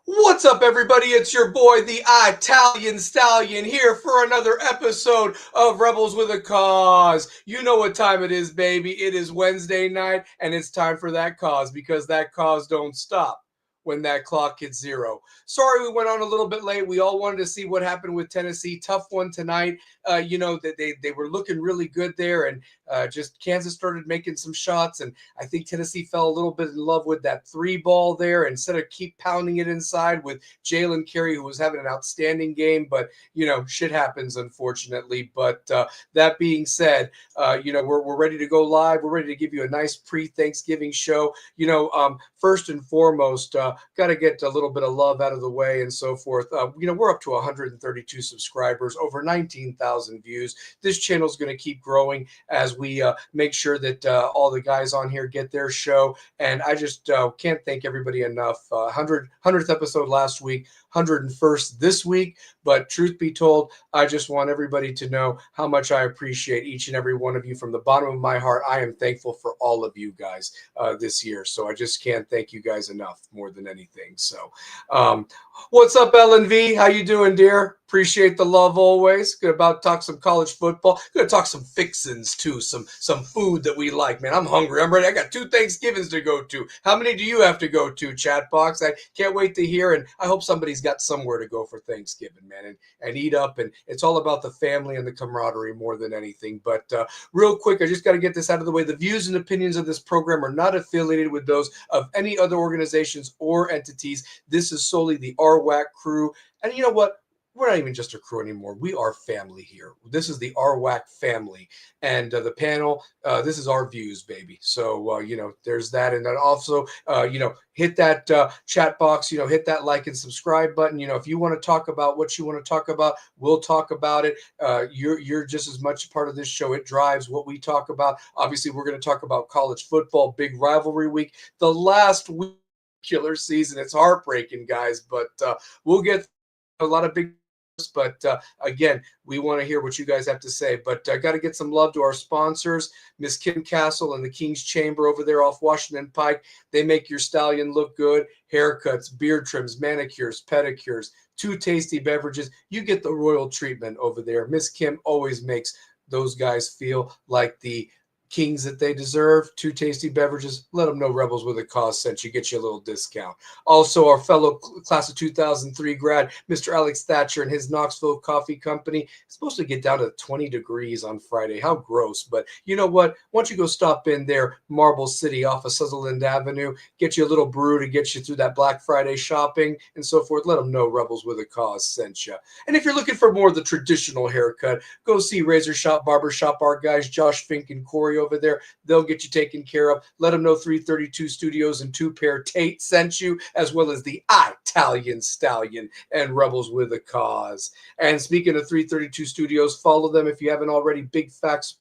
What's up, everybody? It's your boy, the Italian Stallion, here for another episode of Rebels with a Cause. You know what time it is, baby. It is Wednesday night, and it's time for that cause, because that cause don't stop when that clock hits zero. Sorry we went on a little bit late. We all wanted to see what happened with Tennessee. Tough one tonight. They were looking really good there, and just Kansas started making some shots, and I think Tennessee fell a little bit in love with that three ball there instead of keep pounding it inside with Jalen Carey, who was having an outstanding game. But, shit happens, unfortunately. But that being said, we're ready to go live. We're ready to give you a nice pre-Thanksgiving show. First and foremost, got to get a little bit of love out of the way and so forth. We're up to 132 subscribers, over 19,000 views. This channel is going to keep growing as we make sure that all the guys on here get their show. And I just can't thank everybody enough. 100th episode last week, 101st this week. But truth be told, I just want everybody to know how much I appreciate each and every one of you from the bottom of my heart. I am thankful for all of you guys this year. So I just can't thank you guys enough, more than anything. So what's up, LNV? How you doing, dear? Appreciate the love always. Good about to talk some college football. Gonna talk some fixins too, some food that we like. Man, I'm hungry. I'm ready. I got 2 Thanksgivings to go to. How many do you have to go to, chat box? I can't wait to hear, and I hope somebody's got somewhere to go for Thanksgiving, man, and eat up. And it's all about the family and the camaraderie more than anything. But real quick, I just got to get this out of the way. The views and opinions of this program are not affiliated with those of any other organizations or entities. This is solely the RWAC Crew. And you know what? We're not even just a crew anymore. We are family here. This is the RWAC family. And the panel, this is our views, baby. So, there's that. And then also, hit that chat box, hit that like and subscribe button. If you want to talk about what you want to talk about, we'll talk about it. You're just as much a part of this show. It drives what we talk about. Obviously, we're going to talk about college football, big rivalry week, the last week killer season. It's heartbreaking, guys, but we'll get a lot of big. But again, we want to hear what you guys have to say. But I got to get some love to our sponsors, Miss Kim Castle and the King's Chamber over there off Washington Pike. They make your stallion look good. Haircuts, beard trims, manicures, pedicures, 2 tasty beverages. You get the royal treatment over there. Miss Kim always makes those guys feel like the kings that they deserve. 2 tasty beverages. Let them know Rebels with a Cause sent you. Get you a little discount. Also, our fellow class of 2003 grad, Mr. Alex Thatcher and his Knoxville Coffee Company. It's supposed to get down to 20 degrees on Friday. How gross. But you know what? Why don't you go stop in there, Marble City off of Sutherland Avenue, get you a little brew to get you through that Black Friday shopping and so forth. Let them know Rebels with a Cause sent you. And if you're looking for more of the traditional haircut, go see Razor Shop Barbershop, our guys, Josh Fink and Corey over there. They'll get you taken care of. Let them know 332 Studios and 2 Pair Tate sent you, as well as the Italian Stallion and Rebels with a Cause. And speaking of 332 Studios, follow them if you haven't already. Big Facts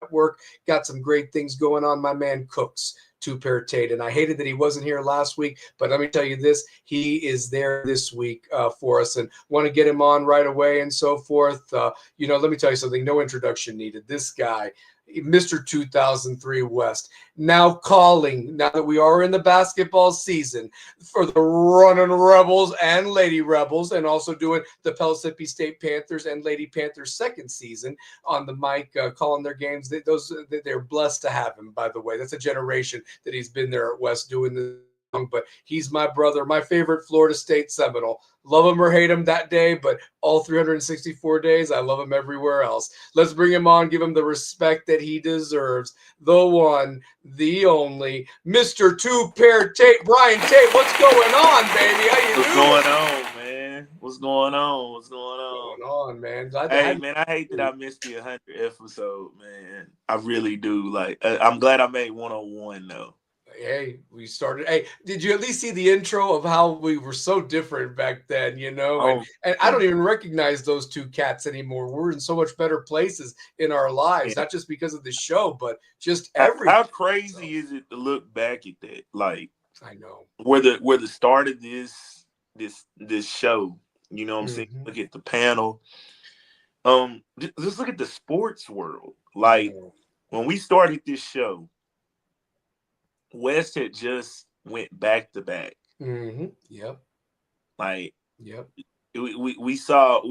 Network got some great things going on. My man cooks. 2 Pair Tate. And I hated that he wasn't here last week, but let me tell you this, he is there this week for us, and want to get him on right away and so forth. Let me tell you something, no introduction needed. This guy, Mr. 2003 West, now calling, now that we are in the basketball season, for the running Rebels and Lady Rebels, and also doing the Pellissippi State Panthers and Lady Panthers second season on the mic, calling their games. They're blessed to have him, by the way. That's a generation that he's been there at West doing this. But he's my brother, my favorite Florida State Seminole. Love him or hate him that day, but all 364 days, I love him everywhere else. Let's bring him on, give him the respect that he deserves. The one, the only, Mr. 2 Pair Tate, Brian Tate. What's going on, baby? How you doing? What's going on, man? What's going on? What's going on, man? Man, I hate that I missed the 100th episode, man. I really do. Like, I'm glad I made 101 though. Hey, we started. Hey, did you at least see the intro of how we were so different back then, Oh, And I don't even recognize those 2 cats anymore. We're in so much better places in our lives, yeah. not just because of the show, but just How everything. crazy is it to look back at that? Like, I know. where the start of this show, you know what I'm saying? Look at the panel. Just look at the sports world. Like, when we started this show, West had just went back to back. Yep. Like, yep, we saw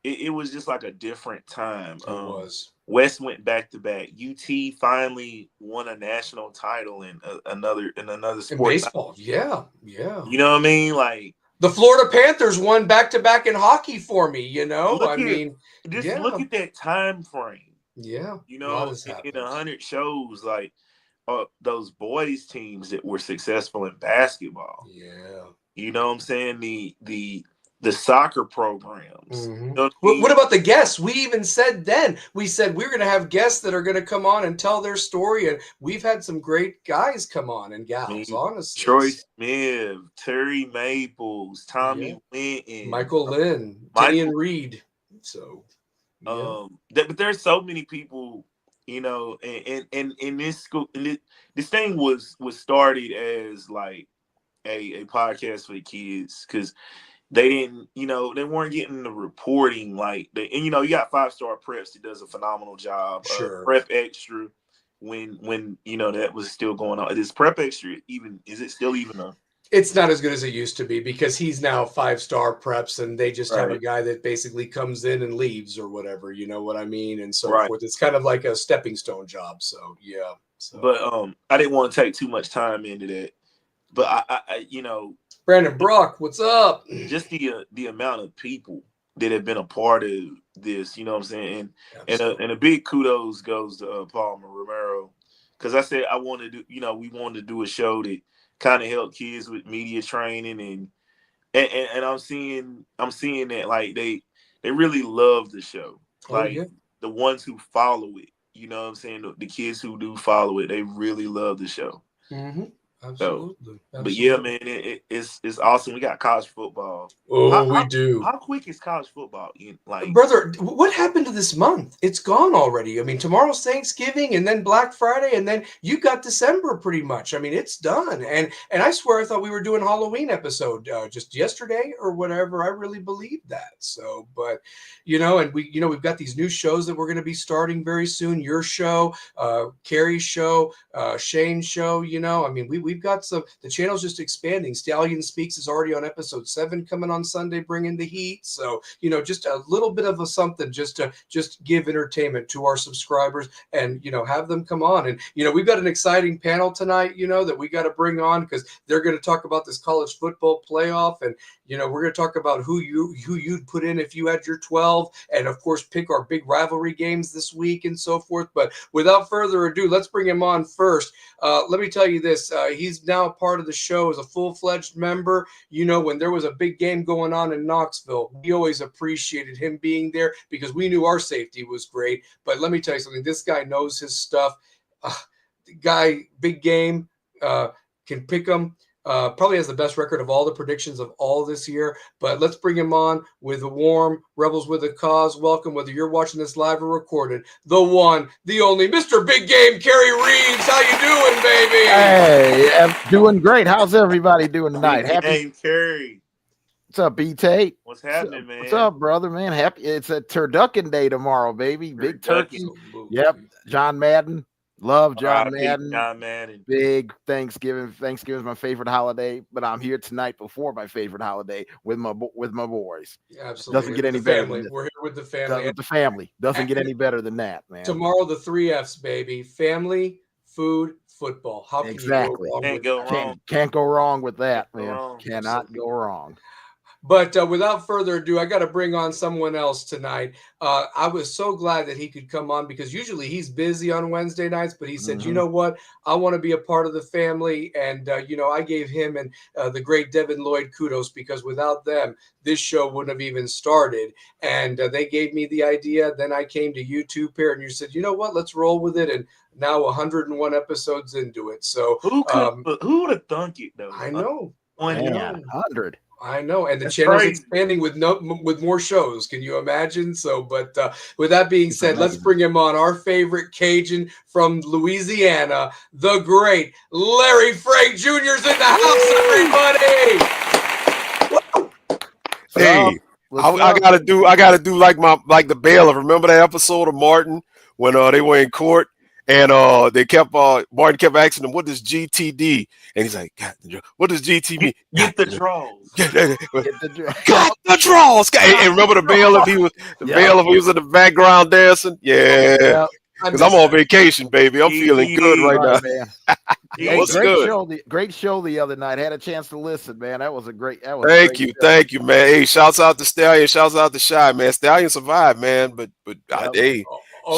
it was just like a different time. it was. West went back to back. UT finally won a national title in another In sport. baseball, yeah. You know what I mean? Like, the Florida Panthers won back-to-back in hockey for me, you know? look at that time frame. Yeah. You A lot know, has happened. in 100 shows, like those boys teams that were successful in basketball. Yeah. You know what I'm saying? The soccer programs. Mm-hmm. You know what I mean? What about the guests? We even said then, we said we're going to have guests that are going to come on and tell their story. And we've had some great guys come on and gals, honestly. Troy Smith, Terry Maples, Tommy Linton, Michael Lynn, Tinian Reed. So, but there's so many people, you know, and in this school, and this thing was started as like a podcast for the kids, because they didn't, you know, they weren't getting the reporting like they, and you know, you got 5-Star Preps that does a phenomenal job. Sure. Prep Extra, when you know that was still going on. Is Prep Extra is it still even a? It's not as good as it used to be, because he's now 5-Star Preps, and they just have a guy that basically comes in and leaves or whatever, you know what I mean, and so forth. It's kind of like a stepping stone job. So yeah. So. But I didn't want to take too much time into that. But I you know, Brandon Brock, what's up? Just the amount of people that have been a part of this, you know what I'm saying, and a big kudos goes to Paul Romero, because I said I wanted to do, you know, we wanted to do a show that kind of help kids with media training, and I'm seeing that like they really love the show, like the ones who follow it, you know what I'm saying, the kids who do follow it, they really love the show. Mm-hmm. Absolutely. But yeah, man, it's awesome. We got college football. We do. How quick is college football? Like, brother, what happened to this month? It's gone already. I mean, tomorrow's Thanksgiving, and then Black Friday, and then you got December pretty much. I mean, it's done. And I swear I thought we were doing Halloween episode just yesterday or whatever. I really believed that. So, but you know, and we've got these new shows that we're going to be starting very soon. Your show, Carrie's show, Shane's show. You know, I mean, we've got some. The channel's just expanding. Stallion Speaks is already on episode 7 coming on Sunday, bringing the heat. So, you know, just a little bit of something just to give entertainment to our subscribers, and, you know, have them come on. And, you know, we've got an exciting panel tonight, you know, that we got to bring on, because they're going to talk about this college football playoff. And, you know, we're going to talk about who you'd put in if you had your 12, and of course pick our big rivalry games this week and so forth. But without further ado, let's bring him on first. Let me tell you this. He's now a part of the show as a full-fledged member. You know, when there was a big game going on in Knoxville, we always appreciated him being there, because we knew our safety was great. But let me tell you something. This guy knows his stuff. Guy, big game, can pick him. Probably has the best record of all the predictions of all this year. But let's bring him on with a warm Rebels with a Cause welcome, whether you're watching this live or recorded. The one, the only, Mr. Big Game, Kerry Reeves. How you doing, baby? Hey, I'm doing great. How's everybody doing tonight? Happy Kerry. What's up, B-Tate? What's happening, man? What's up, brother, man? Happy. It's a turducken day tomorrow, baby. Big turkey. Yep. John Madden. Love John Madden. John Madden. Big Thanksgiving. Thanksgiving is my favorite holiday, but I'm here tonight before my favorite holiday with my boys. Absolutely. Doesn't get any better. We're here with the family. With the family. Doesn't get any better than that, man. Tomorrow, the 3 F's, baby. Family, food, football. How can you go wrong? Can't go wrong with that, man. Cannot go wrong. But without further ado, I got to bring on someone else tonight. I was so glad that he could come on, because usually he's busy on Wednesday nights, but he said, you know what? I want to be a part of the family. And, you know, I gave him and the great Devin Lloyd kudos, because without them, this show wouldn't have even started. And they gave me the idea. Then I came to YouTube here, and you said, you know what? Let's roll with it. And now 101 episodes into it. So who would have thunk it, though? I know. 100. I know, and the channel's expanding with more shows. Can you imagine? So, but with that being said, let's bring him on. Our favorite Cajun from Louisiana, the great Larry Frank Jr.'s in the house, everybody. Hey, I gotta do like the bailiff. Remember that episode of Martin when they were in court And they kept Martin kept asking him, what does GTD? And he's like, God, what does GT mean? Get the draws. Got the draws. And remember the bailiff? He was bailiff. He was in the background dancing. Yeah, because I'm on vacation, baby. I'm feeling good right now. Man. Hey, What's good? Great show the other night. Had a chance to listen, man. That was a great. Thank you, man. Hey, shouts out to Stallion. Shouts out to Shy, man. Stallion survived, man. But hey,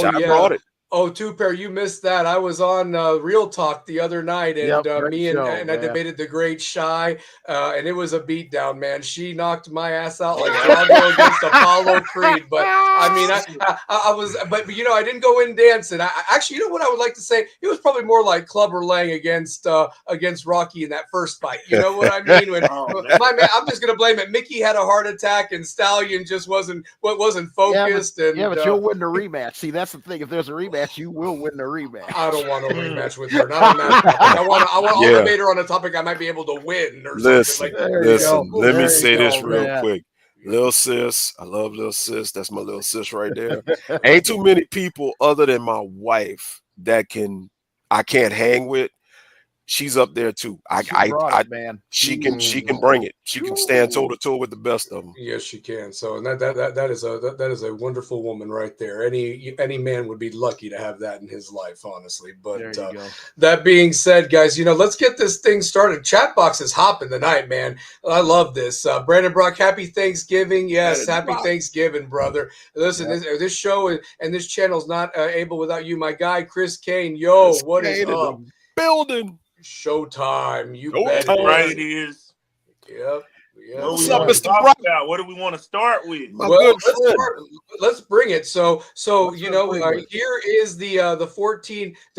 Shy brought it. Oh, Two-Pair, you missed that. I was on Real Talk the other night, and I debated the great Shy, and it was a beatdown, man. She knocked my ass out like Drago against Apollo Creed. But I mean, I was, but you know, I didn't go in dancing. I actually, you know what I would like to say? It was probably more like Clubber Lang against Rocky in that first fight. You know what I mean? When my man, I'm just gonna blame it. Mickey had a heart attack, and Stallion just wasn't focused. But you'll win the rematch. See, that's the thing. If there's a rematch, you will win the rematch. I don't want a rematch with her. Not on that topic. I want to elevate her on a topic I might be able to win or something. Listen. Let me say this real quick. Lil Sis, I love Lil Sis. That's my little sis right there. Ain't too many people other than my wife that I can't hang with. She's up there too. She can bring it. She can stand toe to toe with the best of them. Yes, she can. So, and that is a wonderful woman right there. Any man would be lucky to have that in his life, honestly. But that being said, guys, you know, let's get this thing started. Chat box is hopping tonight, man. I love this. Brandon Brock, happy Thanksgiving. Yes, happy Thanksgiving, brother. Listen, this show and this channel is not able without you, my guy Chris Kane. Yo, what is up? Building. Showtime. You bet right it is. Yep. What's up, Mr. Brock? What do we want to start with? Well, let's bring it. So you know, here is the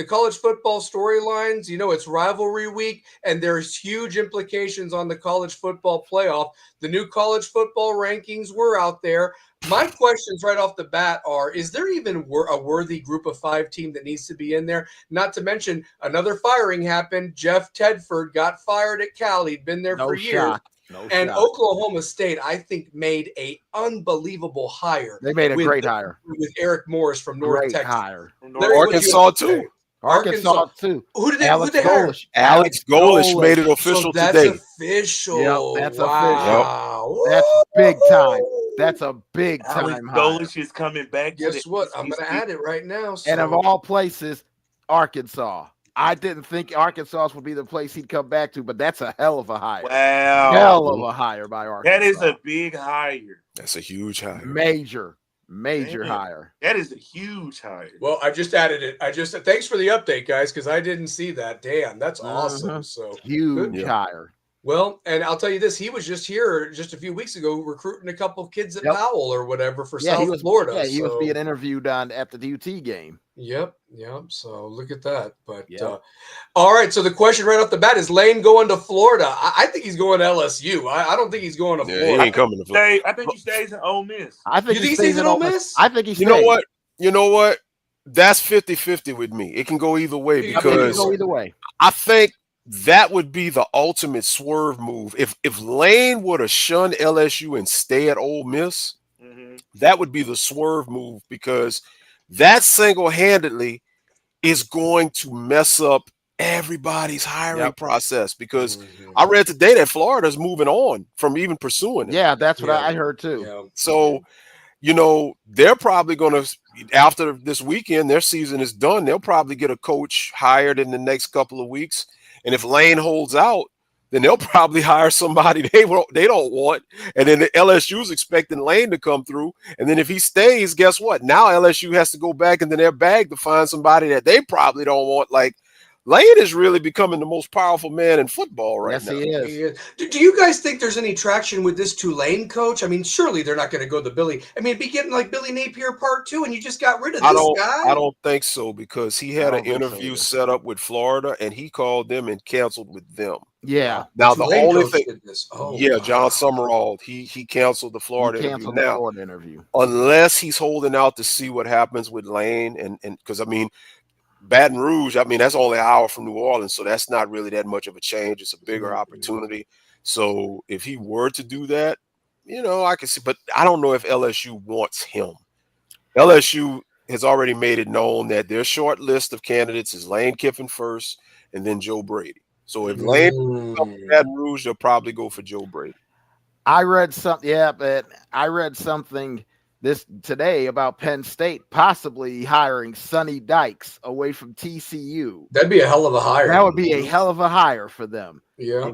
college football storylines. You know, it's rivalry week, and there's huge implications on the college football playoff. The new college football rankings were out there. My questions right off the bat are, is there even a worthy group of 5 team that needs to be in there? Not to mention, another firing happened. Jeff Tedford got fired at Cal. He'd been there for years. Oklahoma State, I think, made a unbelievable hire. They made a great hire. With Eric Morris from North Texas. Arkansas, too. Arkansas too. Who did they hire? Alex Golish made it official today. That's official. Yep, that's official. That's big time. That's a big time. Golish is coming back. Guess what? I'm going to add it right now. And of all places, Arkansas. I didn't think Arkansas would be the place he'd come back to, but that's a hell of a hire. Wow. Hell of a hire by Arkansas. That is a big hire. That's a huge hire. Major hire. That is a huge hire. Well, I just added it. Thanks for the update, guys, because I didn't see that. Damn, that's awesome. So huge hire. Well, and I'll tell you this, he was just here just a few weeks ago recruiting a couple of kids at Powell or whatever for South Florida. Yeah, he was being interviewed at the UT game. Yep. So look at that. But all right. So the question right off the bat is Lane going to Florida? I think he's going to LSU. I don't think he's going to Florida. He ain't coming to Florida. I think he stays in Ole Miss. I think he stays in Ole Miss? I think he stays. You know what? That's 50-50 with me. It can go either way because I think that would be the ultimate swerve move. If Lane would have shunned LSU and stay at Ole Miss, that would be the swerve move because that single-handedly is going to mess up everybody's hiring process because I read today that Florida's moving on from even pursuing it. Yeah, that's what I heard too. Yeah. So, you know, they're probably going to, after this weekend, their season is done. They'll probably get a coach hired in the next couple of weeks. And if Lane holds out, then they'll probably hire somebody they don't want. And then the LSU's expecting Lane to come through. And then if he stays, guess what? Now LSU has to go back into their bag to find somebody that they probably don't want. Like, Lane is really becoming the most powerful man in football right now. Yes, he is. Do you guys think there's any traction with this Tulane coach? I mean, surely they're not going to go to Billy. I mean, it'd be getting like Billy Napier part 2, and you just got rid of this guy. I don't think so because he had an interview set up with Florida, and he called them and canceled with them. Yeah. Now the only thing, John wow. Summerall, he canceled the Florida interview. Now, Florida interview unless he's holding out to see what happens with Lane, and because I mean. Baton Rouge, I mean, that's only an hour from New Orleans, so that's not really that much of a change. It's a bigger opportunity. So if he were to do that, you know, I can see, but I don't know if LSU wants him. LSU, has already made it known that their short list of candidates is Lane Kiffin first, and then Joe Brady. So if Lane comes to Baton Rouge, they'll probably go for Joe Brady. I read something. Yeah, but I read something this today about Penn State possibly hiring Sonny Dykes away from TCU. That'd be a hell of a hire. That would be a hell of a hire for them. Yeah.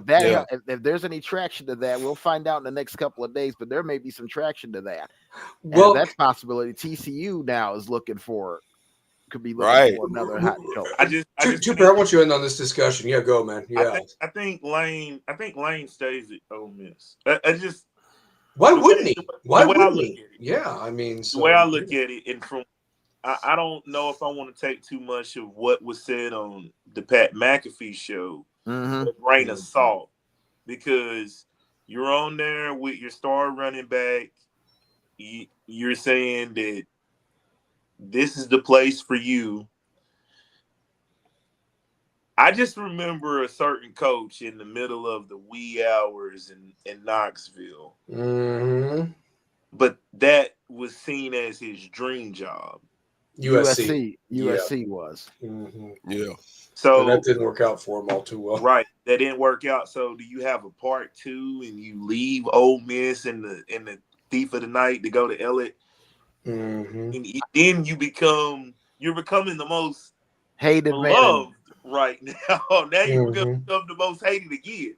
If there's any traction to that, we'll find out in the next couple of days. But there may be some traction to that. Well, that's possibility. TCU now is looking for. Could be looking for another hot coach. I want you in on this discussion. Yeah, go, man. Yeah, I think Lane stays at Ole Miss. Why wouldn't he? Why wouldn't he? Yeah, I mean, the way I look at it, and from I don't know if I want to take too much of what was said on the Pat McAfee show with a grain of salt, because you're on there with your star running back. You're saying that this is the place for you. I just remember a certain coach in the middle of the wee hours in Knoxville. But that was seen as his dream job. USC was. Yeah. So that didn't work out for him all too well. Right. That didn't work out. So do you have a part 2 and you leave Ole Miss in the thief of the night to go to Elliott? And then you're becoming the most hated beloved right now. Now you're going to become the most hated again.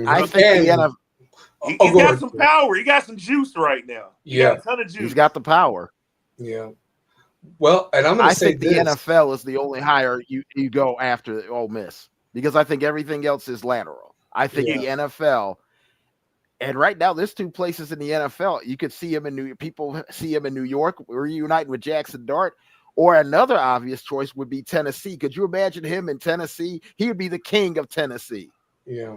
I think he's got some power. He got some juice right now. He got a ton of juice. He's got the power. Yeah. Well, and I think the NFL is the only hire you go after Ole Miss, because I think everything else is lateral. I think the NFL. And right now, there's 2 places in the NFL. You could see him people see him in New York, reuniting with Jackson Dart, or another obvious choice would be Tennessee. Could you imagine him in Tennessee? He would be the king of Tennessee. Yeah.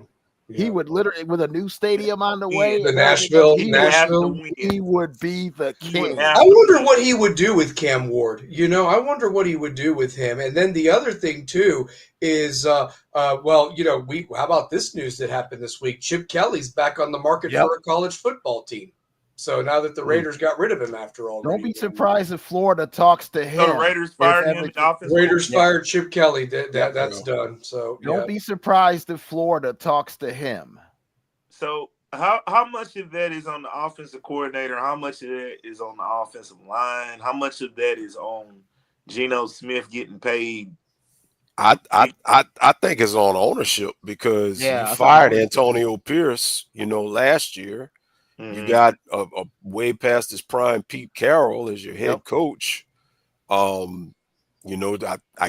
He would literally, with a new stadium on the way, Nashville. He would be the king. I wonder what he would do with Cam Ward. I wonder what he would do with him. And then the other thing too is, how about this news that happened this week? Chip Kelly's back on the market for a college football team. So now that the Raiders got rid of him after all, don't be surprised if Florida talks to him. So the Raiders fired him. Raiders fired Chip Kelly. That's done. So don't be surprised if Florida talks to him. So how much of that is on the offensive coordinator? How much of that is on the offensive line? How much of that is on Geno Smith getting paid? I think it's on ownership, because you fired Antonio Pierce, last year. You got a way past his prime Pete Carroll as your head coach. I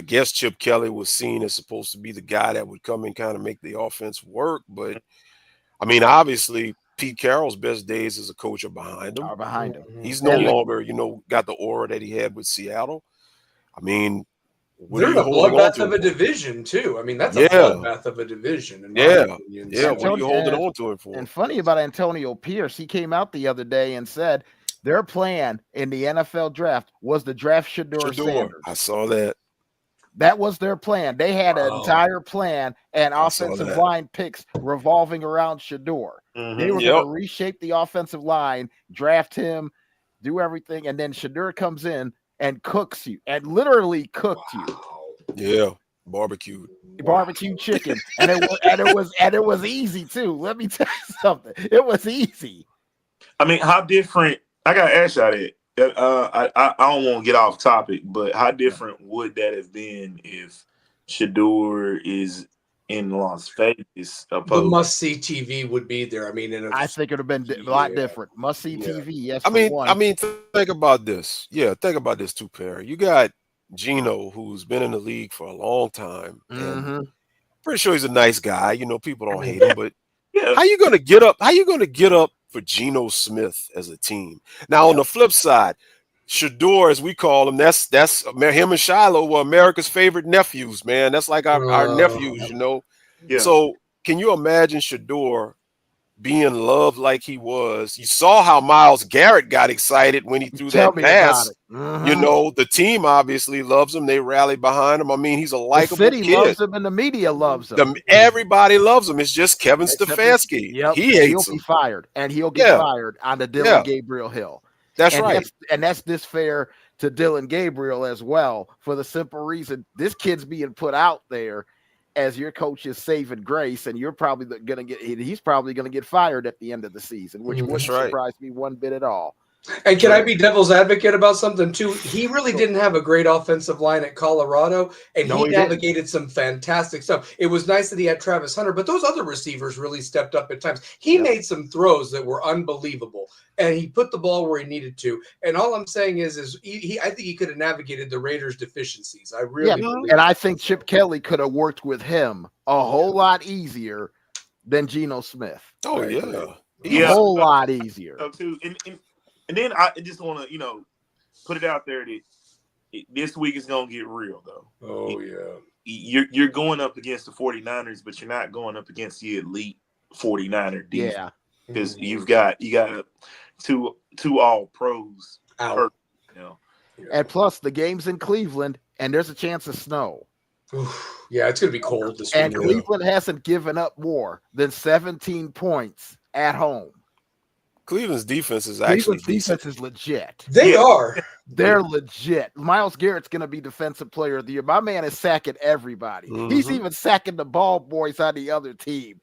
guess Chip Kelly was seen as supposed to be the guy that would come and kind of make the offense work. But, I mean, obviously, Pete Carroll's best days as a coach are behind him. He's no longer, got the aura that he had with Seattle. I mean, they're in a bloodbath of a division, too. I mean, that's a bloodbath of a division. What are you holding on to him for? And funny about Antonio Pierce, he came out the other day and said their plan in the NFL draft was to draft Shedeur Sanders. I saw that. That was their plan. They had an entire plan and offensive line picks revolving around Shedeur. They were going to reshape the offensive line, draft him, do everything, and then Shedeur comes in and cooks you, and literally cooked you. Yeah, barbecue chicken, and it was easy too. Let me tell you something. It was easy. I mean, how different? I got to ask y'all that. I don't want to get off topic, but how different would that have been if Shedeur is in Las Vegas? The must-see TV would be there. I mean, I think it would have been a lot different. Must-see TV, yes. I mean, think about this. Yeah, think about this too, Perry. You got Geno, who's been in the league for a long time. And pretty sure he's a nice guy. People don't hate him, but how you gonna get up? How you gonna get up for Geno Smith as a team? Now, on the flip side, Shedeur, as we call him, that's him and Shiloh were America's favorite nephews, man. That's like our nephews, Yeah. So can you imagine Shedeur being loved like he was? You saw how Myles Garrett got excited when he threw that pass. The team obviously loves him. They rally behind him. I mean, he's a likable kid. The city loves him and the media loves him. Everybody loves him. It's just Kevin Stefanski. He hates him. He'll be fired, and he'll get fired on the Dylan Gabriel Hill. That's right. And that's this fair to Dylan Gabriel as well, for the simple reason this kid's being put out there as your coach's saving grace, and you're probably he's probably going to get fired at the end of the season, which wouldn't surprise me one bit at all. And can I be devil's advocate about something too? He really didn't have a great offensive line at Colorado, and he navigated some fantastic stuff. It was nice that he had Travis Hunter, but those other receivers really stepped up at times. He made some throws that were unbelievable, and he put the ball where he needed to. And all I'm saying is I think he could have navigated the Raiders' deficiencies. I really believe and I think Chip Kelly could have worked with him a whole lot easier than Geno Smith. Oh, a whole lot easier. Too. And then I just want to, put it out there that this week is going to get real, though. Oh, yeah. You're going up against the 49ers, but you're not going up against the elite 49er defense. Yeah. Because you got two all pros out. And plus, the game's in Cleveland, and there's a chance of snow. Yeah, it's going to be cold this week. And Cleveland hasn't given up more than 17 points at home. Cleveland's defense is actually defense is legit. They are. They're legit. Myles Garrett's going to be defensive player of the year. My man is sacking everybody. Mm-hmm. He's even sacking the ball boys on the other team.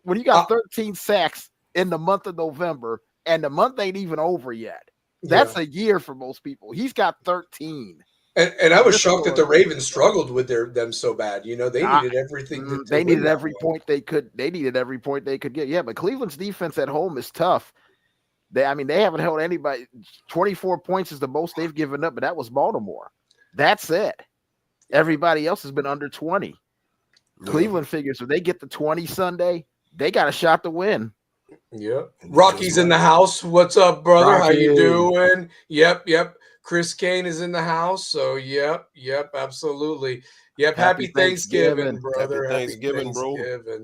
When you got 13 sacks in the month of November, and the month ain't even over yet, that's a year for most people. He's got 13. And I was shocked that the Ravens struggled with them so bad. They needed everything. They needed every point they could. They needed every point they could get. Yeah, but Cleveland's defense at home is tough. They haven't held anybody. 24 points is the most they've given up, but that was Baltimore. That's it. Everybody else has been under 20. Yeah. Cleveland figures if they get the 20 Sunday, they got a shot to win. Yep. Rocky's in the house. What's up, brother? Rocky. How you doing? Yep. Chris Kane is in the house. So, yep, absolutely. Yep, happy Thanksgiving, brother. Happy Thanksgiving, bro.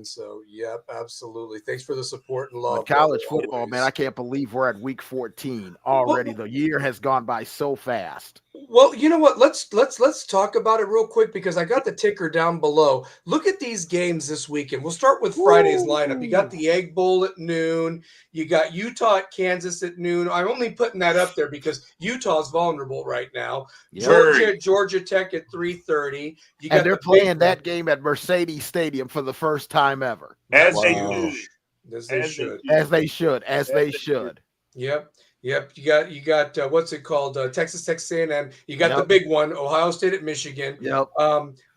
So, yep, absolutely. Thanks for the support and love. College football, man, I can't believe we're at week 14 already. The year has gone by so fast. Well, you know what? Let's talk about it real quick because I got the ticker down below. Look at these games this weekend. We'll start with Friday's lineup. You got the Egg Bowl at noon. You got Utah at Kansas at noon. I'm only putting that up there because Utah's vulnerable right now. Yep. Georgia Tech at 3:30. And they're playing that game at Mercedes Stadium for the first time ever. As they should. Yep. You got what's it called? Texas A&M. You got the big one, Ohio State at Michigan. Yep.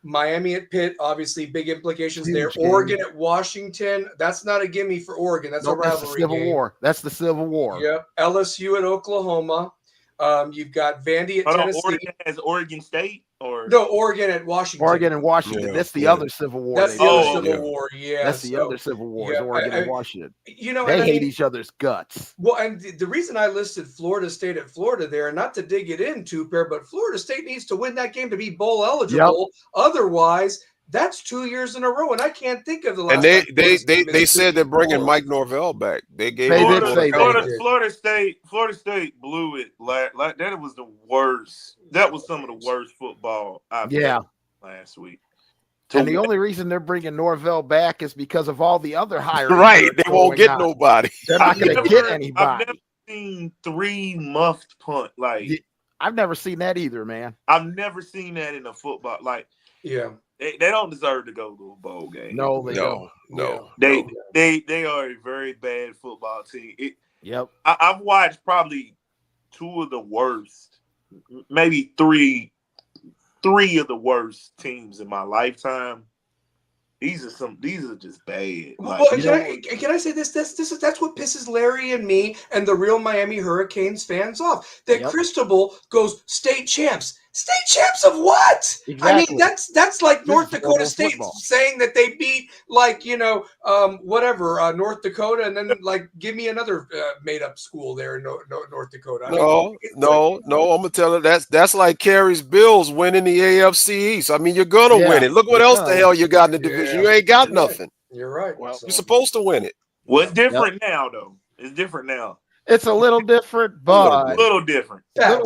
Miami at Pitt. Obviously, big implications there. Game. Oregon at Washington. That's not a gimme for Oregon. That's a rivalry game. That's the Civil War. Yep. LSU at Oklahoma. You've got Vandy at Tennessee. Oregon has Oregon State. No, Oregon at Washington. Oregon and Washington. That's the other Civil War. That's the other Civil War. Yeah, that's the other Civil War. Is Oregon and Washington. They hate each other's guts. Well, and the reason I listed Florida State at Florida there, not to dig it in too, but Florida State needs to win that game to be bowl eligible. Yep. Otherwise, that's 2 years in a row, and I can't think of the last. And they said they're bringing Mike Norvell back. They gave Florida State blew it. Like that was the worst. That was some of the worst football I've played last week. And the only reason they're bringing Norvell back is because of all the other hires. Right, they won't get nobody. They're not going to get anybody. I've never seen 3 muffed punt. I've never seen that either, man. I've never seen that in a football. They don't deserve to go to a bowl game. No, they don't. No. They are a very bad football team. I've watched probably 2 of the worst, maybe three of the worst teams in my lifetime. These are just bad. Can I say this? That's what pisses Larry and me and the real Miami Hurricanes fans off. That Cristobal goes state champs. State champs of what? Exactly. I mean, that's like North Dakota State saying that they beat North Dakota, and then give me another made up school there in North Dakota. No. I'm gonna tell her that's like Carey's Bills winning the AFC East. I mean, you're gonna win it. Look what else the hell you got in the division. You ain't got nothing. You're right. Well, you're supposed to win it. What's different now, though? It's different now. It's a little different, but a little different. But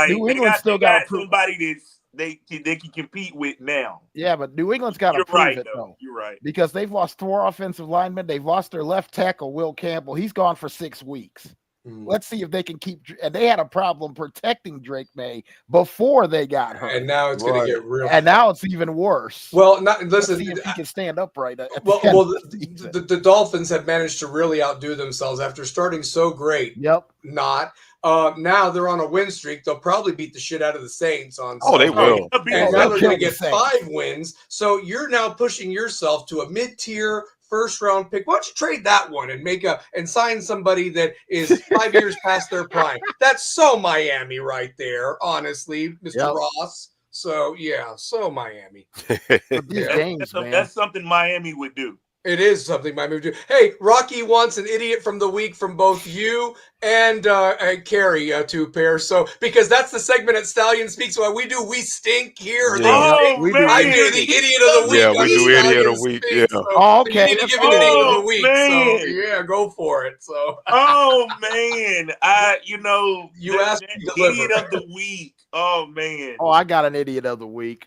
New England still got somebody they can compete with now. Yeah, but New England's got to prove it, though. You're right. Because they've lost 4 offensive linemen. They've lost their left tackle, Will Campbell. He's gone for 6 weeks. Let's see if they can keep. And they had a problem protecting Drake May before they got hurt. And now it's going to get real. And now it's even worse. Well, listen. Let's see if he can stand upright. The Dolphins have managed to really outdo themselves after starting so great. Yep. Now they're on a win streak. They'll probably beat the shit out of the Saints on Sunday. They will. And now they're going to get 5 wins. So you're now pushing yourself to a mid-tier first-round pick. Why don't you trade that one and sign somebody that is 5 years past their prime? That's so Miami right there, honestly, Mr. Ross. So so Miami. That's something Miami would do. It is something Miami would do. Hey, Rocky wants an idiot from the week from both you and Carrie, 2 pairs. So because that's the segment at Stallion Speaks. What we do, we stink here. I do the idiot of the week. Yeah, we do idiot of the week. Yeah. So okay. You need to give an idiot of the week. Man. So yeah, go for it. So. Man, you asked me to idiot of the week. Oh man. Oh, I got an idiot of the week.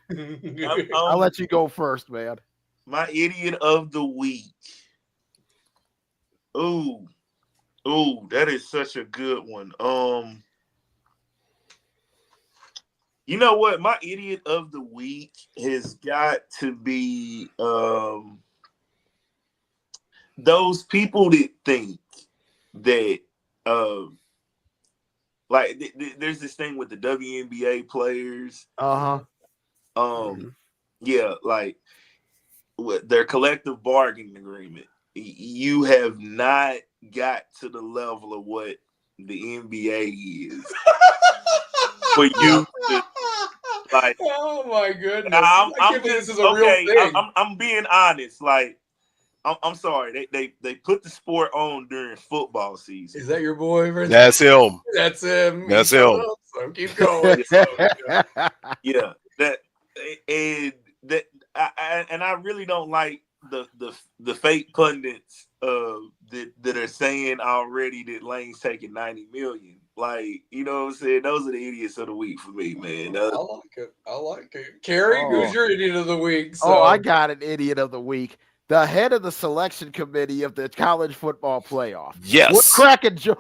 I'll let you go first, man. My idiot of the week. Ooh, that is such a good one. You know what? My idiot of the week has got to be those people that think that there's this thing with the WNBA players. Yeah, like with their collective bargaining agreement, you have not got to the level of what the NBA is. For you to, oh my goodness! This is a real thing. I'm being honest. Like, I'm sorry. They put the sport on during football season. Is that your boy? That's him. That's him. That's him. So keep going. Yeah. And I really don't like the fake pundits that are saying already that Lane's taking $90 million. Like, you know what I'm saying? Those are the idiots of the week for me, man. I like it. Carrie, who's your idiot of the week? So. I got an idiot of the week. The head of the selection committee of the college football playoff. Yes.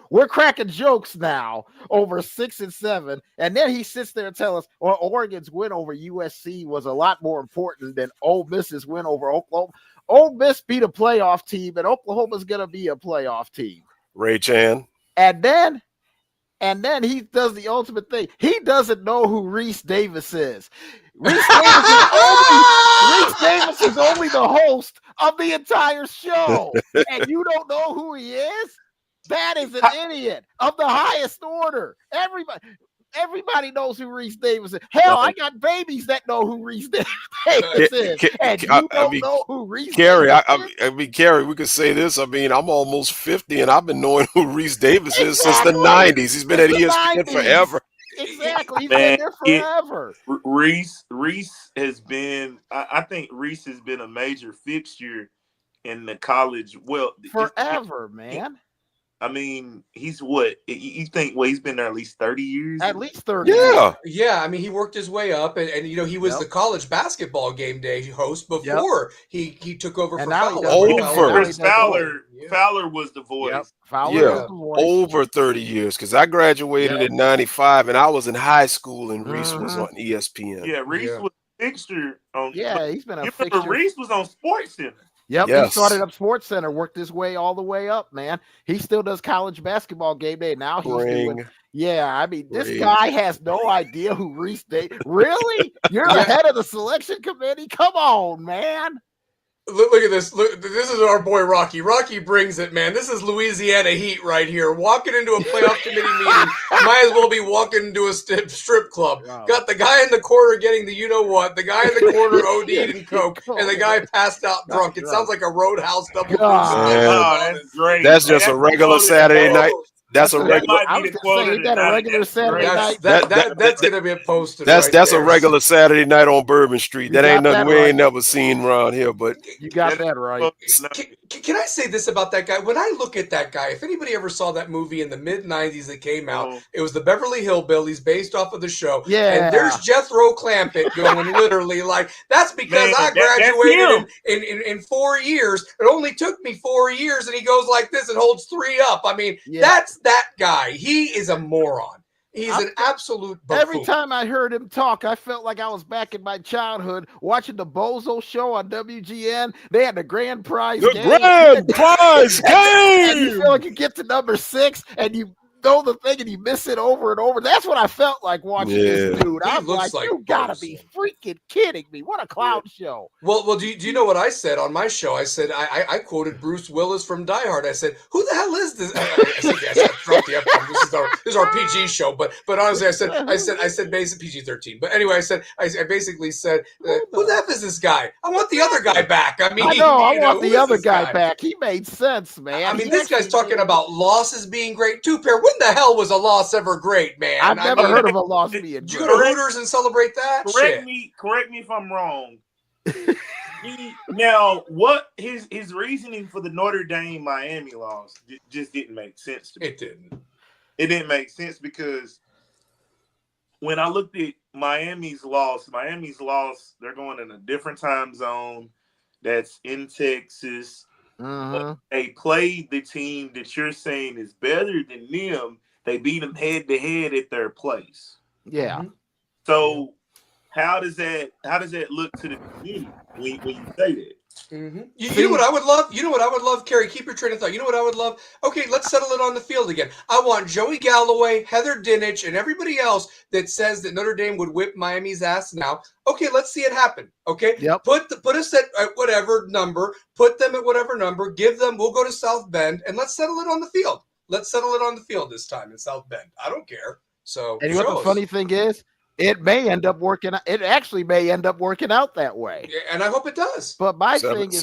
We're cracking jokes now over 6 and 7. And then he sits there and tells us, well, Oregon's win over USC was a lot more important than Ole Miss's win over Oklahoma. Ole Miss beat a playoff team, and Oklahoma's going to be a playoff team. Ray Chan. And then he does the ultimate thing. He doesn't know who Reese Davis is. Reese Davis is only the host of the entire show, and you don't know who he is? That is an idiot of the highest order. Everybody knows who Reese Davis is. Hell, I got babies that know who Reese Davis is, and you don't know who Reese Davis is. I mean, Carrie, we could say this. I mean, I'm almost 50, and I've been knowing who Reese Davis is since the 90s. He's been at ESPN forever. Exactly. He's been there forever. Reese has been, I think Reese has been a major fixture in the college. Well, forever, man. I mean, he's what you think? Well, he's been there at least 30 years. At least 30. Yeah. I mean, he worked his way up, and he was the college basketball game day host before he took over for Fowler. Fowler was the voice. Yep. Fowler was the voice. Over 30 years, because I graduated in '95, and I was in high school, and Reese was on ESPN. Yeah, Reese was a fixture on. Yeah, he's been a fixture. Reese was on SportsCenter. Yep, He started up SportsCenter, worked his way all the way up, man. He still does college basketball game day. Now he's doing. Yeah, I mean, this guy has no idea who Reese Davis. Really? You're the head of the selection committee? Come on, man. Look at this. Look, this is our boy Rocky. Rocky brings it, man. This is Louisiana heat right here. Walking into a playoff committee meeting, might as well be walking into a strip club. Wow. Got the guy in the corner getting the you-know-what, the guy in the corner OD'd and coke, and the guy passed out drunk. It sounds like a Roadhouse double. That's great. That's just a regular Saturday night. That's a regular. regular Saturday night. That's gonna be posted. That's a regular Saturday night on Bourbon Street. That ain't nothing we ain't never seen around here. But you got that right. Can I say this about that guy? When I look at that guy, if anybody ever saw that movie in the mid-90s that came out, it was the Beverly Hillbillies based off of the show. Yeah. And there's Jethro Clampett going literally like, that's because I graduated in 4 years. It only took me 4 years. And he goes like this and holds 3 up. I mean, that's that guy. He is a moron. He's an absolute buffoon. Every time I heard him talk, I felt like I was back in my childhood watching the Bozo show on WGN. They had the grand prize game. Grand prize game! And you feel like you get to number 6 and you know the thing and you miss it over and over. That's what I felt like watching this dude. I'm like, you gotta be freaking kidding me. What a clown show. Well, do you know what I said on my show? I said, I quoted Bruce Willis from Die Hard. I said, who the hell is this? I said, drop the F-bomb. This is our PG show. But honestly, I said basically PG-13. But anyway, I basically said, who the F is this guy? I want the other guy back. I mean, I want the other guy back. He made sense, man. I mean, this guy's talking about losses being great too, Pear. When the hell was a loss ever great, man? I've never heard of a loss being great. Did you go to Hooters and celebrate that? Correct me if I'm wrong. Now, what his reasoning for the Notre Dame Miami loss just didn't make sense to me. It didn't. It didn't make sense because when I looked at Miami's loss, they're going in a different time zone. That's in Texas. But they played the team that you're saying is better than them. They beat them head to head at their place. Yeah. So how does that look to the community when you say that? You know what I would love? You know what I would love, Kerry? Keep your train of thought. You know what I would love? Okay, let's settle it on the field again. I want Joey Galloway, Heather Dinich, and everybody else that says that Notre Dame would whip Miami's ass now. Okay, let's see it happen. Okay, put us at whatever number. Put them at whatever number. Give them. We'll go to South Bend and let's settle it on the field. Let's settle it on the field this time in South Bend. I don't care. So, and you know what the funny thing is? It may end up working. It actually may end up working out that way. Yeah, and I hope it does. But my thing is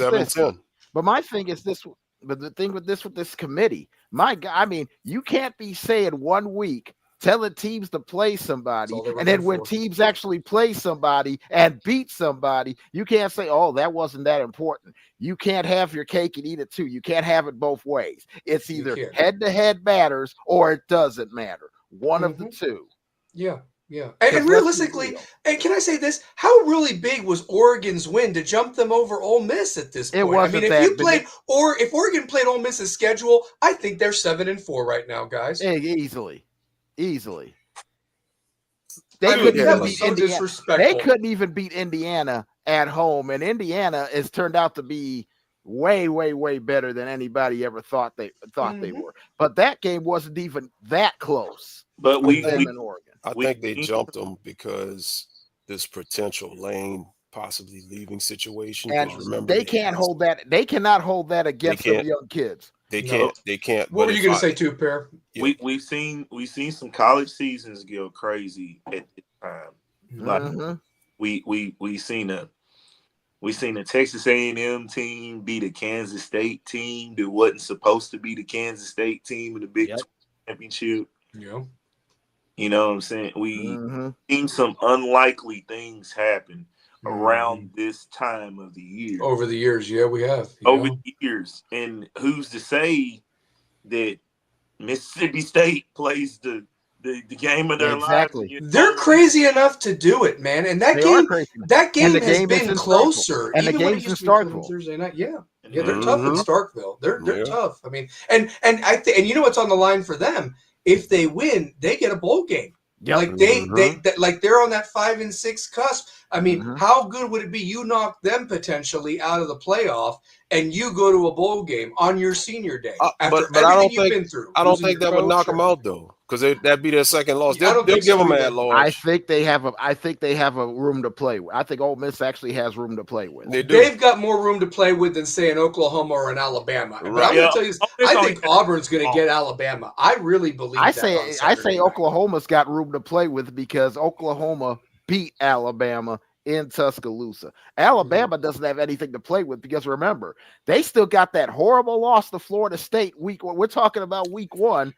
this. But the thing with this committee, my God, I mean, you can't be saying 1 week telling teams to play somebody, and then when teams actually play somebody and beat somebody, you can't say, "Oh, that wasn't that important." You can't have your cake and eat it too. You can't have it both ways. It's either head-to-head matters or it doesn't matter. One of the two. Yeah. Yeah, and realistically, and can I say this? How really big was Oregon's win to jump them over Ole Miss at this point? It wasn't if Oregon played Ole Miss's schedule, I think they're 7-4 right now, guys. Easily. They couldn't even beat Indiana at home, and Indiana has turned out to be way, way, way better than anybody ever thought they were. But that game wasn't even that close. But in Oregon. I think they jumped them because this potential Lane possibly leaving situation. And remember, they can't hold that. They cannot hold that against the young kids. They can't. They can't. What were you going to say too, Pear? We've seen some college seasons go crazy at this time. Like we seen a Texas A&M team beat a Kansas State team that wasn't supposed to be the Kansas State team in the Big 12 championship. Yeah. You know what I'm saying? We seen some unlikely things happen around this time of the year. Over the years, yeah, we have. Over the years. And who's to say that Mississippi State plays the game of their lives? They're crazy enough to do it, man. And that game has been closer. And the game's in Starkville. They're tough in Starkville. They're tough. I mean, and you know what's on the line for them? If they win, they get a bowl game. Yep. Like they're on that 5-6 cusp. I mean, how good would it be? You knock them potentially out of the playoff, and you go to a bowl game on your senior day after everything you've been through. I don't think that would knock them out though, because that'd be their second loss. They'll give them that loss. I think they have a room to play with. I think Ole Miss actually has room to play with. They've got more room to play with than say an Oklahoma or an Alabama. Right. But I'm going to tell you, I think Auburn's going to get Alabama. I really believe. I say Oklahoma's got room to play with because Oklahoma beat Alabama in Tuscaloosa. Alabama doesn't have anything to play with because remember, they still got that horrible loss to Florida State week 1. We're talking about week 1.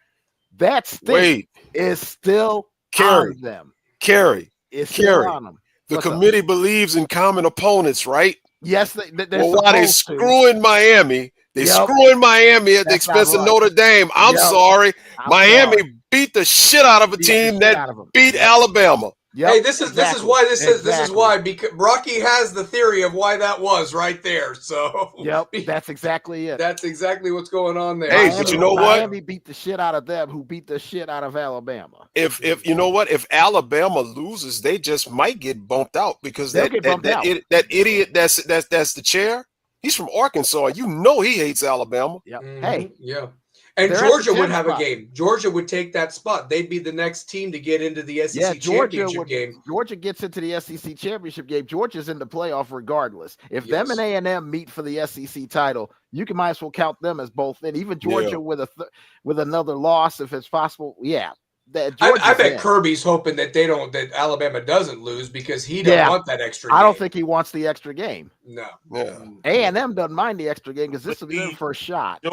That stink is still on them. It's still on them. The committee believes in common opponents, right? Yes. While they're screwing Miami, They're screwing Miami at the expense of Notre Dame. I'm sorry. Miami beat the shit out of a team that beat Alabama. Yep, hey, this is why because Rocky has the theory of why that was right there. So that's exactly it. That's exactly what's going on there. Hey, but you know what? Miami beat the shit out of them, who beat the shit out of Alabama. If you know what, if Alabama loses, they just might get bumped out because that idiot that's the chair. He's from Arkansas. You know he hates Alabama. Yep. Hey, yeah. And Georgia would have a game. Georgia would take that spot. They'd be the next team to get into the SEC championship game. Georgia gets into the SEC championship game. Georgia's in the playoff regardless. If them and A&M meet for the SEC title, you can might as well count them as both. And even Georgia with another loss, if it's possible, I bet Kirby's hoping that Alabama doesn't lose because he doesn't want that extra game. I don't think he wants the extra game. No. Yeah. A&M doesn't mind the extra game because this will be their first shot.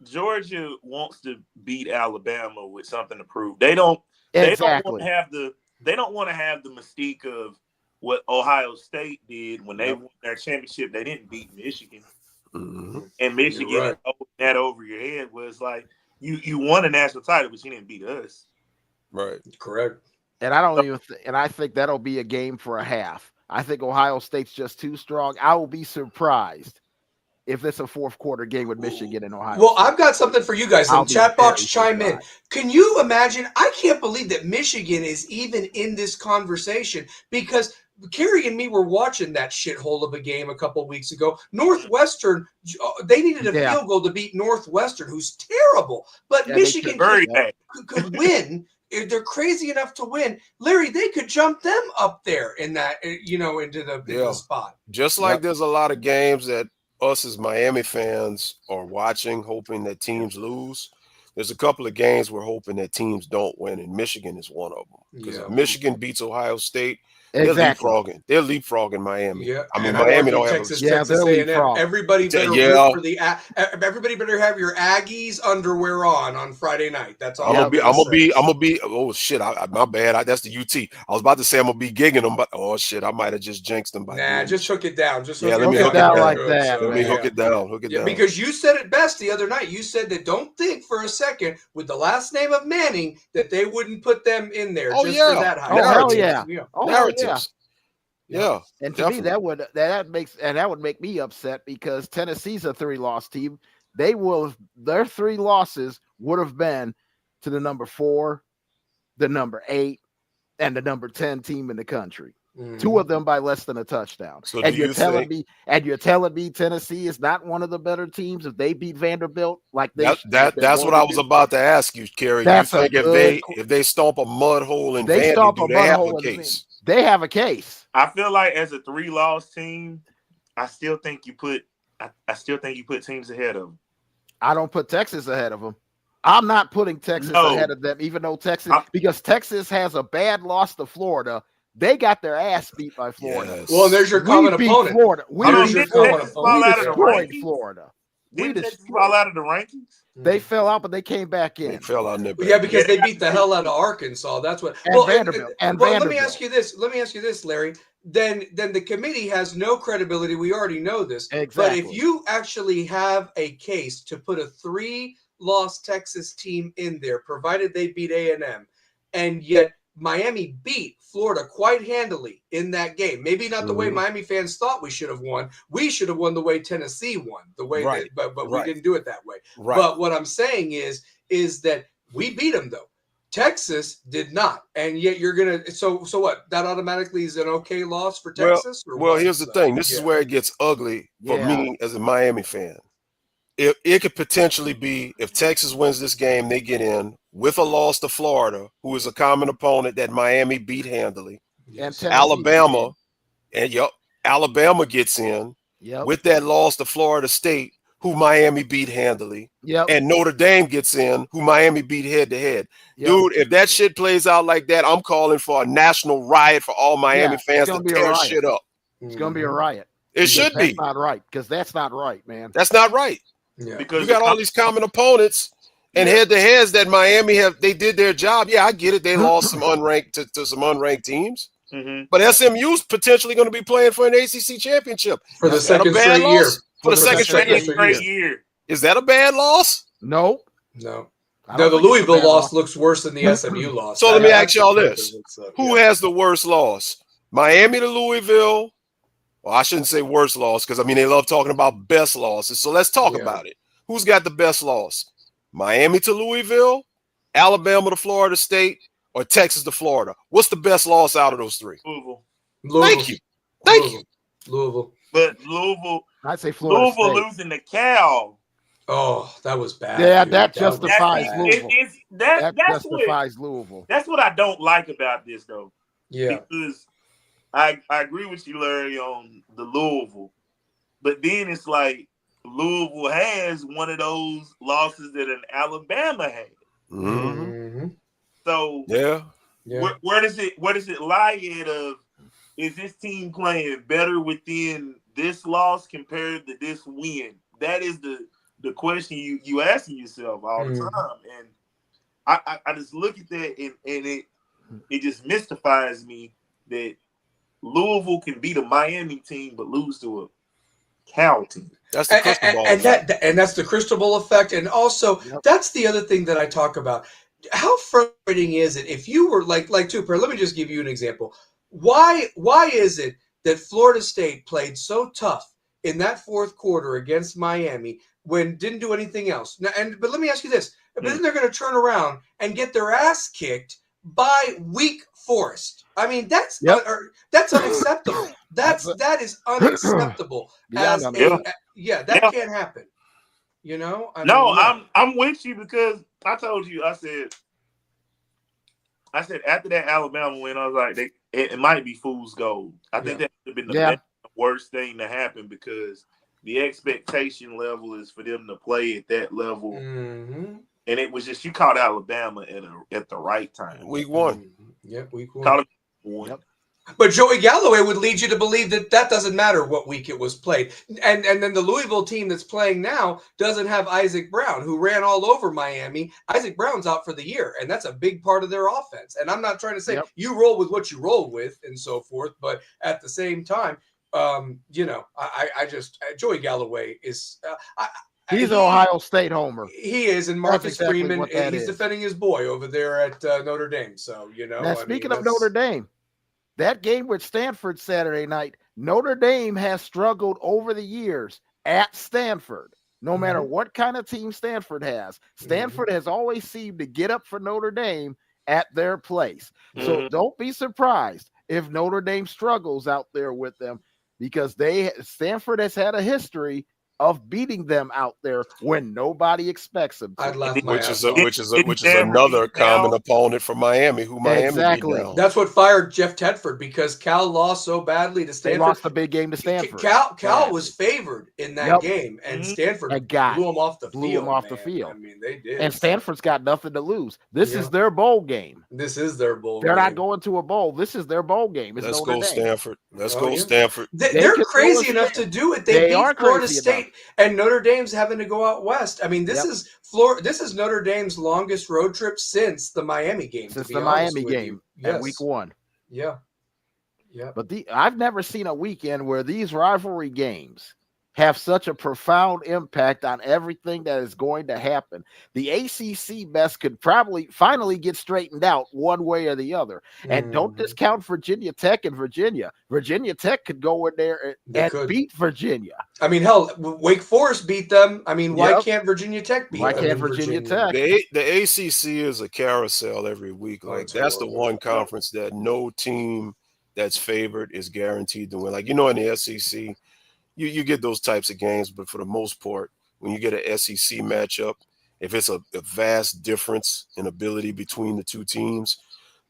Georgia wants to beat Alabama with something to prove. They don't want to have the mystique of what Ohio State did when they won their championship. They didn't beat Michigan. Mm-hmm. And Michigan that over your head was like you won a national title, but you didn't beat us. Right. Correct. And I don't even and I think that'll be a game for a half. I think Ohio State's just too strong. I will be surprised if it's a fourth quarter game with Michigan and Ohio Well, State. I've got something for you guys. In the chat box, chime in. Can you imagine? I can't believe that Michigan is even in this conversation because Kerry and me were watching that shithole of a game a couple of weeks ago. Northwestern, they needed a field goal to beat Northwestern, who's terrible. But Michigan could win. If they're crazy enough to win, Larry, they could jump them up there in that, into the spot. Just like there's a lot of games that us as Miami fans are watching, hoping that teams lose. There's a couple of games we're hoping that teams don't win, and Michigan is one of them. Because if Michigan beats Ohio State, they're leapfrogging Miami. Yeah, I mean Miami don't Texas A&M. Everybody better root for everybody better have your Aggies underwear on Friday night. That's all. I'm gonna be. Oh shit! My bad. That's the UT. I was about to say I'm gonna be gigging them, but oh shit! I might have just jinxed them. Just hook it down. Let me hook it down like that. Let me hook it down. Hook it down. Because you said it best the other night. You said that don't think for a second with the last name of Manning that they wouldn't put them in there. For that. Hell yeah. Narratives. Yeah. And to me, that would make me upset because Tennessee's a 3-loss team. Their 3 losses would have been to the number 4, the number 8, and the number 10 team in the country. 2 of them by less than a touchdown. So you're telling me Tennessee is not one of the better teams if they beat Vanderbilt like they that's what I was about to ask you, Kerry. You think if they stomp a mud hole in Vanderbilt, do they have a case? They have a case. I feel like as a 3-loss team, I still think you put teams ahead of them. I don't put Texas ahead of them. I'm not putting Texas ahead of them, even though because Texas has a bad loss to Florida. They got their ass beat by Florida. Yes. Well, there's your common opponent. Florida. We destroyed Florida. Did they fall out of the rankings? They fell out, but they came back in. They fell out in because they beat the hell out of Arkansas. That's what. Vanderbilt. Let me ask you this, Larry. Then the committee has no credibility. We already know this. Exactly. But if you actually have a case to put a 3-loss Texas team in there, provided they beat A&M, and yet Miami beat Florida quite handily in that game. Maybe not the way Miami fans thought we should have won. We should have won the way Tennessee won. But we didn't do it that way. Right. But what I'm saying is that we beat them though. Texas did not, and yet you're gonna. So what? That automatically is an okay loss for Texas. Well, here's the thing. This is where it gets ugly for me as a Miami fan. It could potentially be if Texas wins this game, they get in with a loss to Florida, who is a common opponent that Miami beat handily. Yes. Alabama gets in with that loss to Florida State, who Miami beat handily. And Notre Dame gets in, who Miami beat head-to-head. Dude, if that shit plays out like that, I'm calling for a national riot for all Miami fans to tear shit up. It's going to be a riot. It should be. That's not right, because that's not right, man. That's not right. Yeah. Because you got all these common opponents and head-to-heads that Miami they did their job. Yeah, I get it. They lost some unranked to some unranked teams. But SMU's potentially going to be playing for an ACC championship for the second straight year. For the second straight year. Is that a bad loss? No. No, the Louisville loss looks worse than the SMU loss. So let me ask y'all this. Who has the worst loss? Miami to Louisville? Well, I shouldn't say worst loss because, I mean, they love talking about best losses. So let's talk about it. Who's got the best loss? Miami to Louisville, Alabama to Florida State, or Texas to Florida? What's the best loss out of those three? Louisville. Thank you. Thank you. Louisville. But Louisville. I'd say Florida Louisville State. losing to Cal. Oh, that was bad. Yeah, dude. that justifies Louisville. That justifies Louisville. That's what I don't like about this, though. Yeah. Because I agree with you, Larry, on the Louisville. But then it's like Louisville has one of those losses that an Alabama had. Mm-hmm. So where does it lie in of, is this team playing better within this loss compared to this win? That is the question you asking yourself all the time. And I just look at that and it just mystifies me that Louisville can beat a Miami team but lose to a Cal team. That's the crystal ball effect. And that's the crystal ball effect. And also, that's the other thing that I talk about. How frustrating is it if you were like Tupper? Let me just give you an example. Why is it that Florida State played so tough in that fourth quarter against Miami when didn't do anything else? But let me ask you this: but then they're going to turn around and get their ass kicked by Wake Forest. I mean, that's unacceptable. That is unacceptable. That can't happen. You know? I'm with you because I told you. I said after that Alabama win, I was like, it might be fool's gold. I think that would have been the worst thing to happen because the expectation level is for them to play at that level. Mm-hmm. And it was just, you caught Alabama at the right time. Week one. Mm-hmm. Yep, week one. Caught one. Yep. But Joey Galloway would lead you to believe that doesn't matter what week it was played. And then the Louisville team that's playing now doesn't have Isaac Brown, who ran all over Miami. Isaac Brown's out for the year, and that's a big part of their offense. And I'm not trying to say you roll with what you roll with and so forth, but at the same time, I just Joey Galloway is he's an Ohio State homer. He is, and Marcus Freeman, he's defending his boy over there at Notre Dame. So, Now, speaking of Notre Dame, that game with Stanford Saturday night, Notre Dame has struggled over the years at Stanford. No matter what kind of team Stanford has, Stanford has always seemed to get up for Notre Dame at their place. So don't be surprised if Notre Dame struggles out there with them, because Stanford has had a history of beating them out there when nobody expects them to. Which is another common opponent for Miami, who Miami beat down. That's what fired Jeff Tedford, because Cal lost so badly to Stanford. They lost a big game to Stanford. Cal was favored in that game, and Stanford blew him off the field. I mean, they did. And Stanford's got nothing to lose. This is their bowl game. This is their bowl game. They're not going to a bowl. This is their bowl game. Let's go Stanford. Let's go Stanford. They're crazy enough to do it. They beat Florida State. And Notre Dame's having to go out west. I mean, this is Notre Dame's longest road trip since the Miami game. Since the Miami game at week one. Yeah. But I've never seen a weekend where these rivalry games have such a profound impact on everything that is going to happen. The ACC mess could probably finally get straightened out one way or the other. And don't discount Virginia Tech and Virginia. Virginia Tech could go in there and beat Virginia. I mean, hell, Wake Forest beat them. I mean, why can't Virginia Tech beat them? Why can't Virginia Tech? The ACC is a carousel every week. Like, that's the one conference that no team that's favored is guaranteed to win. Like, in the SEC, you get those types of games, but for the most part, when you get an SEC matchup, if it's a vast difference in ability between the two teams,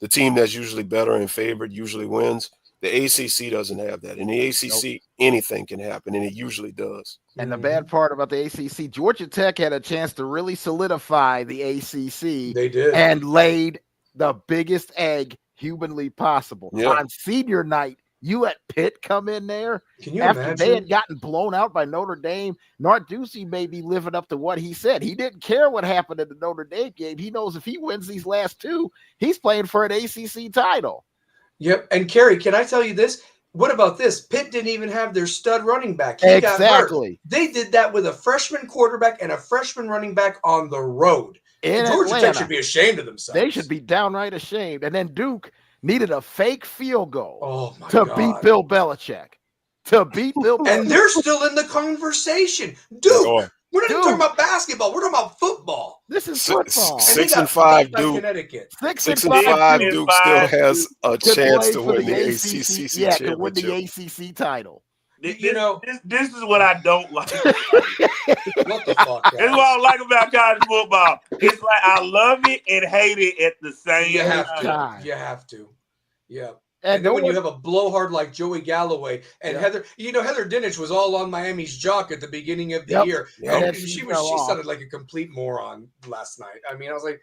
the team that's usually better and favored usually wins. The ACC doesn't have that. In the ACC, anything can happen, and it usually does. And the bad part about the ACC, Georgia Tech had a chance to really solidify the ACC. They did. And laid the biggest egg humanly possible. On senior night, you let Pitt come in there after they had gotten blown out by Notre Dame. Narduzzi may be living up to what he said. He didn't care what happened in the Notre Dame game. He knows if he wins these last two, he's playing for an ACC title. Yep. And Kerry, can I tell you this? What about this? Pitt didn't even have their stud running back. He got hurt. They did that with a freshman quarterback and a freshman running back on the road. In Georgia Atlanta, Tech should be ashamed of themselves. They should be downright ashamed. And then Duke needed a fake field goal to beat Bill Belichick. And they're still in the conversation. Duke. We're not even talking about basketball. We're talking about football. This is football. 6-5 Duke. Connecticut. 6-5 Duke still has a chance to win the ACC championship. To win the ACC title. This is what I don't like. What the fuck? Guys? This is what I like about college football. It's like I love it and hate it at the same time. You have to. Yeah. And then when you have a blowhard like Joey Galloway and Heather Dinich was all on Miami's jock at the beginning of the year. And she sounded like a complete moron last night. I mean, I was like,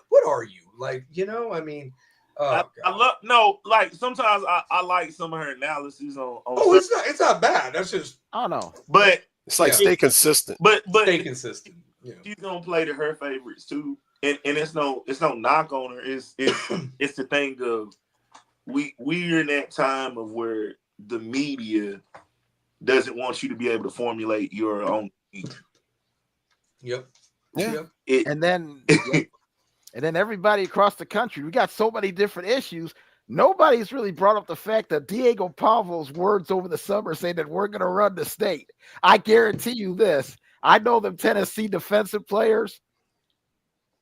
what are you? Like, I mean, sometimes I like some of her analysis on it's not bad. That's just but it's like stay consistent. But stay consistent. She's gonna play to her favorites too. And it's no knock on her. It's the thing of we're in that time of where the media doesn't want you to be able to formulate your own team. Yep. Yeah. And then everybody across the country, we got so many different issues. Nobody's really brought up the fact that Diego Pavlo's words over the summer saying that we're going to run the state. I guarantee you this. I know them Tennessee defensive players.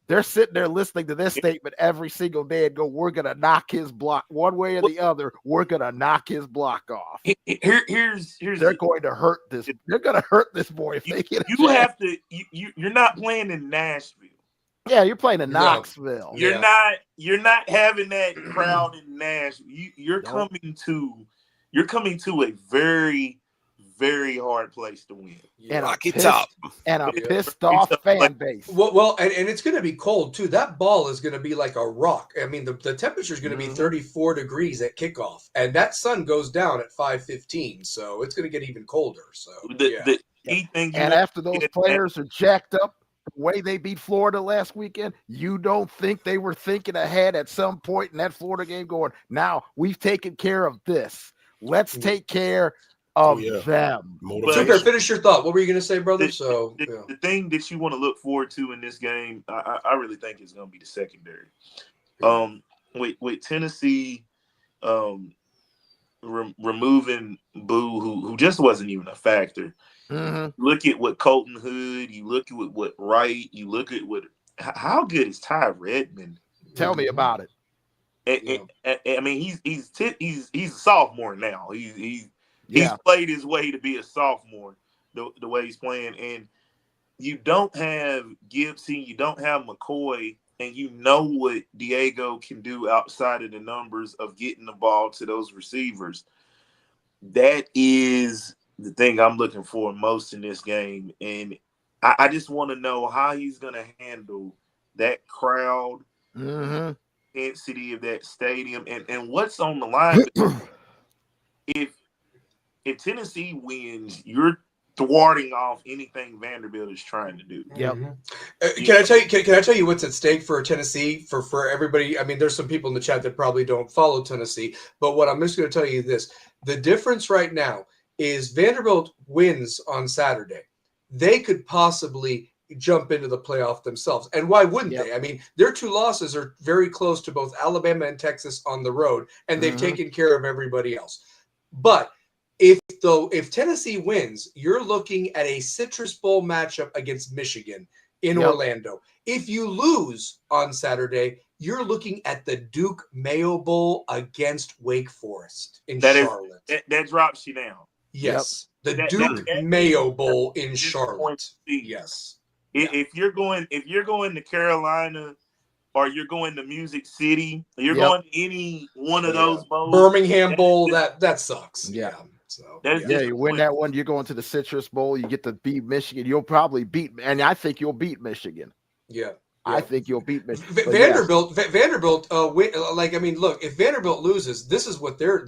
They're sitting there listening to this statement every single day and go, we're going to knock his block one way or the other. We're going to knock his block off. Here's They're going to hurt this. They're going to hurt this boy if they get you're not playing in Nashville. Yeah, you're playing in Knoxville. You're not having that crowd in Nashville. You're coming to a very, very hard place to win. And a pissed off fan base. Well, and it's going to be cold too. That ball is going to be like a rock. I mean, the temperature is going to be 34 degrees at kickoff, and that sun goes down at 5:15, so it's going to get even colder. So the key thing, and after those players are jacked up the way they beat Florida last weekend, you don't think they were thinking ahead at some point in that Florida game, going, "Now we've taken care of this. Let's take care of them." Super, finish your thought. What were you going to say, brother? The thing that you want to look forward to in this game, I really think is going to be the secondary. With Tennessee removing Boo, who just wasn't even a factor. Mm-hmm. Look at what Colton Hood. You look at what Wright. You look at how good is Ty Redmond? Tell me about it. I mean, he's a sophomore now. He's played his way to be a sophomore the way he's playing, and you don't have Gibson, you don't have McCoy, and you know what Diego can do outside of the numbers of getting the ball to those receivers. That is the thing I'm looking for most in this game, and I just want to know how he's going to handle that crowd, intensity of that stadium, and what's on the line. If Tennessee wins, you're thwarting off anything Vanderbilt is trying to do. Yep. Can I tell you what's at stake for Tennessee for everybody? I mean, there's some people in the chat that probably don't follow Tennessee, but what I'm just going to tell you this: the difference right now is Vanderbilt wins on Saturday. They could possibly jump into the playoff themselves. And why wouldn't they? I mean, their two losses are very close to both Alabama and Texas on the road, and they've taken care of everybody else. But if Tennessee wins, you're looking at a Citrus Bowl matchup against Michigan in Orlando. If you lose on Saturday, you're looking at the Duke Mayo Bowl against Wake Forest in Charlotte. That drops you down. Yes. The Duke Mayo Bowl in Charlotte. Yes. If you're going to Carolina or you're going to Music City, or you're going to any one of those bowls. Birmingham Bowl, that sucks. Yeah. So you win that one, you're going to the Citrus Bowl, you get to beat Michigan. You'll probably beat, and I think you'll beat Michigan. Yeah. I think you'll beat Michigan. Vanderbilt, like, I mean, look, if Vanderbilt loses, this is what their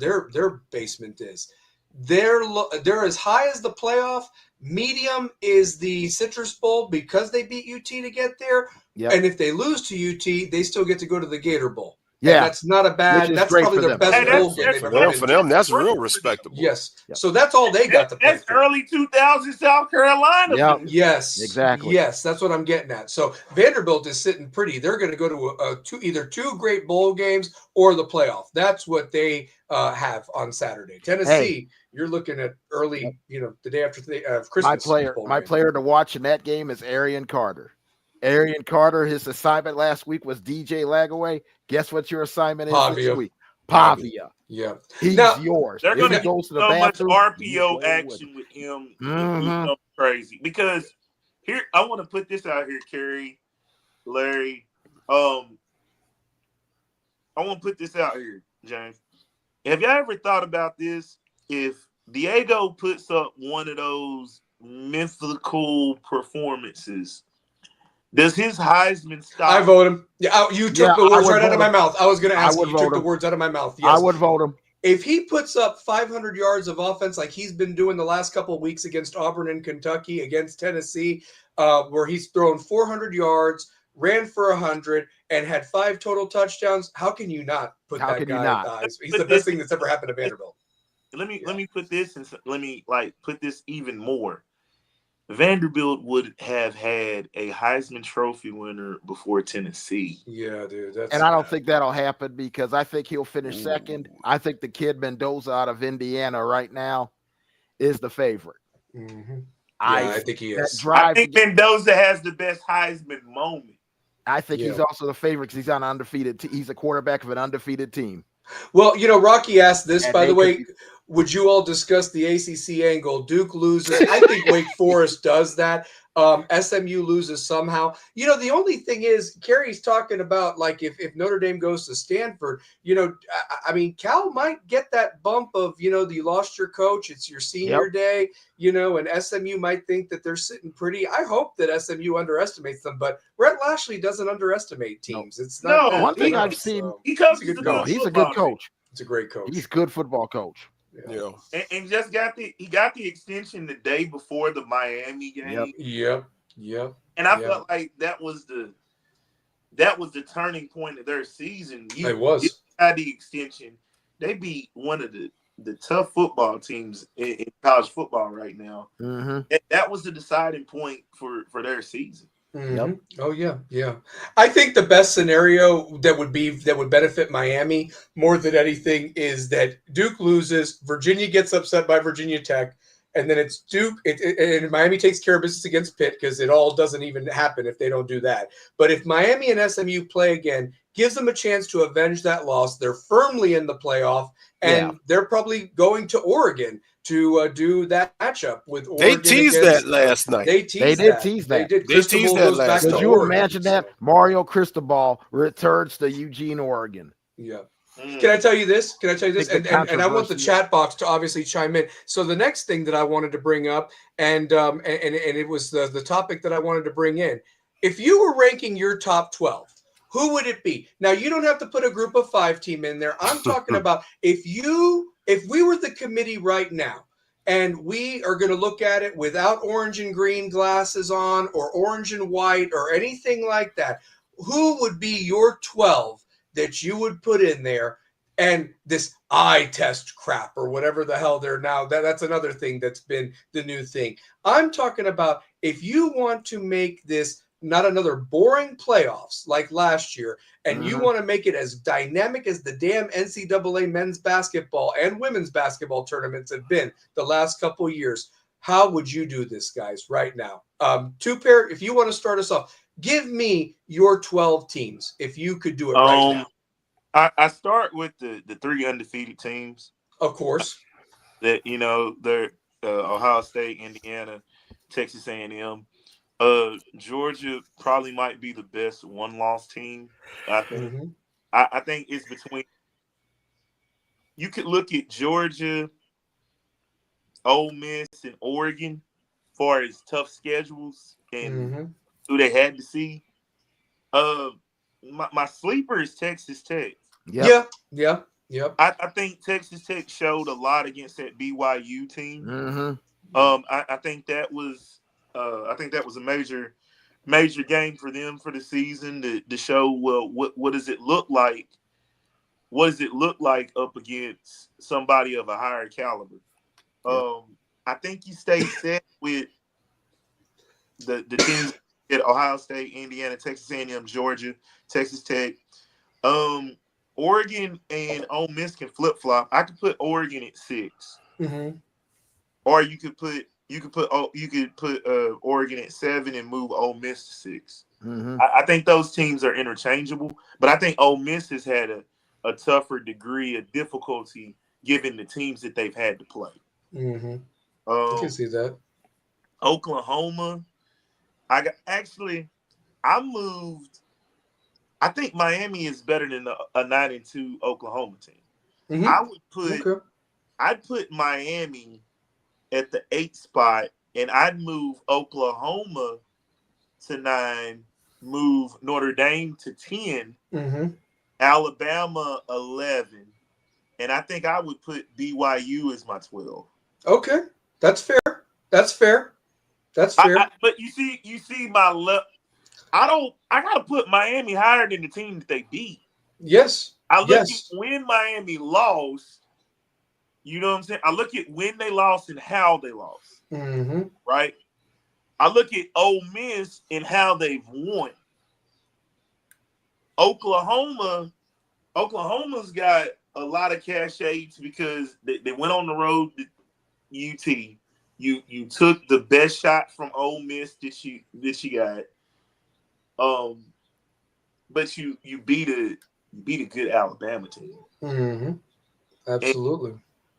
basement is. They're as high as the playoff. Medium is the Citrus Bowl because they beat UT to get there. Yep. And if they lose to UT, they still get to go to the Gator Bowl. Yeah, and that's not a bad. That's probably their best bowl game they've ever been. For them, that's real respectable. Yes. Yep. So that's all they got to play. That's early 2000s South Carolina. Yep. Yes, exactly. Yes, that's what I'm getting at. So Vanderbilt is sitting pretty. They're going to go to either two great bowl games or the playoff. That's what they have on Saturday. Tennessee, you're looking at early, the day after Christmas. My player to watch in that game is Arian Carter. Arian Carter, his assignment last week was DJ Lagaway. Guess what your assignment is this week? Pavia. Yeah. He's yours. They're going to get so much RPO action with him. Mm-hmm. Crazy. Because here, I want to put this out here, Kerry, Larry. I want to put this out here, James. Have y'all ever thought about this? If Diego puts up one of those mythical performances, does his Heisman stop? I vote him. Yeah, you took the words right out of my mouth. I was going to ask you. You took the words out of my mouth. Yes. I would vote him. If he puts up 500 yards of offense like he's been doing the last couple of weeks against Auburn and Kentucky, against Tennessee, where he's thrown 400 yards, ran for 100, and had 5 total touchdowns, how can you not put that guy at the eyes? He's the best thing that's ever happened to Vanderbilt. Let me put this and let me put this even more. Vanderbilt would have had a Heisman Trophy winner before Tennessee. Yeah, dude. I don't think that'll happen because I think he'll finish second. I think the kid Mendoza out of Indiana right now is the favorite. Mm-hmm. I think he is. I think Mendoza has the best Heisman moment. I think he's also the favorite because he's on undefeated. He's a quarterback of an undefeated team. Well, Rocky asked this, by the way. Would you all discuss the ACC angle? Duke loses. I think Wake Forest does that. SMU loses somehow. The only thing is, Kerry's talking about, like, if Notre Dame goes to Stanford, I mean, Cal might get that bump of, you lost your coach. It's your senior day, and SMU might think that they're sitting pretty. I hope that SMU underestimates them, but Brett Lashley doesn't underestimate teams. It's not one thing I've seen. He coaches a good he's a good coach. It's a great coach. He's a good football coach. Yeah. And just got the extension the day before the Miami game. Yep. And I felt like that was the turning point of their season. It was. Had the extension. They beat one of the tough football teams in college football right now. Mm-hmm. That was the deciding point for their season. Mm-hmm. Yep. Oh yeah. I think the best scenario that would benefit Miami more than anything is that Duke loses, Virginia gets upset by Virginia Tech, and then it's Duke. And Miami takes care of business against Pitt because it all doesn't even happen if they don't do that. But if Miami and SMU play again, gives them a chance to avenge that loss. They're firmly in the playoff, and they're probably going to Oregon to do that matchup with Oregon. They teased that last night. They did tease that. They teased that last night. Could you imagine that? Mario Cristobal returns to Eugene, Oregon. Yeah. Can I tell you this? And I want the chat box to obviously chime in. So the next thing that I wanted to bring up, and it was the topic that I wanted to bring in. If you were ranking your top 12, who would it be? Now, you don't have to put a group of 5 team in there. I'm talking about if we were the committee right now and we are going to look at it without orange and green glasses on or orange and white or anything like that, who would be your 12 that you would put in there? And this eye test crap or whatever the hell they're now, that's another thing that's been the new thing. I'm talking about if you want to make this not another boring playoffs like last year, and you want to make it as dynamic as the damn NCAA men's basketball and women's basketball tournaments have been the last couple of years, how would you do this, guys, right now? If you want to start us off, give me your 12 teams if you could do it right now. I start with the 3 undefeated teams. Of course. That, they're Ohio State, Indiana, Texas A&M. Georgia probably might be the best one-loss team. I think. I think it's between. You could look at Georgia, Ole Miss, and Oregon, as far as tough schedules and who they had to see. My sleeper is Texas Tech. Yeah. I think Texas Tech showed a lot against that BYU team. I think that was a major game for them for the season to show, well, what does it look like what does it look like up against somebody of a higher caliber? I think you stay set with the teams at Ohio State, Indiana, Texas A&M, Georgia, Texas Tech. Oregon and Ole Miss can flip flop. I could put Oregon at 6, or you could put Oregon at 7 and move Ole Miss to 6. I think those teams are interchangeable, but I think Ole Miss has had a tougher degree of difficulty given the teams that they've had to play. I can see that. Oklahoma, I moved. I think Miami is better than a 9-2 Oklahoma team. I'd put Miami at the 8th spot, and I'd move Oklahoma to 9, move Notre Dame to 10, Alabama 11, and I think I would put BYU as my 12. Okay, that's fair. That's fair. But you see my luck. I gotta put Miami higher than the team that they beat. Yes. I look at when Miami lost. You know what I'm saying? I look at when they lost and how they lost. Right? I look at Ole Miss and how they've won. Oklahoma's got a lot of cachet because they went on the road to UT. You took the best shot from Ole Miss that you got. But you beat a good Alabama team. Absolutely.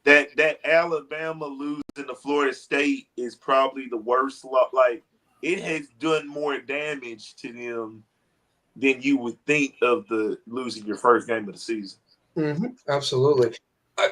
And that Alabama losing to Florida State is probably the worst. Like, it has done more damage to them than you would think of the losing your first game of the season. Absolutely.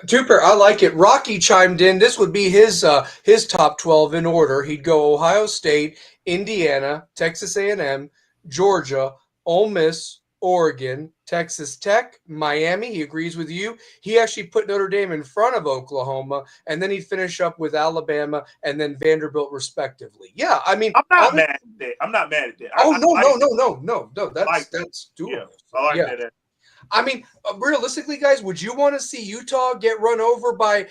Tupper, I like it. Rocky chimed in. This would be his top 12 in order. He'd go Ohio State, Indiana, Texas A&M, Georgia, Ole Miss, Oregon, Texas Tech, Miami. He agrees with you. He actually put Notre Dame in front of Oklahoma, and then he'd finish up with Alabama and then Vanderbilt, respectively. Yeah, I mean, I'm not mad at that. I'm not mad at that. No. That's doable. Yeah, I like that. I mean, realistically, guys, would you want to see Utah get run over by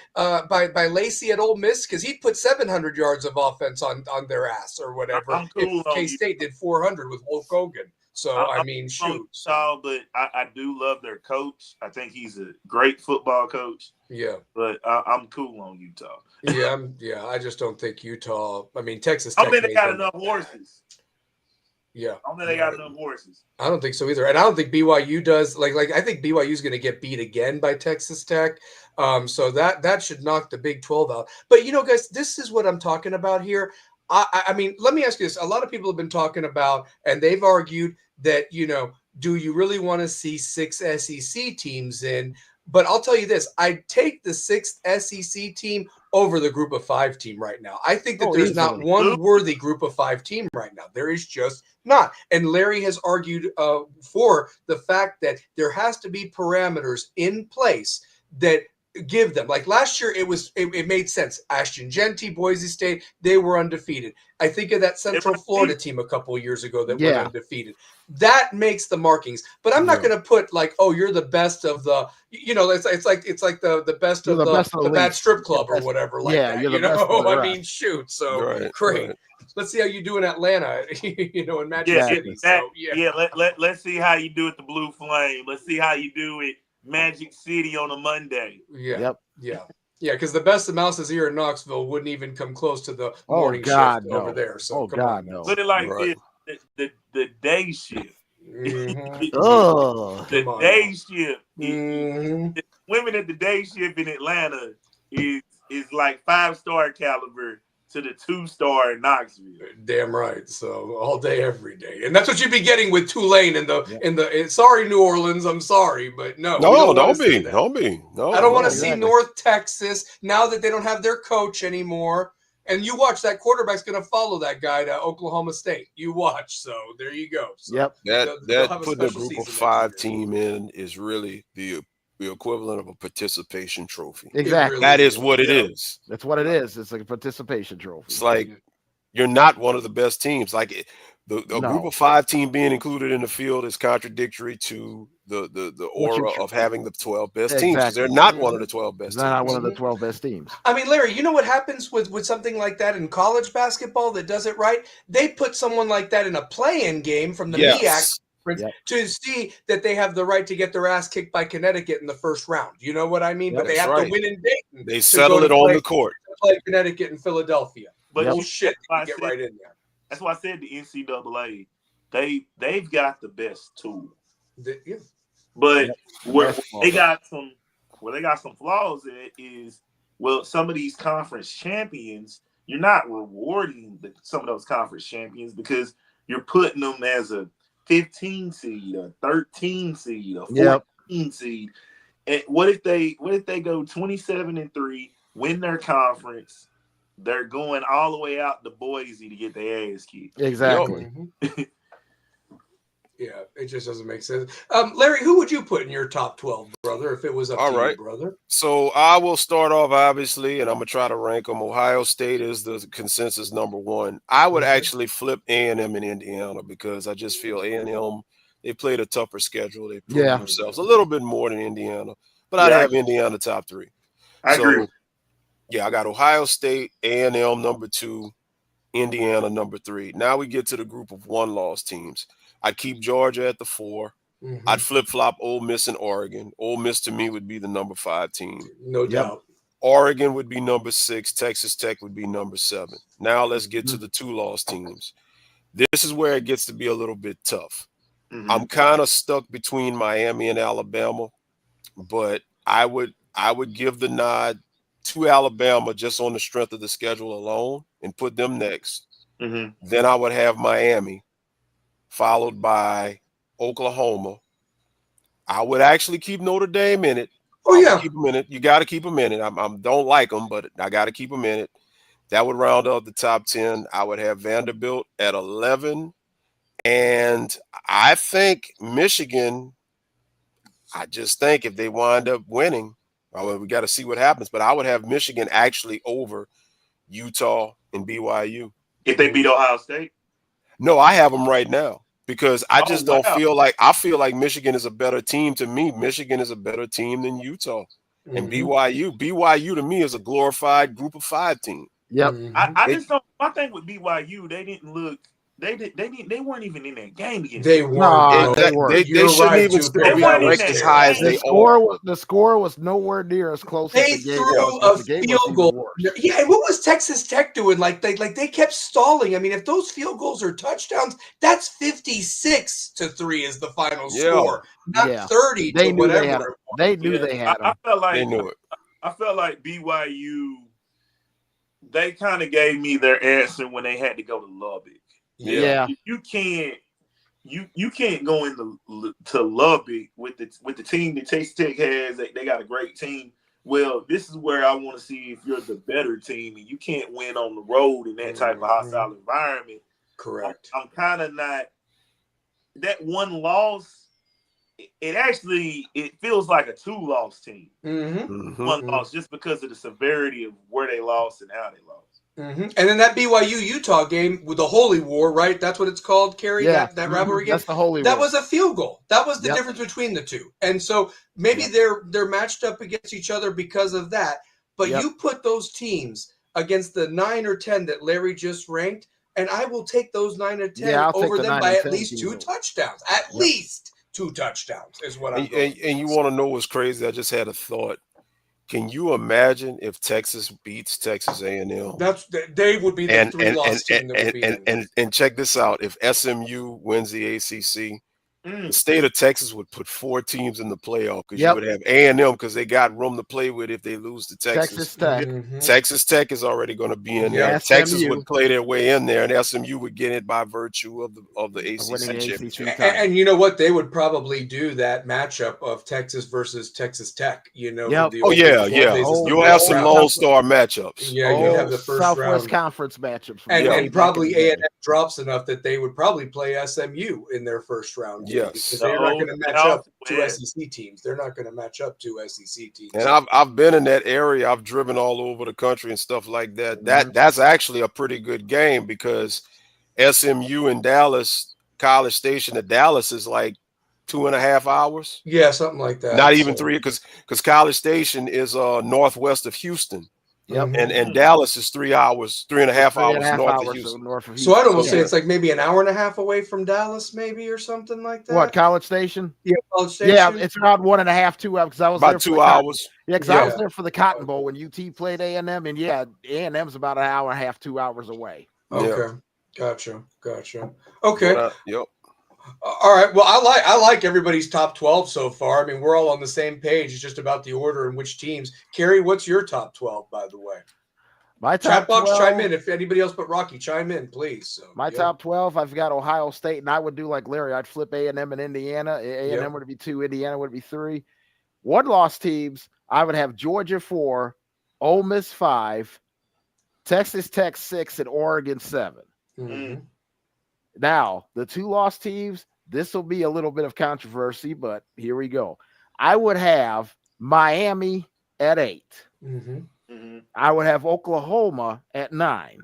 Lacey at Ole Miss? Because he put 700 yards of offense on their ass or whatever. I'm cool if K-State did 400 with Hulk Hogan. So, I mean, shoot. But I do love their coach. I think he's a great football coach. Yeah. But I'm cool on Utah. I just don't think Utah. I mean, Texas Tech. I think they got enough horses. Yeah. I don't think they got enough horses. I don't think so either. And I don't think BYU does. Like I think BYU is going to get beat again by Texas Tech. So that should knock the Big 12 out. But, guys, this is what I'm talking about here. I mean, let me ask you this. A lot of people have been talking about, and they've argued that, do you really want to see 6 SEC teams in? But I'll tell you this. I'd take the 6th SEC team over the group of 5 team right now. I think that there's not one worthy group of 5 team right now. There is just not. And Larry has argued for the fact that there has to be parameters in place that give them. Like last year, it made sense. Ashton Genty, Boise State, they were undefeated. I think of that Central Florida team a couple of years ago that went undefeated. That makes the markings. But I'm not going to put like, oh, you're the best of the, it's like the best of the bad strip club or whatever like that. You're the best I mean, shoot. So great. Right. Let's see how you do in Atlanta, in Magic City. Let's see how you do at the Blue Flame. Let's see how you do it Magic City on a Monday. Yeah. Because the best of Mouse's here in Knoxville wouldn't even come close to the morning shift over there. So Put it like this: the day shift. The day shift. The women at the day shift in Atlanta is like 5-star caliber to the 2-star in Knoxville. Damn right. So all day, every day, and that's what you'd be getting with Tulane in the. Sorry, New Orleans. I'm sorry, but no. Don't be. No, I don't want to see North Texas now that they don't have their coach anymore. And you watch, that quarterback's going to follow that guy to Oklahoma State. You watch. So there you go. So that putting a group of 5 team in is really the equivalent of a participation trophy. Exactly. That is what it is. That's what it is. It's like a participation trophy. It's like you're not one of the best teams. Like A group of 5 team being included in the field is contradictory to the aura of having the 12 best teams, because they're not one of the 12 best teams. They're not one of the 12 best teams. I mean, Larry, you know what happens with something like that in college basketball that does it right? They put someone like that in a play-in game from the MEAC to see that they have the right to get their ass kicked by Connecticut in the first round. You know what I mean? But they have to win in Dayton. They settle it on the court. Play Connecticut and Philadelphia. But bullshit, get right in there. That's why I said the NCAA, they've got the best tool. But where they got some flaws in it is, well, some of these conference champions, you're not rewarding some of those conference champions because you're putting them as a 15 seed, a 13 seed, a 14 seed. And what if they go 27-3, win their conference? They're going all the way out to Boise to get their ass kicked. Exactly. Yeah, it just doesn't make sense. Larry, who would you put in your top 12, brother, if it was up to you, brother? So I will start off, obviously, and I'm going to try to rank them. Ohio State is the consensus number 1. I would actually flip A&M in Indiana because I just feel A&M, they played a tougher schedule. They proved themselves a little bit more than Indiana, but I'd have Indiana top 3. I agree. Yeah, I got Ohio State, A&M number 2, Indiana number 3. Now we get to the group of 1-loss teams. I'd keep Georgia at the 4. I'd flip-flop Ole Miss and Oregon. Ole Miss to me would be the number 5 team. No doubt. Oregon would be number 6. Texas Tech would be number 7. Now let's get to the 2-loss teams. This is where it gets to be a little bit tough. I'm kind of stuck between Miami and Alabama, but I would give the nod to Alabama just on the strength of the schedule alone and put them next. Then I would have Miami, followed by Oklahoma. I would actually keep Notre Dame in it. Keep them in it. You got to keep them in it. I don't like them, but I got to keep them in it. That would round out the top 10. I would have Vanderbilt at 11. And I think Michigan, I just think if they wind up winning, we got to see what happens. But I would have Michigan actually over Utah and BYU. If they beat Ohio State? No, I have them right now because I just don't feel like – I feel like Michigan is a better team. To me, Michigan is a better team than Utah and BYU. BYU to me is a glorified group of 5 team. Yep. I just don't – my thing with BYU, they didn't look – they weren't even in that game against. They weren't. They shouldn't even still be ranked as high as they are. The score was nowhere near as close. They threw a field goal. Yeah, and what was Texas Tech doing? Like they kept stalling. I mean, if those field goals are touchdowns, that's 56-3 is the final score, not 30 to whatever. They knew they had them. I felt like they knew it. I felt like BYU. They kind of gave me their answer when they had to go to Lubbock. Yeah, you can't go into Lubbock with the team that Texas Tech has. They got a great team. Well, this is where I want to see if you're the better team, and you can't win on the road in that type of hostile environment. Correct. I'm kind of not that one loss. It feels like a 2-loss team. One loss just because of the severity of where they lost and how they lost. And then that BYU-Utah game with the Holy War, right? That's what it's called, Kerry, that rivalry game? That's the Holy War. That was a field goal. That was the difference between the two. And so maybe they're matched up against each other because of that. But you put those teams against the 9 or 10 that Larry just ranked, and I will take those 9 or 10 over them by at least 2 touchdowns. At least 2 touchdowns is what I'm going. And you want to know what's crazy? I just had a thought. Can you imagine if Texas beats Texas A&M? They would be the 3-loss team that would be and check this out. If SMU wins the ACC, the state of Texas would put 4 teams in the playoff because you would have A&M because they got room to play with if they lose to Texas. Texas Tech is already going to be in there. Texas would play their way in there, and SMU would get it by virtue of the ACC championship. And you know what? They would probably do that matchup of Texas versus Texas Tech. You know, you'll have some Lone Star matchups. Yeah, you have the first Southwest Conference matchups, and probably A&M drops enough that they would probably play SMU in their first round. Yes, they're not going to match up 2 SEC teams. They're not going to match up 2 SEC teams. And I've been in that area. I've driven all over the country and stuff like that. That's actually a pretty good game because SMU in Dallas, College Station to Dallas is like 2.5 hours. Yeah, something like that. Not even 3, because College Station is northwest of Houston. Yep. And Dallas is 3 hours, 3.5 hours north of Houston. So I'd almost say it's like maybe an hour and a half away from Dallas, maybe, or something like that. What, College Station? Yeah, College Station. Yeah, it's around 1.5, 2 hours, because I was about there for 2 hours. Yeah, because I was there for the Cotton Bowl when UT played A&M, and yeah, A&M's about an hour and a half, 2 hours away. Okay, gotcha. Okay. Yep. All right. Well, I like everybody's top 12 so far. I mean, we're all on the same page. It's just about the order and which teams. Kerry, what's your top 12, by the way? My top Chat box, 12, chime in. If anybody else but Rocky, chime in, please. So, my top 12, I've got Ohio State, and I would do like Larry. I'd flip A&M and Indiana. A&M would be 2, Indiana would be 3. One-loss teams, I would have Georgia 4, Ole Miss 5, Texas Tech 6, and Oregon 7. Mm-hmm. Now, the 2-loss teams, this will be a little bit of controversy, but here we go. I would have Miami at 8. Mm-hmm. I would have Oklahoma at 9.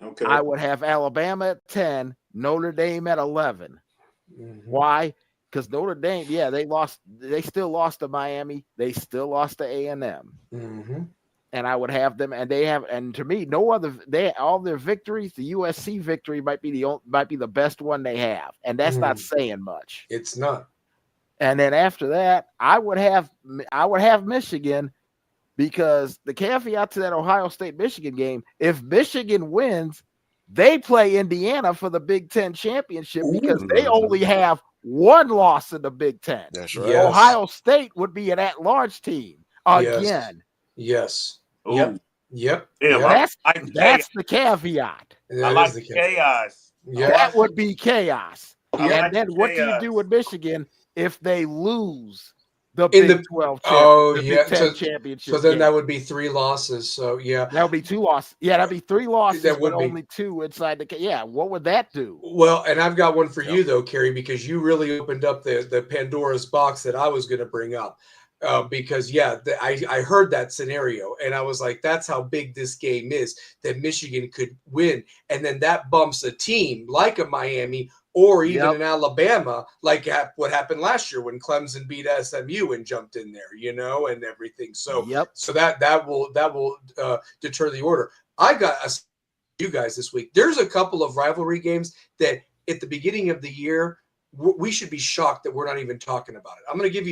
Okay. I would have Alabama at 10, Notre Dame at 11. Mm-hmm. Why? Because Notre Dame, they still lost to Miami. They still lost to A&M. Mm-hmm. And I would have them, and to me, all their victories, the USC victory might be the best one they have. And that's not saying much. It's not. And then after that, I would have Michigan, because the caveat to that Ohio State-Michigan game, if Michigan wins, they play Indiana for the Big Ten championship because they only have one loss in the Big Ten. That's right. Yes. Ohio State would be an at-large team again. Yes. Ooh. Yep. Yeah, That's the caveat. I like the chaos. Yeah. That would be chaos. I like And then the what do you chaos. do with Michigan if they lose the In Big the 12 Big Ten championship? So then game? that would be 3 losses. So yeah, that would be 2 losses. Yeah, that'd be 3 losses, That would but be. only 2 inside the. Yeah, what would that do? Well, and I've got one for you though, Kerry, because you really opened up the Pandora's box that I was going to bring up. Because I heard that scenario and I was like, that's how big this game is, that Michigan could win, and then that bumps a team like a Miami or even in Alabama, like what happened last year when Clemson beat SMU and jumped in there, and everything. So that will deter the order. I got you guys this week. There's a couple of rivalry games that at the beginning of the year we should be shocked that we're not even talking about it. I'm going to give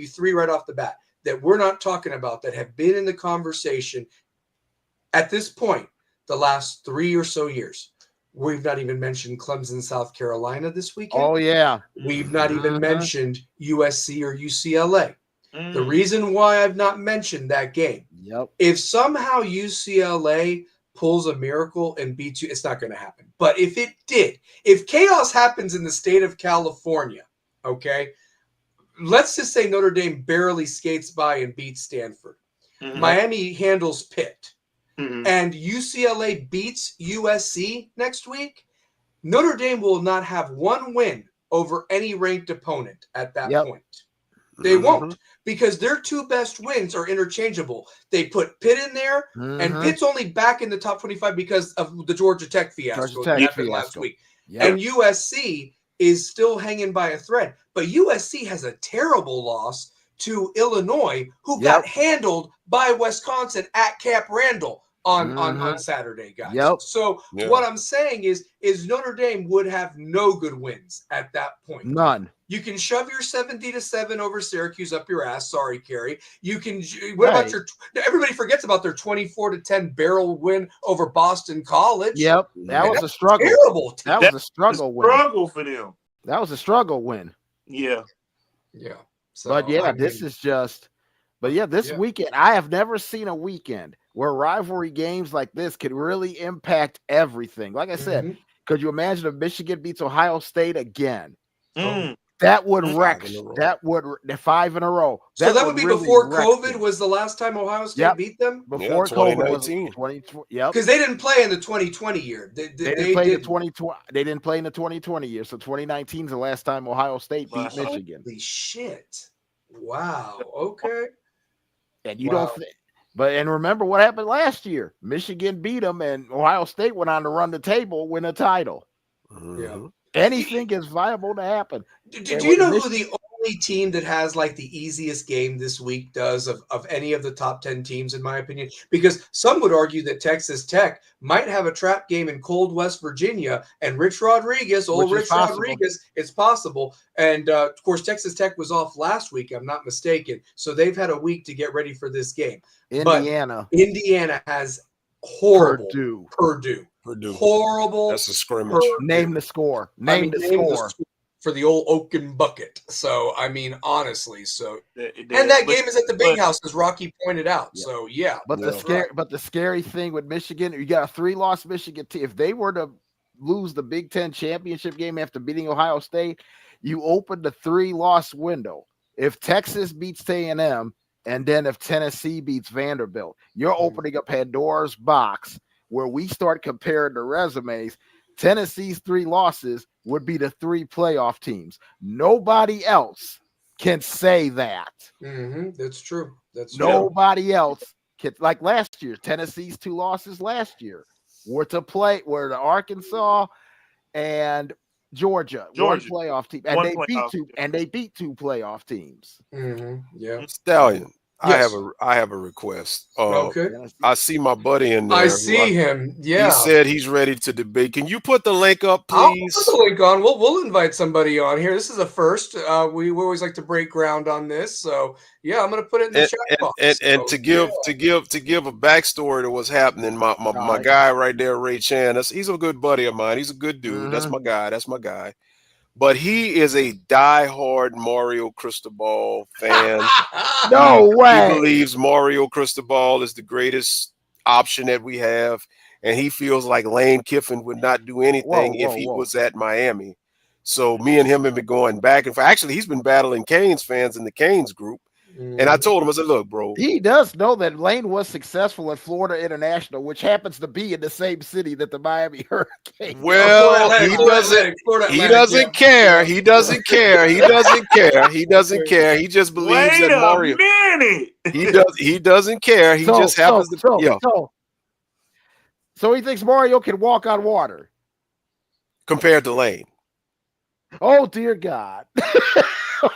you 3 right off the bat that we're not talking about, that have been in the conversation at this point the last 3 or so years. We've not even mentioned Clemson, South Carolina this weekend. Oh yeah. We've not even mentioned USC or UCLA. The reason why I've not mentioned that game, if somehow UCLA pulls a miracle and beats you, it's not going to happen. But if it did, if chaos happens in the state of California, okay, let's just say Notre Dame barely skates by and beats Stanford. Miami handles Pitt. And UCLA beats USC next week, Notre Dame will not have one win over any ranked opponent at that point. They won't, because their 2 best wins are interchangeable. They put Pitt in there, and Pitt's only back in the top 25 because of the Georgia Tech fiasco that happened last week. And USC is still hanging by a thread. But USC has a terrible loss to Illinois, who got handled by Wisconsin at Camp Randall on Saturday, guys. So what I'm saying is Notre Dame would have no good wins at that point. None. You can shove your 70-7 over Syracuse up your ass. Sorry, Kerry. You can. What about your? Everybody forgets about their 24-10 barrel win over Boston College. That was a struggle. Terrible. That was a struggle win. Struggle for them. That was a struggle win. Yeah. So, but this is just. But this weekend, I have never seen a weekend where rivalry games like this could really impact everything. Like I said, could you imagine if Michigan beats Ohio State again? That would wreck. That would 5 in a row. So that would be really before COVID was the last time Ohio State beat them? Before COVID was 2020. Because they didn't play in the 2020 year. They didn't play in the 2020. They didn't play in the 2020 year. So 2019 is the last time Ohio State beat Michigan. Holy shit. Wow. Okay. And you don't think. And remember what happened last year. Michigan beat them, and Ohio State went on to run the table, win a title. Yeah. Anything is viable to happen. Do you know who the only team that has like the easiest game this week does of any of the top 10 teams, in my opinion? Because some would argue that Texas Tech might have a trap game in cold West Virginia, and Rich Rodriguez, Rodriguez, it's possible. And of course, Texas Tech was off last week, I'm not mistaken. So they've had a week to get ready for this game. Indiana has horrible Purdue. Horrible. That's a scrimmage. Name the score. Name the score. For the old Oaken bucket. So, I mean, honestly, and that game is at the big house, as Rocky pointed out. Yeah. So, yeah. But the scary thing with Michigan, you got a 3-loss Michigan team. If they were to lose the Big Ten championship game after beating Ohio State, you open the 3-loss window. If Texas beats A&M, and then if Tennessee beats Vanderbilt, you're opening up Pandora's box where we start comparing the resumes. Tennessee's 3 losses would be the 3 playoff teams. Nobody else can say that. That's true. Nobody else can. Like last year, Tennessee's 2 losses last year were to Arkansas and Georgia. One playoff team, and they beat 2 playoff teams. Yeah, Stallion. Yes. I have a request. Okay. I see my buddy in there. I see him. Yeah. He said he's ready to debate. Can you put the link up, please? I'll put the link on. We'll invite somebody on here. This is a first. We always like to break ground on this. So yeah, I'm gonna put it in the chat box. And to give a backstory to what's happening, my guy right there, Ray Chan, he's a good buddy of mine. He's a good dude. That's my guy. But he is a diehard Mario Cristobal fan. No way. He believes Mario Cristobal is the greatest option that we have. And he feels like Lane Kiffin would not do anything if he was at Miami. So me and him have been going back and forth. Actually, he's been battling Canes fans in the Canes group. And I told him, I said, look, bro. He does know that Lane was successful at Florida International, which happens to be in the same city that the Miami Hurricanes. Well, he doesn't care. He doesn't care. He just believes that Mario. He doesn't care. He just happens to. So he thinks Mario can walk on water. Compared to Lane. Oh, dear God.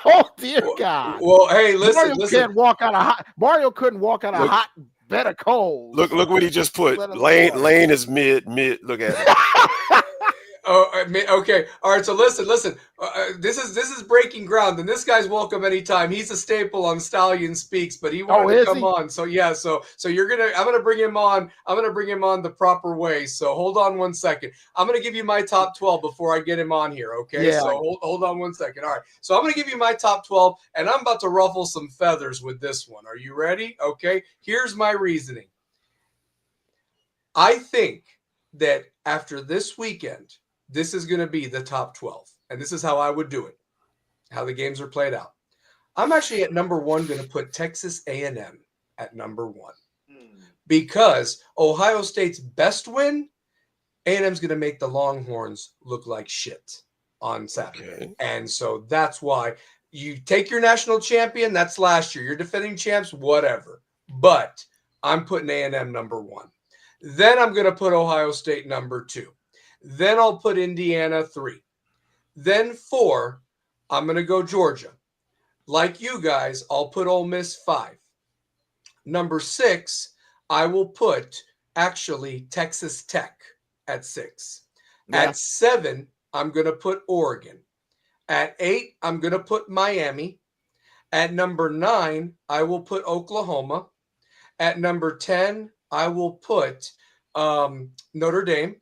Oh dear God! Well, hey, listen. Mario couldn't walk on a hot bed of coals. Look what he just put. Lane is mid. Look at it. Okay. All right. So listen. This is breaking ground, and this guy's welcome anytime. He's a staple on Stallion Speaks, but he wanted to come on. So yeah. So I'm gonna bring him on. I'm gonna bring him on the proper way. So hold on one second. I'm gonna give you my top 12 before I get him on here. Okay. Yeah. So hold on one second. All right. So I'm gonna give you my top 12, and I'm about to ruffle some feathers with this one. Are you ready? Okay. Here's my reasoning. I think that after this weekend, this is going to be the top 12. And this is how I would do it, how the games are played out. I'm actually at number 1 going to put Texas A&M at number 1. Because Ohio State's best win, A&M's going to make the Longhorns look like shit on Saturday. Okay. And so that's why you take your national champion. That's last year. You're defending champs, whatever. But I'm putting A&M number 1. Then I'm going to put Ohio State number 2. Then I'll put Indiana 3. Then 4, I'm going to go Georgia. Like you guys, I'll put Ole Miss 5. Number 6, I will put actually Texas Tech at 6. Yeah. At 7, I'm going to put Oregon. At 8, I'm going to put Miami. At number 9, I will put Oklahoma. At number 10, I will put Notre Dame.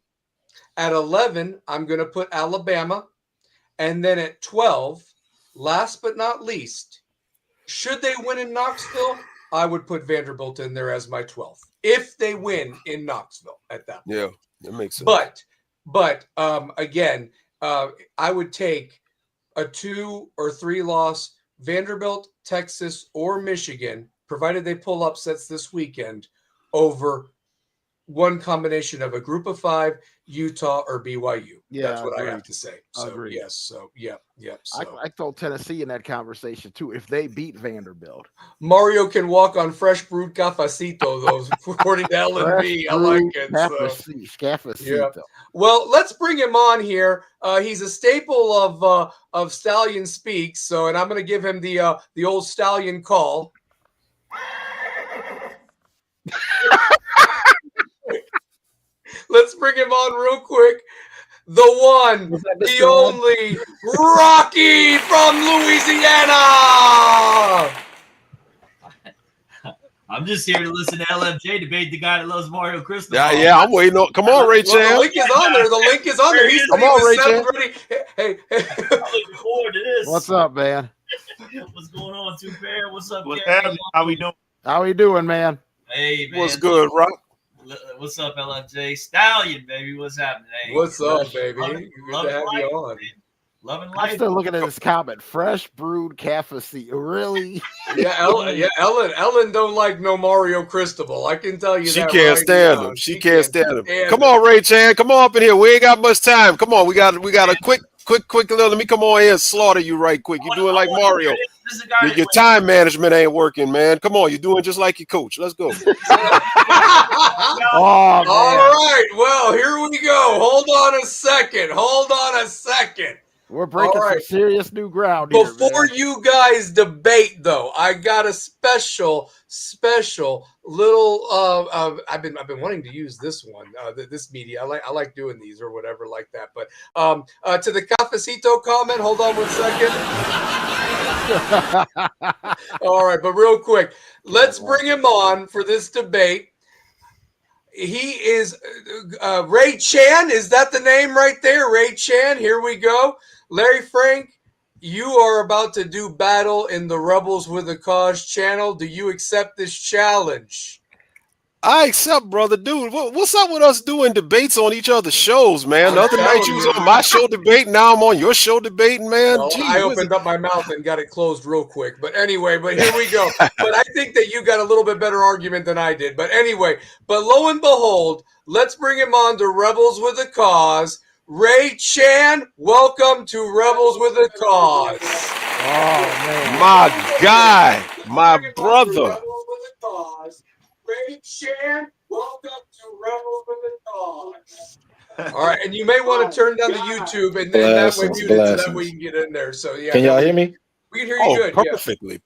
At 11, I'm going to put Alabama. And then at 12, last but not least, should they win in Knoxville, I would put Vanderbilt in there as my 12th. If they win in Knoxville at that point. Yeah, that makes sense. But again, I would take a 2 or 3 loss Vanderbilt, Texas, or Michigan, provided they pull upsets this weekend, over one combination of a group of 5 Utah, or BYU. Yeah, that's what I have to say. So Agreed. yes, so yeah. So I told Tennessee in that conversation too. If they beat Vanderbilt, Mario can walk on fresh brewed cafecito. Those according to LNB, I like it. Cafecito. Yeah. Well, let's bring him on here. He's a staple of Stallion Speaks. So, and I'm going to give him the old Stallion call. Let's bring him on real quick. The one, the only, Rocky from Louisiana. I'm just here to listen to LFJ debate the guy that loves Mario Cristobal. Yeah, I'm waiting on. Come on, Ray Chan. The link is on there. The link is on there. He's Come on, Ray Chan. Hey. I'm looking forward to this. What's up, man? What's going on, Two Pair? What's up, What's Gary? happening? How we doing? How we doing, man? Hey, man. What's good, Rock? What's up, LFJ? Stallion, baby. What's happening? Hey, what's up, baby? Good to have you on. Loving life. I'm still looking at this comment. Fresh brewed cafecito. Really? Yeah, Ellen don't like no Mario Cristobal. I can tell you she that. Can't stand him. She can't stand him. Come on, Ray Chan. Come on up in here. We ain't got much time. Come on. We got a quick little. Let me come on here and slaughter you right quick. You're doing like Mario. Your time management ain't working, man. Come on. You're doing just like your coach. Let's go. All right. Well, here we go. Hold on a second. We're breaking some serious new ground here. Before you guys debate, though, I got a special little. I've been wanting to use this one. This media. I like doing these or whatever like that. But to the cafecito comment. Hold on 1 second. All right, but real quick, let's bring him on for this debate. He is Ray Chan. Is that the name right there? Ray Chan. Here we go. Larry Frank, you are about to do battle in the Rebels with a Cause channel. Do you accept this challenge? I accept, brother. Dude, what's up with us doing debates on each other's shows, man? The other night you was on my show debating. Now I'm on your show debating, man. Well, I opened up my mouth and got it closed real quick. But anyway, here we go. But I think that you got a little bit better argument than I did. But anyway, lo and behold, let's bring him on to Rebels with a Cause. Ray Chan, welcome to Rebels with a Cause. Oh, man. My guy, my brother. Ray Chan, welcome to Rebels with a Cause. All right, and you may want to turn down the YouTube and then that way mute it so that way you can get in there. So yeah. Can y'all hear me? We can hear you good.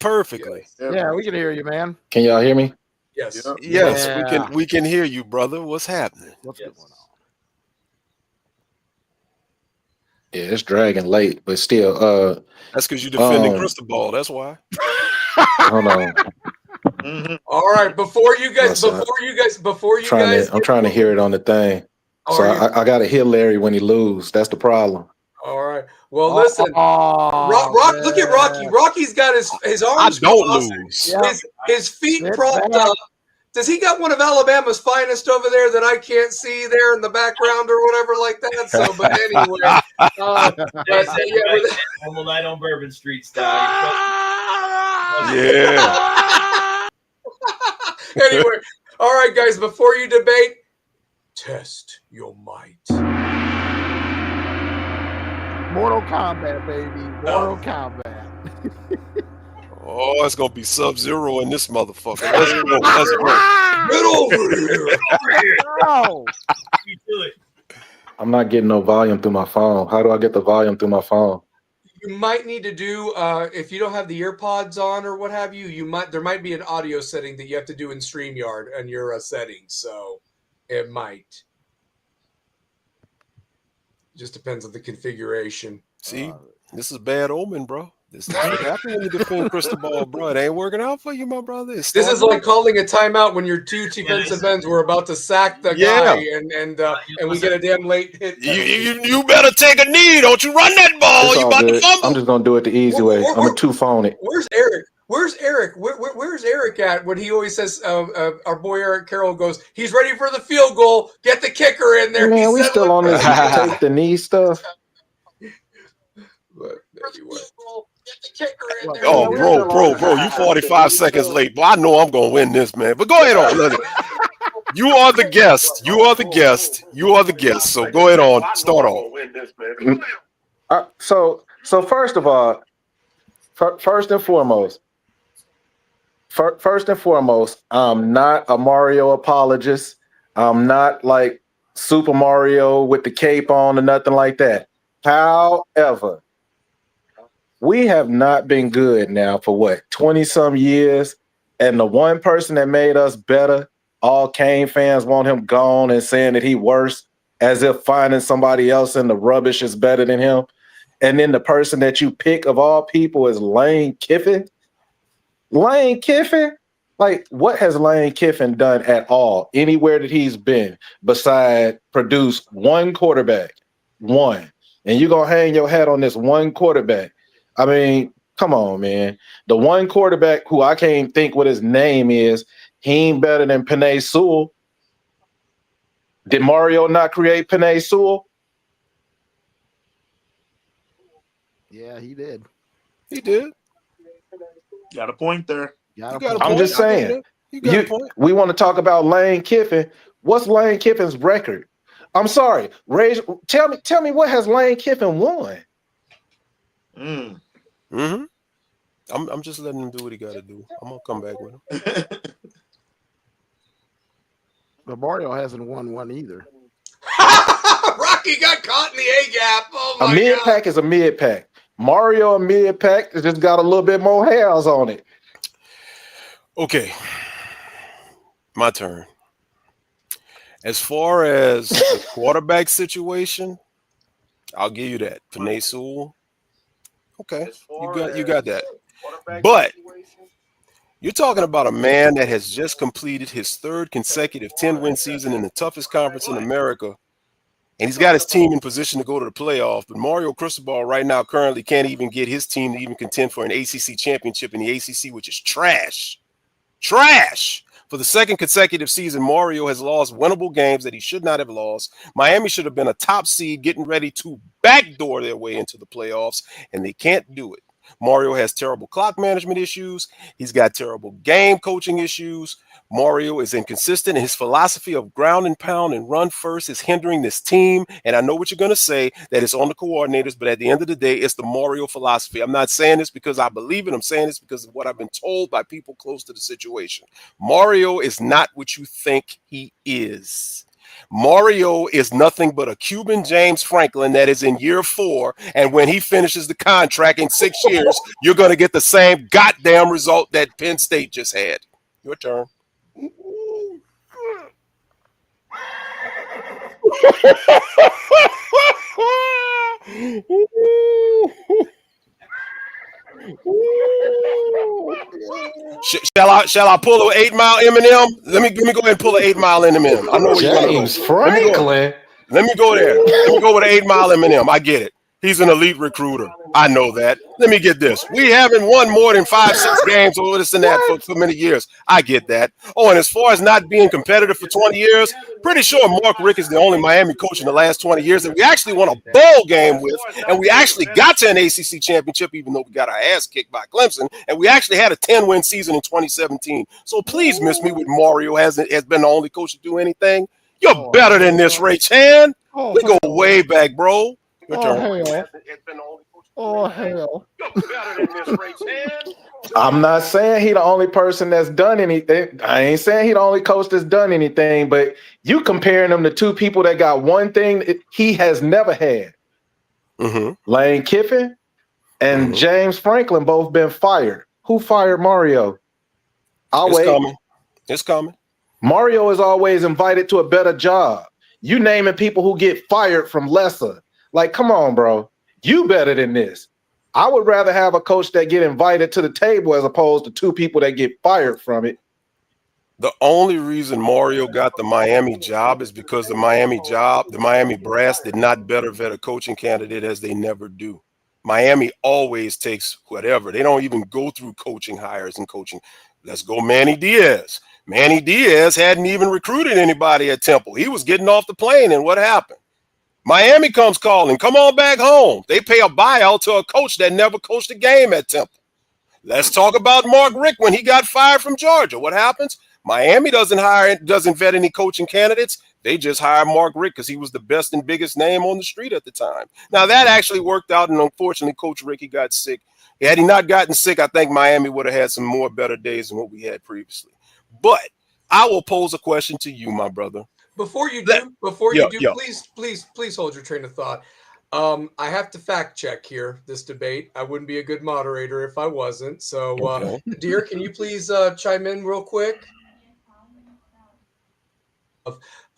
Perfectly. Yeah, we can hear you, man. Can y'all hear me? Yes. Yes, we can hear you, brother. What's happening? What's going on? Yeah, it's dragging late, but still. That's because you defending Cristobal. That's why. Hold on. All right, before you guys, I'm trying to hear it on the thing. So I got to hear Larry when he lose. That's the problem. All right. Well, listen, Rock. Look at Rocky. Rocky's got his arms. I don't lose. His feet propped up. Does he got one of Alabama's finest over there that I can't see there in the background or whatever like that? So, but anyway, normal night on Bourbon Street style. Yeah. Anyway, all right, guys. Before you debate, test your might. Mortal Kombat, baby. Mortal Kombat. Oh, it's gonna be Sub-Zero in this motherfucker. Let's go. Get over here. Oh. I'm not getting no volume through my phone. How do I get the volume through my phone? You might need to do if you don't have the ear pods on or what have you. There might be an audio setting that you have to do in StreamYard on your settings. So it might. Just depends on the configuration. See, this is bad omen, bro. This is what happens when you defend Cristobal, bro. It ain't working out for you, my brother. This is like calling a timeout when your two defensive ends were about to sack the guy, and we get a damn late hit. You better take a knee. Don't you run that ball. You about to fumble. I'm just gonna do it the easy way. I'm gonna two-phone it. Where's Eric? Where's Eric at when he always says, our boy Eric Carroll goes, he's ready for the field goal. Get the kicker in there. Man, we still on this take the knee stuff. But anyway. Get the kicker in there. Oh, bro, you 45 seconds late. Boy, I know I'm going to win this, man. But go ahead on. You are the guest. You are the guest. You are the guest. So go ahead on. Start off. So first of all, first and foremost, I'm not a Mario apologist. I'm not like Super Mario with the cape on or nothing like that. However, we have not been good now for what, 20-some years, and the one person that made us better, all Kane fans want him gone and saying that he worse, as if finding somebody else in the rubbish is better than him. And then the person that you pick of all people is Lane Kiffin. Lane Kiffin? Like, what has Lane Kiffin done at all, anywhere that he's been, besides produce one quarterback? One. And you're going to hang your hat on this one quarterback. I mean, come on, man. The one quarterback who I can't think what his name is, he ain't better than Penei Sewell. Did Mario not create Penei Sewell? Yeah, he did. He did. Got a point there. I'm just saying. We want to talk about Lane Kiffin. What's Lane Kiffin's record? I'm sorry. Tell me what has Lane Kiffin won? Mm-hmm. I'm just letting him do what he got to do. I'm gonna come back with him. But Mario hasn't won one either. Rocky got caught in the A gap. Oh my God. A mid pack is a mid pack. Mario a mid pack has just got a little bit more hairs on it. Okay, my turn. As far as the quarterback situation, I'll give you that. Penei Sewell. Okay, you got that. But you're talking about a man that has just completed his third consecutive 10-win season in the toughest conference in America, and he's got his team in position to go to the playoff. But Mario Cristobal right now currently can't even get his team to even contend for an ACC championship in the ACC, which is trash. Trash. For the second consecutive season, Mario has lost winnable games that he should not have lost. Miami should have been a top seed getting ready to backdoor their way into the playoffs, and they can't do it. Mario has terrible clock management issues. He's got terrible game coaching issues. Mario is inconsistent, and his philosophy of ground and pound and run first is hindering this team. And I know what you're going to say, that it's on the coordinators, but at the end of the day, it's the Mario philosophy. I'm not saying this because I believe it. I'm saying this because of what I've been told by people close to the situation. Mario is not what you think he is. Mario is nothing but a Cuban James Franklin that is in year 4, and when he finishes the contract in 6 years, you're going to get the same goddamn result that Penn State just had. Your turn. Shall I pull an 8 Mile M&M? Let me go ahead and pull an 8 Mile M&M. I know where you're going to go. James Franklin. Let me go there. Let me go with an 8 Mile M&M. I get it. He's an elite recruiter. I know that. Let me get this. We haven't won more than 5-6 games over this and that for many years. I get that. Oh, and as far as not being competitive for 20 years, pretty sure Mark Richt is the only Miami coach in the last 20 years that we actually won a bowl game with, and we actually got to an ACC championship even though we got our ass kicked by Clemson, and we actually had a 10-win season in 2017. So please miss me with Mario has been the only coach to do anything. You're better than this, Ray Chan. We go way back, bro. Your turn. Oh, hell. I'm not saying he the only person that's done anything. I ain't saying he the only coach that's done anything, but you comparing him to two people that got one thing he has never had. Mm-hmm. Lane Kiffin and James Franklin both been fired. Who fired Mario? It's coming. Mario is always invited to a better job. You naming people who get fired from lesser. Like, come on, bro. You better than this. I would rather have a coach that get invited to the table as opposed to two people that get fired from it. The only reason Mario got the Miami job is because the Miami brass did not better vet a coaching candidate, as they never do. Miami always takes whatever. They don't even go through coaching hires and coaching. Let's go Manny Diaz. Manny Diaz hadn't even recruited anybody at Temple. He was getting off the plane, and what happened? Miami comes calling, come on back home. They pay a buyout to a coach that never coached a game at Temple. Let's talk about Mark Richt when he got fired from Georgia. What happens? Miami doesn't vet any coaching candidates. They just hired Mark Richt because he was the best and biggest name on the street at the time. Now, that actually worked out, and unfortunately, Coach Richt, he got sick. Had he not gotten sick, I think Miami would have had some more better days than what we had previously. But I will pose a question to you, my brother. Before you do, please hold your train of thought. I have to fact check here this debate. I wouldn't be a good moderator if I wasn't. So, Okay. Dear, can you please chime in real quick?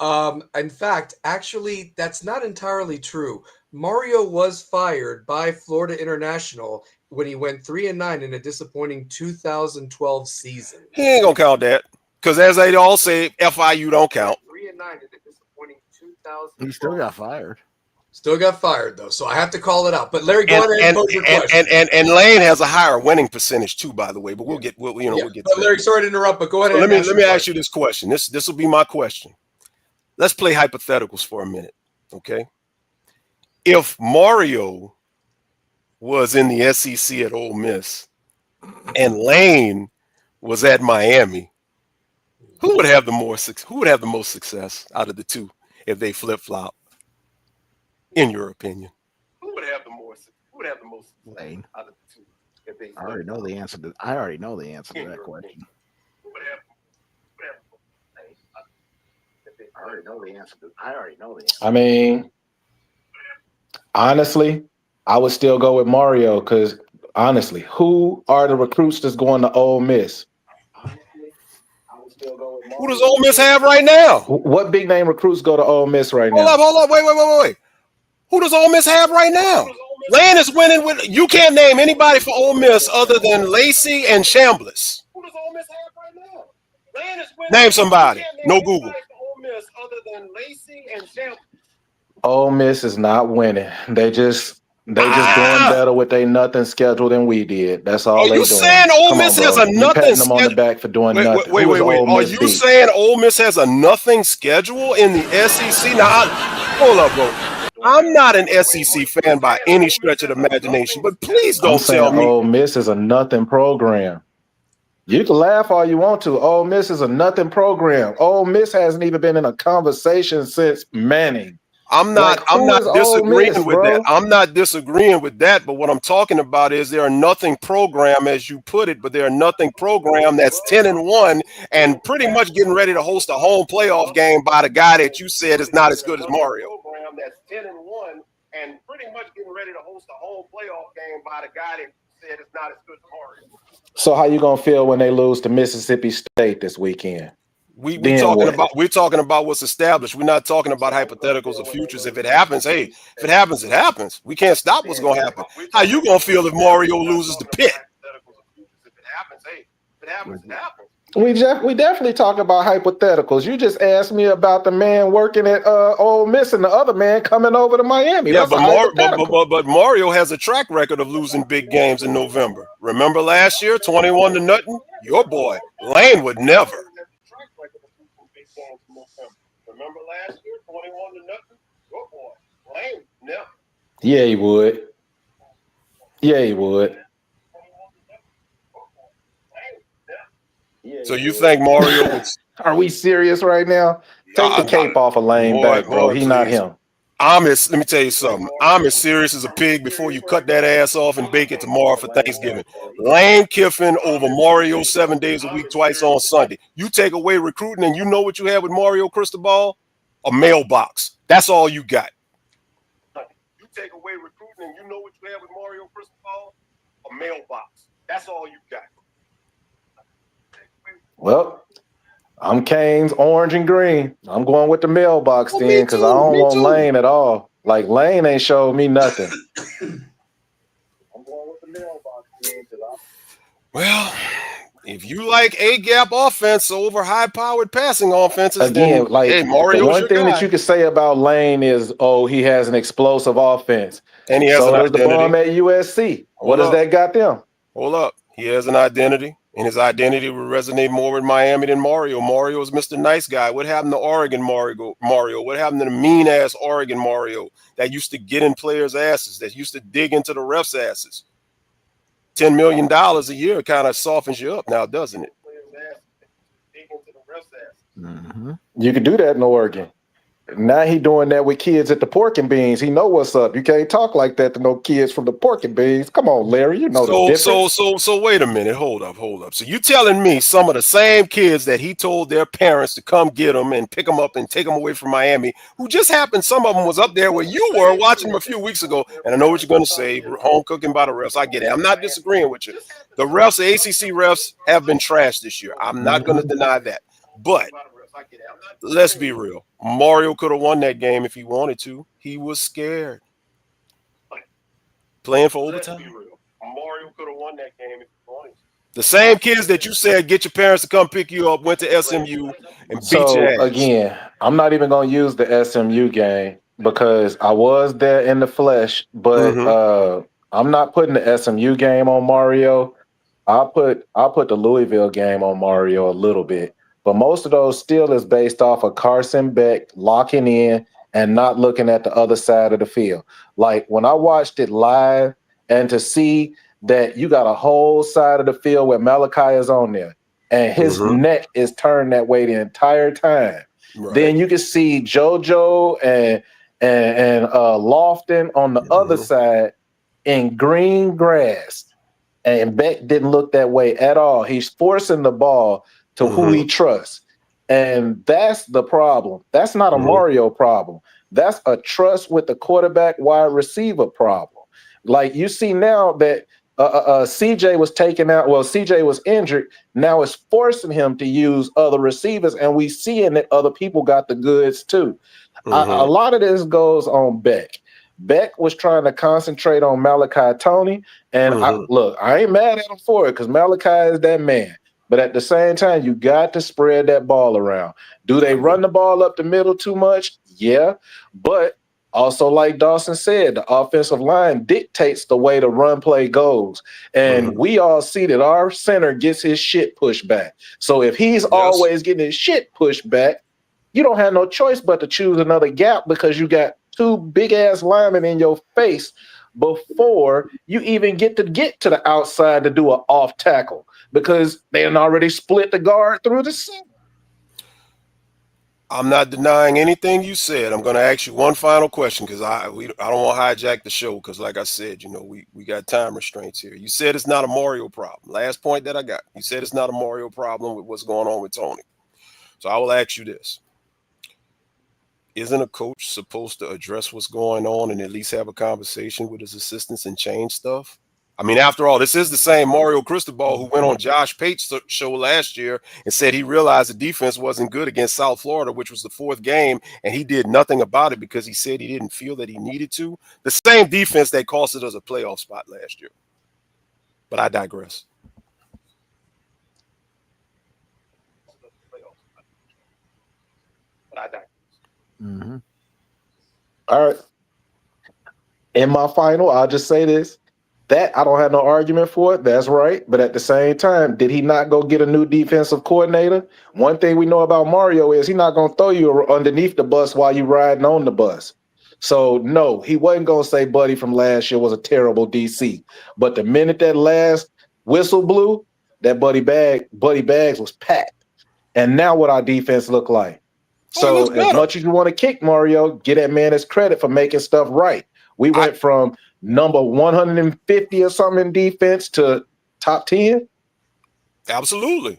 In fact, actually, that's not entirely true. Mario was fired by Florida International when he went 3-9 in a disappointing 2012 season. He ain't gonna count that because, as they all say, FIU don't count. 3-9 in a disappointing 2012. He still got fired. Still got fired though, so I have to call it out. But Larry, go ahead and pose your question. And Lane has a higher winning percentage too, by the way. But we'll get But to Larry, that. sorry to interrupt, but go ahead. Let me ask you this question. This will be my question. Let's play hypotheticals for a minute, okay? If Mario was in the SEC at Ole Miss and Lane was at Miami, who would have the most success out of the two if they flip-flop? In your opinion, who would have the most Lane. out of the two if they I already know the answer to that question. I mean, honestly, I would still go with Mario because honestly, who are the recruits that's going to Ole Miss? Who does Ole Miss have right now? What big name recruits go to Ole Miss right now? Hold up, wait. Who does Ole Miss have right now? Lane is winning with. You can't name anybody for Ole Miss other than Lacey and Chambliss. Who does Ole Miss have right now? Lane is winning. Name somebody. No Google. Ole Miss other than Lacey and Chambliss. Ole Miss is not winning. They just doing better with a nothing schedule than we did. That's all they doing. Are you saying Ole Miss has a nothing patting them on the back for doing nothing? Wait. Are you saying Ole Miss has a nothing schedule in the SEC? Now, hold up, bro. I'm not an SEC fan by any stretch of the imagination, but please don't tell me Ole Miss is a nothing program. You can laugh all you want to. Ole Miss is a nothing program. Ole Miss hasn't even been in a conversation since Manning. I'm not disagreeing with that. I'm not disagreeing with that. But what I'm talking about is they're a nothing program, as you put it, but they're a nothing program that's 10-1 and pretty much getting ready to host a home playoff game by the guy that you said is not as good as Mario. That's 10-1 and pretty much getting ready to host a home playoff game by the guy that said is not as good as Mario. So how you gonna feel when they lose to Mississippi State this weekend? We're talking about what's established. We're not talking about hypotheticals or futures. If it happens, hey, if it happens, it happens. We can't stop what's gonna happen. How you gonna feel if Mario loses to Pitt? If it happens, hey, if it happens, it happens. We definitely talk about hypotheticals. You just asked me about the man working at Ole Miss and the other man coming over to Miami. Yeah, but Mario has a track record of losing big games in November. Remember last year, 21-0? Your boy Lane would never. Remember last year, 21-0? Your boy Lane never. Yeah, he would. Yeah, he would. So you think Mario would? Are we serious right now? Take the cape off of Lane back, bro. He's not him. Let me tell you something. I'm as serious as a pig before you cut that ass off and bake it tomorrow for Thanksgiving. Lane Kiffin over Mario 7 days a week, twice on Sunday. You take away recruiting and you know what you have with Mario Cristobal? A mailbox. That's all you got. You take away recruiting and you know what you have with Mario Cristobal? A mailbox. That's all you got. Well, I'm Cane's orange and green. I'm going with the mailbox then because I don't want Lane at all. Like, Lane ain't showed me nothing. I'm going with the mailbox then because Well, if you like A-gap offense over high-powered passing offenses, again, then, like, hey, Mario's the one your thing guy. that you can say about Lane is, he has an explosive offense. And he has so an does identity. the bum at USC. What does that got them? Hold up. He has an identity, and his identity will resonate more with Miami than Mario. Mario is Mr. Nice Guy. What happened to Oregon Mario? What happened to the mean-ass Oregon Mario that used to get in players' asses, that used to dig into the refs' asses? $10 million a year kind of softens you up now, doesn't it? Mm-hmm. You can do that in Oregon. Now he doing that with kids at the Pork and Beans. He know what's up. You can't talk like that to no kids from the Pork and Beans. Come on, Larry, you know the difference. So wait a minute. Hold up. So you telling me some of the same kids that he told their parents to come get them and pick them up and take them away from Miami, who just happened, some of them was up there where you were watching them a few weeks ago, and I know what you're going to say, home cooking by the refs. I get it. I'm not disagreeing with you. The refs, the ACC refs have been trashed this year. I'm not going to deny that. But let's be real. Mario could have won that game if he wanted to. He was scared. Playing for overtime. Mario could have won that game if he wanted to. The same kids that you said get your parents to come pick you up went to SMU and beat your ass. Again, I'm not even going to use the SMU game because I was there in the flesh, but I'm not putting the SMU game on Mario. I'll put the Louisville game on Mario a little bit. But most of those still is based off of Carson Beck locking in and not looking at the other side of the field. Like when I watched it live and to see that you got a whole side of the field where Malachi is on there and his neck is turned that way the entire time. Right. Then you can see JoJo and Lofton on the other side in green grass. And Beck didn't look that way at all. He's forcing the ball to who he trusts. And that's the problem. That's not a Mario problem. That's a trust with the quarterback wide receiver problem. Like you see now that CJ was taken out. Well, CJ was injured. Now it's forcing him to use other receivers. And we seeing that other people got the goods too. A lot of this goes on Beck. Beck was trying to concentrate on Malachi Tony. And I ain't mad at him for it because Malachi is that man. But at the same time, you got to spread that ball around. Do they run the ball up the middle too much? Yeah. But also, like Dawson said, the offensive line dictates the way the run play goes. And we all see that our center gets his shit pushed back. So if he's always getting his shit pushed back, you don't have no choice but to choose another gap because you got two big-ass linemen in your face before you even get to the outside to do an off tackle because they had already split the guard through the center. I'm not denying anything you said. I'm going to ask you one final question because I don't want to hijack the show because, like I said, we got time restraints here. You said it's not a Mario problem. Last point that I got. You said it's not a Mario problem with what's going on with Tony. So I will ask you this. Isn't a coach supposed to address what's going on and at least have a conversation with his assistants and change stuff? I mean, after all, this is the same Mario Cristobal who went on Josh Pate's show last year and said he realized the defense wasn't good against South Florida, which was the fourth game, and he did nothing about it because he said he didn't feel that he needed to. The same defense that cost us a playoff spot last year. But I digress. All right. In my final, I'll just say this. That I don't have no argument for it. That's right. But at the same time, did he not go get a new defensive coordinator? One thing we know about Mario is he's not going to throw you underneath the bus while you riding on the bus. So, no, he wasn't going to say Buddy from last year was a terrible DC. But the minute that last whistle blew, that Buddy Bags was packed. And now what our defense look like. So as much as you want to kick Mario, get that man his credit for making stuff right. We went from number 150 or something in defense to top 10. Absolutely.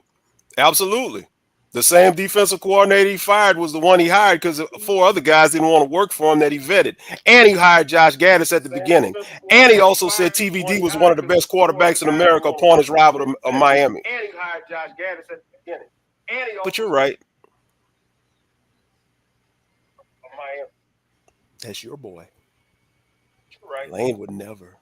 The same defensive coordinator he fired was the one he hired because 4 other guys didn't want to work for him that he vetted. And he hired Josh Gaddis at the beginning. And he also said TVD was one of the best quarterbacks in America upon his rival of Miami. And he hired Josh Gaddis at the beginning. But you're right. That's your boy. Right. Lane would never.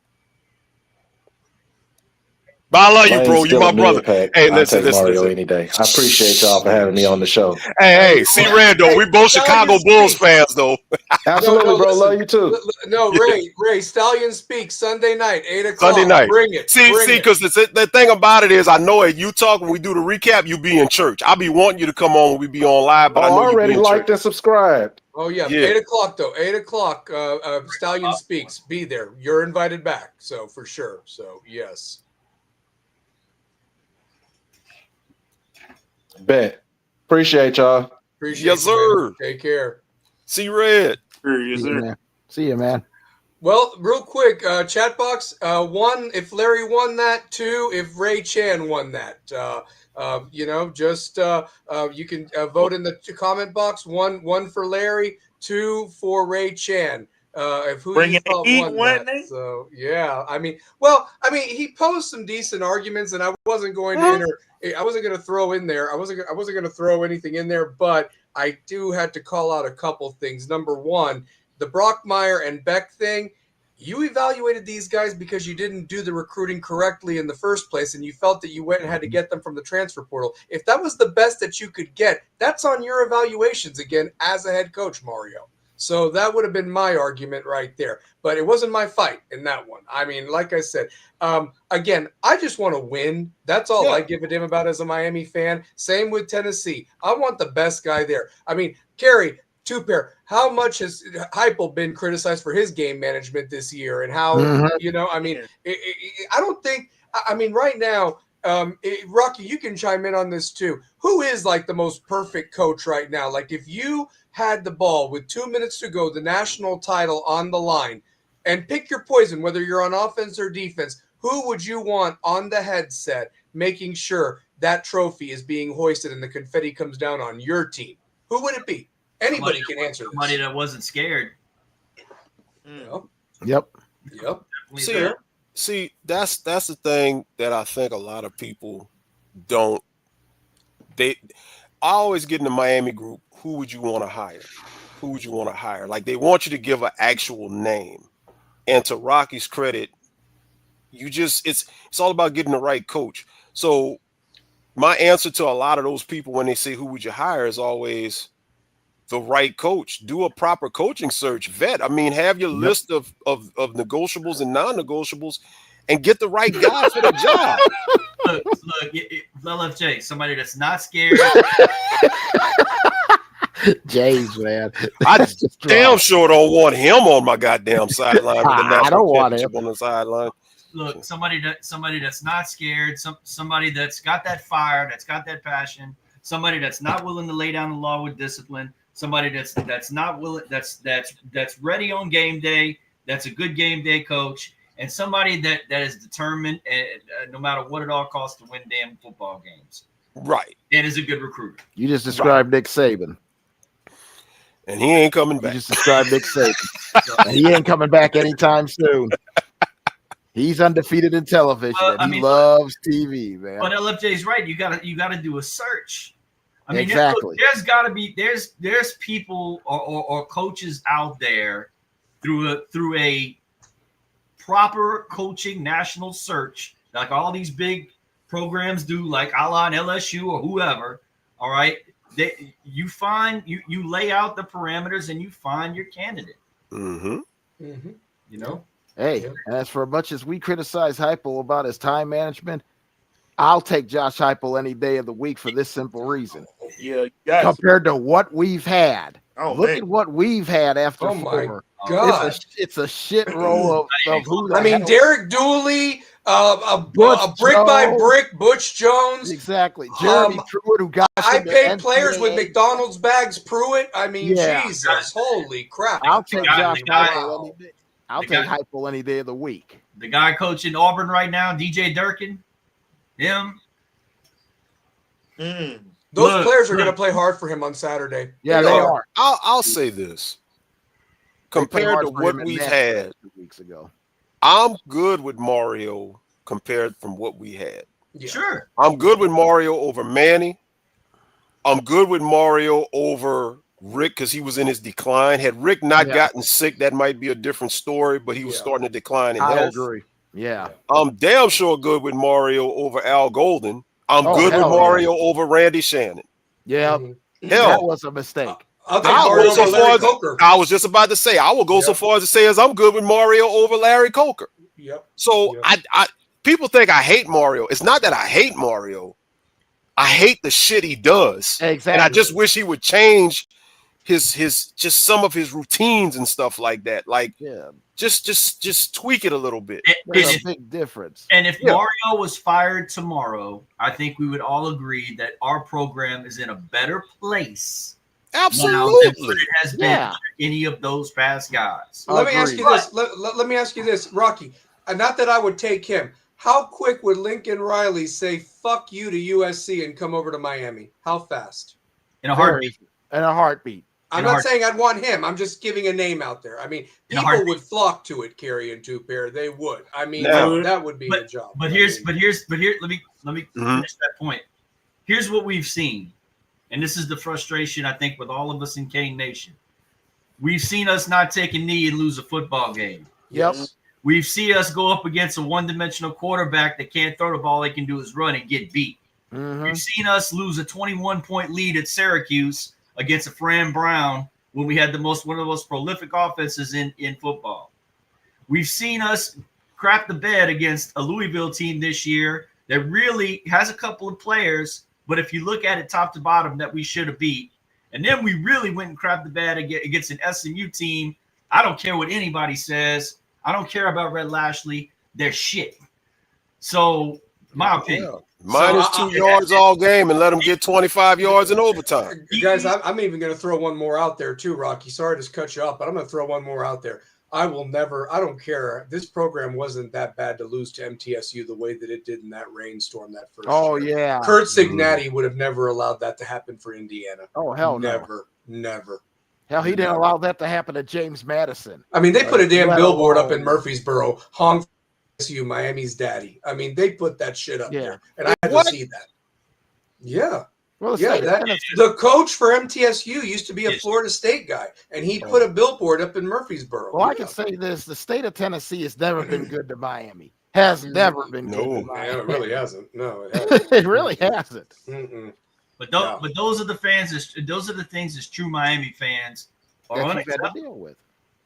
But I love you, bro. You my brother. Hey, listen. Mario any day. I appreciate y'all for having me on the show. Hey, see, Rando, we both Chicago Bulls fans, though. Absolutely, bro. Love you too. No, Ray, Stallion Speaks Sunday night, 8:00. Sunday night. Bring it. See, because the thing about it is, I know at Utah when we do the recap, you be in church. I be wanting you to come on when we be on live, but I know already liked and subscribed. Oh yeah, 8:00 though. 8:00. Stallion Speaks. Be there. You're invited back. So for sure. So yes. Bet. Appreciate y'all. Appreciate Yes, you, man. sir. Take care. See Red. Yes, sir. See you, man. Well, real quick, chat box. One, if Larry won that. Two, if Ray Chan won that. You can vote in the comment box. One for Larry. Two for Ray Chan. If who Bringing you the thought heat won one that. day. So yeah, he posed some decent arguments, and I wasn't going to throw in there. I wasn't going to throw anything in there, but I do had to call out a couple things. Number one, the Brockmeyer and Beck thing. You evaluated these guys because you didn't do the recruiting correctly in the first place, and you felt that you went and had to get them from the transfer portal. If that was the best that you could get, that's on your evaluations again as a head coach, Mario. So that would have been my argument right there. But it wasn't my fight in that one. I mean, like I said, again, I just want to win. That's all I give a damn about as a Miami fan. Same with Tennessee. I want the best guy there. I mean, Kerry, two-pair, how much has Heupel been criticized for his game management this year? And how, I don't think – I mean, right now – Rocky, you can chime in on this too. Who is like the most perfect coach right now? Like if you had the ball with 2 minutes to go, the national title on the line, and pick your poison, whether you're on offense or defense, who would you want on the headset making sure that trophy is being hoisted and the confetti comes down on your team? Who would it be? Anybody can answer this. Somebody that wasn't scared. Yep. See, that's the thing that I think a lot of people don't. I always get in the Miami group. Who would you want to hire? Who would you want to hire? Like they want you to give an actual name. And to Rocky's credit, it's all about getting the right coach. So my answer to a lot of those people when they say who would you hire is always the right coach. Do a proper coaching search, vet. I mean, have your list of negotiables and non-negotiables and get the right guy for the job. Look, LFJ, somebody that's not scared. James, man. I damn sure don't want him on my goddamn sideline. I don't want him on the sideline. Look, somebody that's not scared, somebody that's got that fire, that's got that passion, somebody that's not willing to lay down the law with discipline, somebody that's not willing, that's ready on game day, that's a good game day coach, and somebody that is determined, no matter what it all costs, to win damn football games. Right. And is a good recruiter. You just described Nick Saban. And he ain't coming back. You just described Nick Saban. And he ain't coming back anytime soon. He's undefeated in television. He loves TV, man. But LFJ's right. You gotta do a search. I mean, exactly. There's gotta be there's people or coaches out there through a proper coaching national search, like all these big programs do, like a la LSU or whoever. All right. You lay out the parameters and you find your candidate. Mm-hmm. Mm-hmm. You know? Hey, as for much as we criticize Heupel about his time management, I'll take Josh Heupel any day of the week for this simple reason. Yeah, compared to what we've had. Look man. at what we've had after 4. God. It's a shit roll of who. I mean, Derek Dooley, a brick by brick, Butch Jones. Exactly. Jeremy Pruitt, who got I paid players with McDonald's bags. Pruitt. I mean, Jesus, holy crap! I'll take Josh Heupel any day. I'll take Heupel any day of the week. The guy coaching Auburn right now, DJ Durkin, him. Those players are going to play hard for him on Saturday. Yeah, they are. I'll say this. Compared to what we've had 2 weeks ago, I'm good with Mario compared from what we had. Yeah. Sure. I'm good with Mario over Manny. I'm good with Mario over Rick because he was in his decline. Had Rick not gotten sick, that might be a different story, but he was starting to decline in health. I agree. Yeah. I'm damn sure good with Mario over Al Golden. I'm good with Mario over Randy Shannon. Yeah. Hell, that was a mistake. I was just about to say, I will go so far as to say as I'm good with Mario over Larry Coker. Yep. So I people think I hate Mario. It's not that I hate Mario. I hate the shit he does. Exactly. And I just wish he would change his just some of his routines and stuff like that. Like, just tweak it a little bit. There's a big difference. And if Mario was fired tomorrow, I think we would all agree that our program is in a better place. Absolutely, than it has been under any of those past guys. Let me ask you this. Let me ask you this, Rocky. Not that I would take him. How quick would Lincoln Riley say "fuck you" to USC and come over to Miami? How fast? In a heartbeat. In a heartbeat. I'm not saying I'd want him. I'm just giving a name out there. I mean, people would flock to it, Kerry and Two Pair. They would. I mean, that would be the job. But here, let me finish that point. Here's what we've seen, and this is the frustration I think with all of us in Kane Nation. We've seen us not take a knee and lose a football game. Yep. We've seen us go up against a one-dimensional quarterback that can't throw the ball. He can do is run and get beat. We've seen us lose a 21-point lead at Syracuse against a Fran Brown when we had one of the most prolific offenses in football. We've seen us crap the bed against a Louisville team this year that really has a couple of players, but if you look at it top to bottom, that we should have beat. And then we really went and crapped the bed against an SMU team. I don't care what anybody says. I don't care about Red Lashley. They're shit. So, my opinion. Minus 2 yards all game and let them get 25 yards in overtime. Guys, I'm even going to throw one more out there too, Rocky. Sorry to cut you off, but I'm going to throw one more out there. I don't care. This program wasn't that bad to lose to MTSU the way that it did in that rainstorm that first year. Yeah. Kurt Cignati would have never allowed that to happen for Indiana. Oh, hell no. Never. Hell, he didn't allow that to happen to James Madison. I mean, they put a damn billboard up in Murfreesboro. Honk you, Miami's daddy. I mean, they put that shit up there, and I had to see that. Yeah. Well, the coach for MTSU used to be a Florida State guy, and he put a billboard up in Murfreesboro. Well, I can say this: the state of Tennessee has never been good to Miami. Has never been good to Miami. Yeah, it really hasn't. No, it hasn't. It really hasn't. But those are the fans. Those are the things as true Miami fans are unacceptable.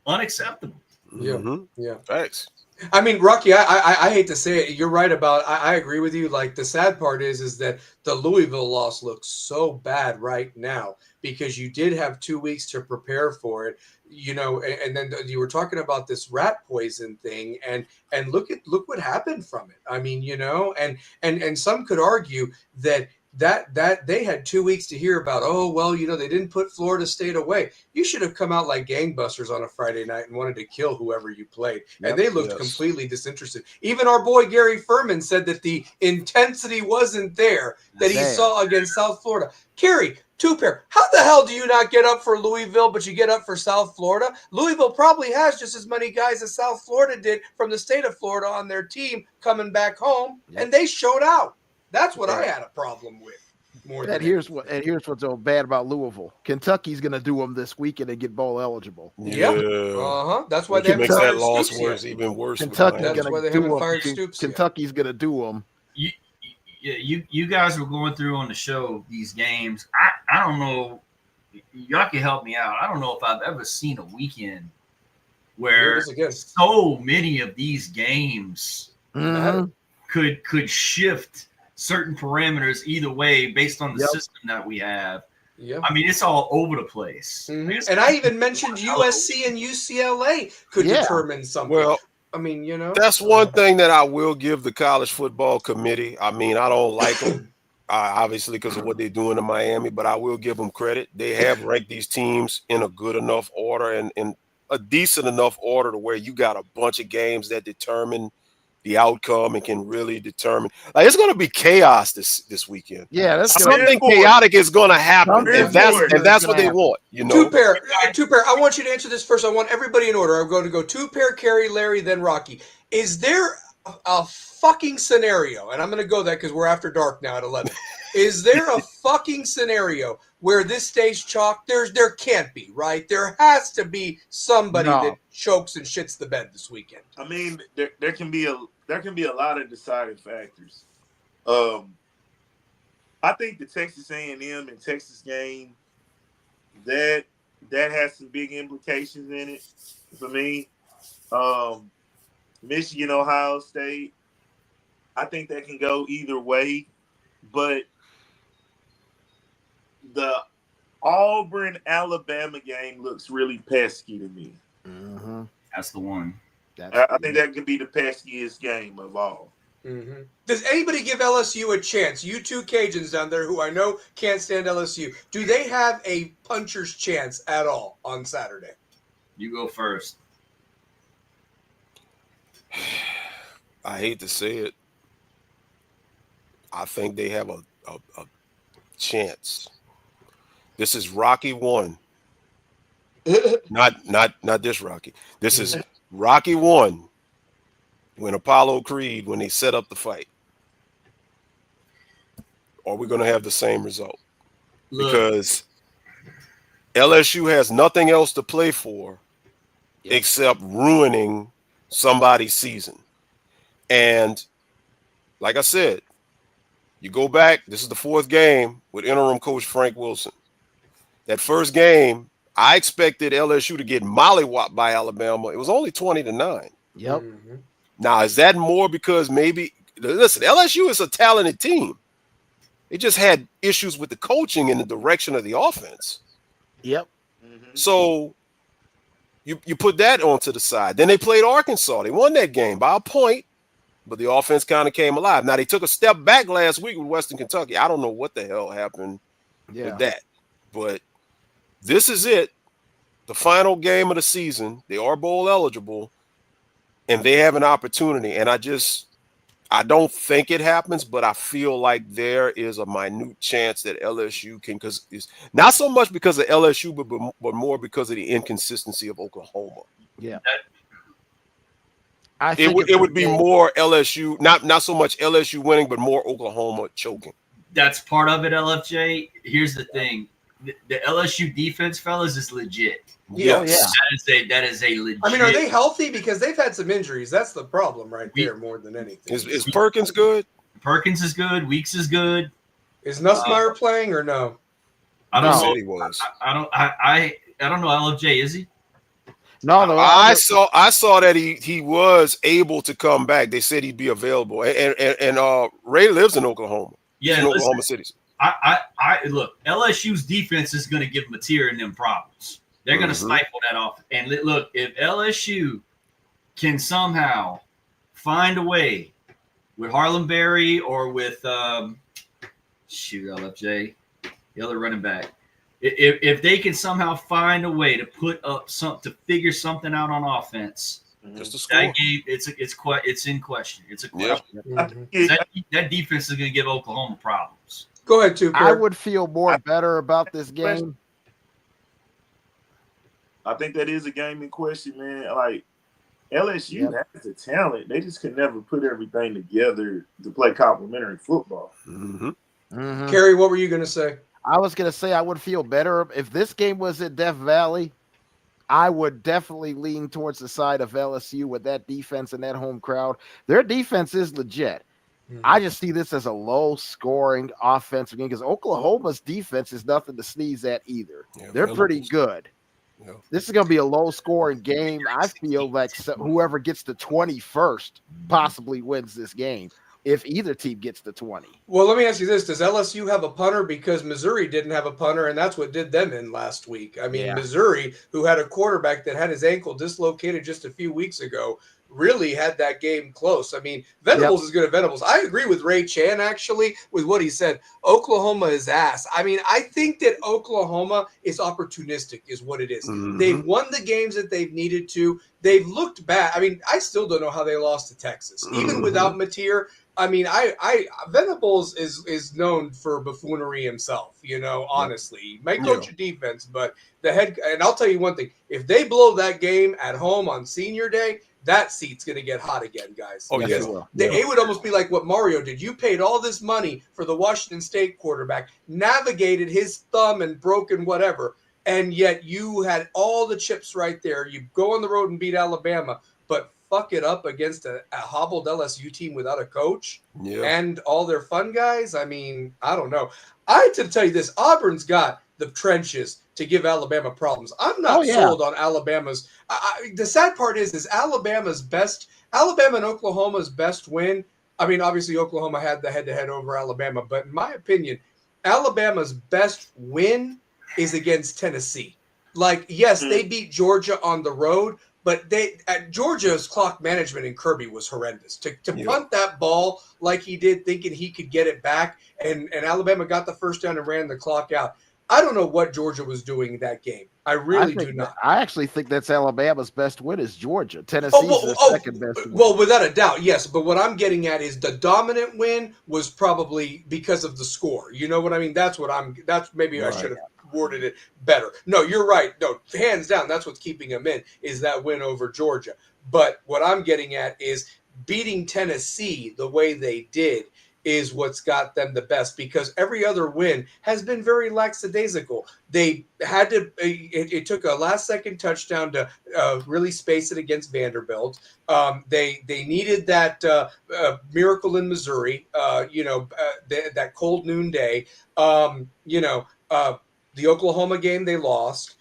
Unacceptable. Yeah. Thanks. I mean, Rocky, I hate to say it. You're right about. I agree with you. Like, the sad part is that the Louisville loss looks so bad right now because you did have 2 weeks to prepare for it, you know. And then you were talking about this rat poison thing, and look what happened from it. I mean, you know, and some could argue that they had 2 weeks to hear about, oh, well, you know, they didn't put Florida State away. You should have come out like gangbusters on a Friday night and wanted to kill whoever you played. And they looked completely disinterested. Even our boy Gary Furman said that the intensity wasn't there that he saw against South Florida. Kerry, Two Pair, how the hell do you not get up for Louisville, but you get up for South Florida? Louisville probably has just as many guys as South Florida did from the state of Florida on their team coming back home, and they showed out. That's what I had a problem with. Here's what's so bad about Louisville. Kentucky's going to do them this weekend and get bowl eligible. That's why they makes that loss worse, even worse. Kentucky's going to do them. Kentucky's going to do them. You guys were going through on the show these games. I don't know. Y'all can help me out. I don't know if I've ever seen a weekend where so many of these games could shift certain parameters either way based on the system that we have. I mean, it's all over the place. And I even mentioned USC and UCLA could determine something. Well, I mean, you know, that's one thing that I will give the college football committee. I mean, I don't like them, obviously, because of what they're doing in Miami, but I will give them credit. They have ranked these teams in a good enough order and a decent enough order to where you got a bunch of games that determine the outcome and can really determine. Like, it's going to be chaos this weekend. Yeah, that's something chaotic is going to happen, and that's what they want. You know, Two Pair. I want you to answer this first. I want everybody in order. I'm going to go Two Pair, Kerry, Larry, then Rocky. Is there a fucking scenario? And I'm going to go that because we're after dark now at 11. Is there a fucking scenario where this stays chalk? There can't be, right? There has to be somebody that chokes and shits the bed this weekend. I mean, there can be a lot of deciding factors. I think the Texas A&M and Texas game that has some big implications in it for me. Michigan, Ohio State, I think that can go either way, but Auburn Alabama game looks really pesky to me. Mm-hmm. That's the one. I think that could be the peskiest game of all. Mm-hmm. Does anybody give LSU a chance? You two Cajuns down there who I know can't stand LSU. Do they have a puncher's chance at all on Saturday? You go first. I hate to say it. I think they have a chance. This is Rocky 1. not this Rocky. This is Rocky 1 when Apollo Creed, when they set up the fight. Are we going to have the same result? Because LSU has nothing else to play for except ruining somebody's season. And like I said, you go back, this is the 4th game with interim coach Frank Wilson. That first game, I expected LSU to get mollywopped by Alabama. It was only 20-9. Yep. Mm-hmm. Now, is that more because maybe, listen, LSU is a talented team. They just had issues with the coaching and the direction of the offense. Yep. Mm-hmm. So you put that onto the side. Then they played Arkansas. They won that game by a point, but the offense kind of came alive. Now, they took a step back last week with Western Kentucky. I don't know what the hell happened with that. But this is it. The final game of the season. They are bowl eligible, and they have an opportunity. And I don't think it happens, but I feel like there is a minute chance that LSU can, because it's not so much because of LSU, but more because of the inconsistency of Oklahoma. Yeah. It would be more LSU, not so much LSU winning, but more Oklahoma choking. That's part of it, LFJ. Here's the thing. The LSU defense, fellas, is legit. Yes. That is a legit. I mean, are they healthy? Because they've had some injuries. That's the problem right there more than anything. Is Perkins good? Perkins is good. Weeks is good. Is Nussmeier playing or no? I don't know. He was. I don't know. LFJ, is he? No. I saw that he was able to come back. They said he'd be available. And Ray lives in Oklahoma. Yeah, in Oklahoma City. I look, LSU's defense is going to give Mateer and them problems. They're going to stifle that off. And look, if LSU can somehow find a way with Harlem Berry or with LFJ, the other running back, if they can somehow find a way to put up to figure something out on offense, just to score. That game, it's in question. It's a question. That defense is going to give Oklahoma problems. Go ahead, Tucker. I would feel more better about this game. I think that is a game in question, man. Like LSU has the talent. They just could never put everything together to play complementary football. Kerry, what were you going to say? I was going to say I would feel better if this game was at Death Valley. I would definitely lean towards the side of LSU with that defense and that home crowd. Their defense is legit. I just see this as a low-scoring offensive game because Oklahoma's defense is nothing to sneeze at either. Yeah, they're pretty good. Yeah. This is going to be a low-scoring game. I feel like whoever gets to 20 first possibly wins this game if either team gets to 20. Well, let me ask you this. Does LSU have a punter? Because Missouri didn't have a punter, and that's what did them in last week. I mean, Missouri, who had a quarterback that had his ankle dislocated just a few weeks ago, really had that game close. I mean, Venables is good at Venables. I agree with Ray Chan, actually, with what he said. Oklahoma is ass. I mean, I think that Oklahoma is opportunistic is what it is. They've won the games that they've needed to. They've looked bad. I mean, I still don't know how they lost to Texas. Even without Mateer, I mean, Venables is known for buffoonery himself, honestly. He might coach your defense, but and I'll tell you one thing. If they blow that game at home on senior day, that seat's going to get hot again, guys. Oh, yes, it would almost be like what Mario did. You paid all this money for the Washington State quarterback, navigated his thumb and broken whatever, and yet you had all the chips right there. You go on the road and beat Alabama, but fuck it up against a hobbled LSU team without a coach and all their fun guys. I mean, I don't know. I had to tell you this. Auburn's got the trenches to give Alabama problems. I'm not sold on Alabama's. The sad part is Alabama and Oklahoma's best win. I mean, obviously Oklahoma had the head-to-head over Alabama, but in my opinion, Alabama's best win is against Tennessee. Like, yes, they beat Georgia on the road, but Georgia's clock management in Kirby was horrendous. To punt that ball like he did, thinking he could get it back, and Alabama got the first down and ran the clock out. I don't know what Georgia was doing in that game. I really do not. I actually think that's Alabama's best win is Georgia. Tennessee's the second best win. Well, without a doubt, yes. But what I'm getting at is the dominant win was probably because of the score. You know what I mean? That's maybe I should have worded it better. No, you're right. No, hands down, that's what's keeping them in is that win over Georgia. But what I'm getting at is beating Tennessee the way they did is what's got them the best, because every other win has been very lackadaisical. They had to, it took a last second touchdown to really space it against Vanderbilt. They needed that miracle in Missouri, that cold noon day. The Oklahoma game they lost.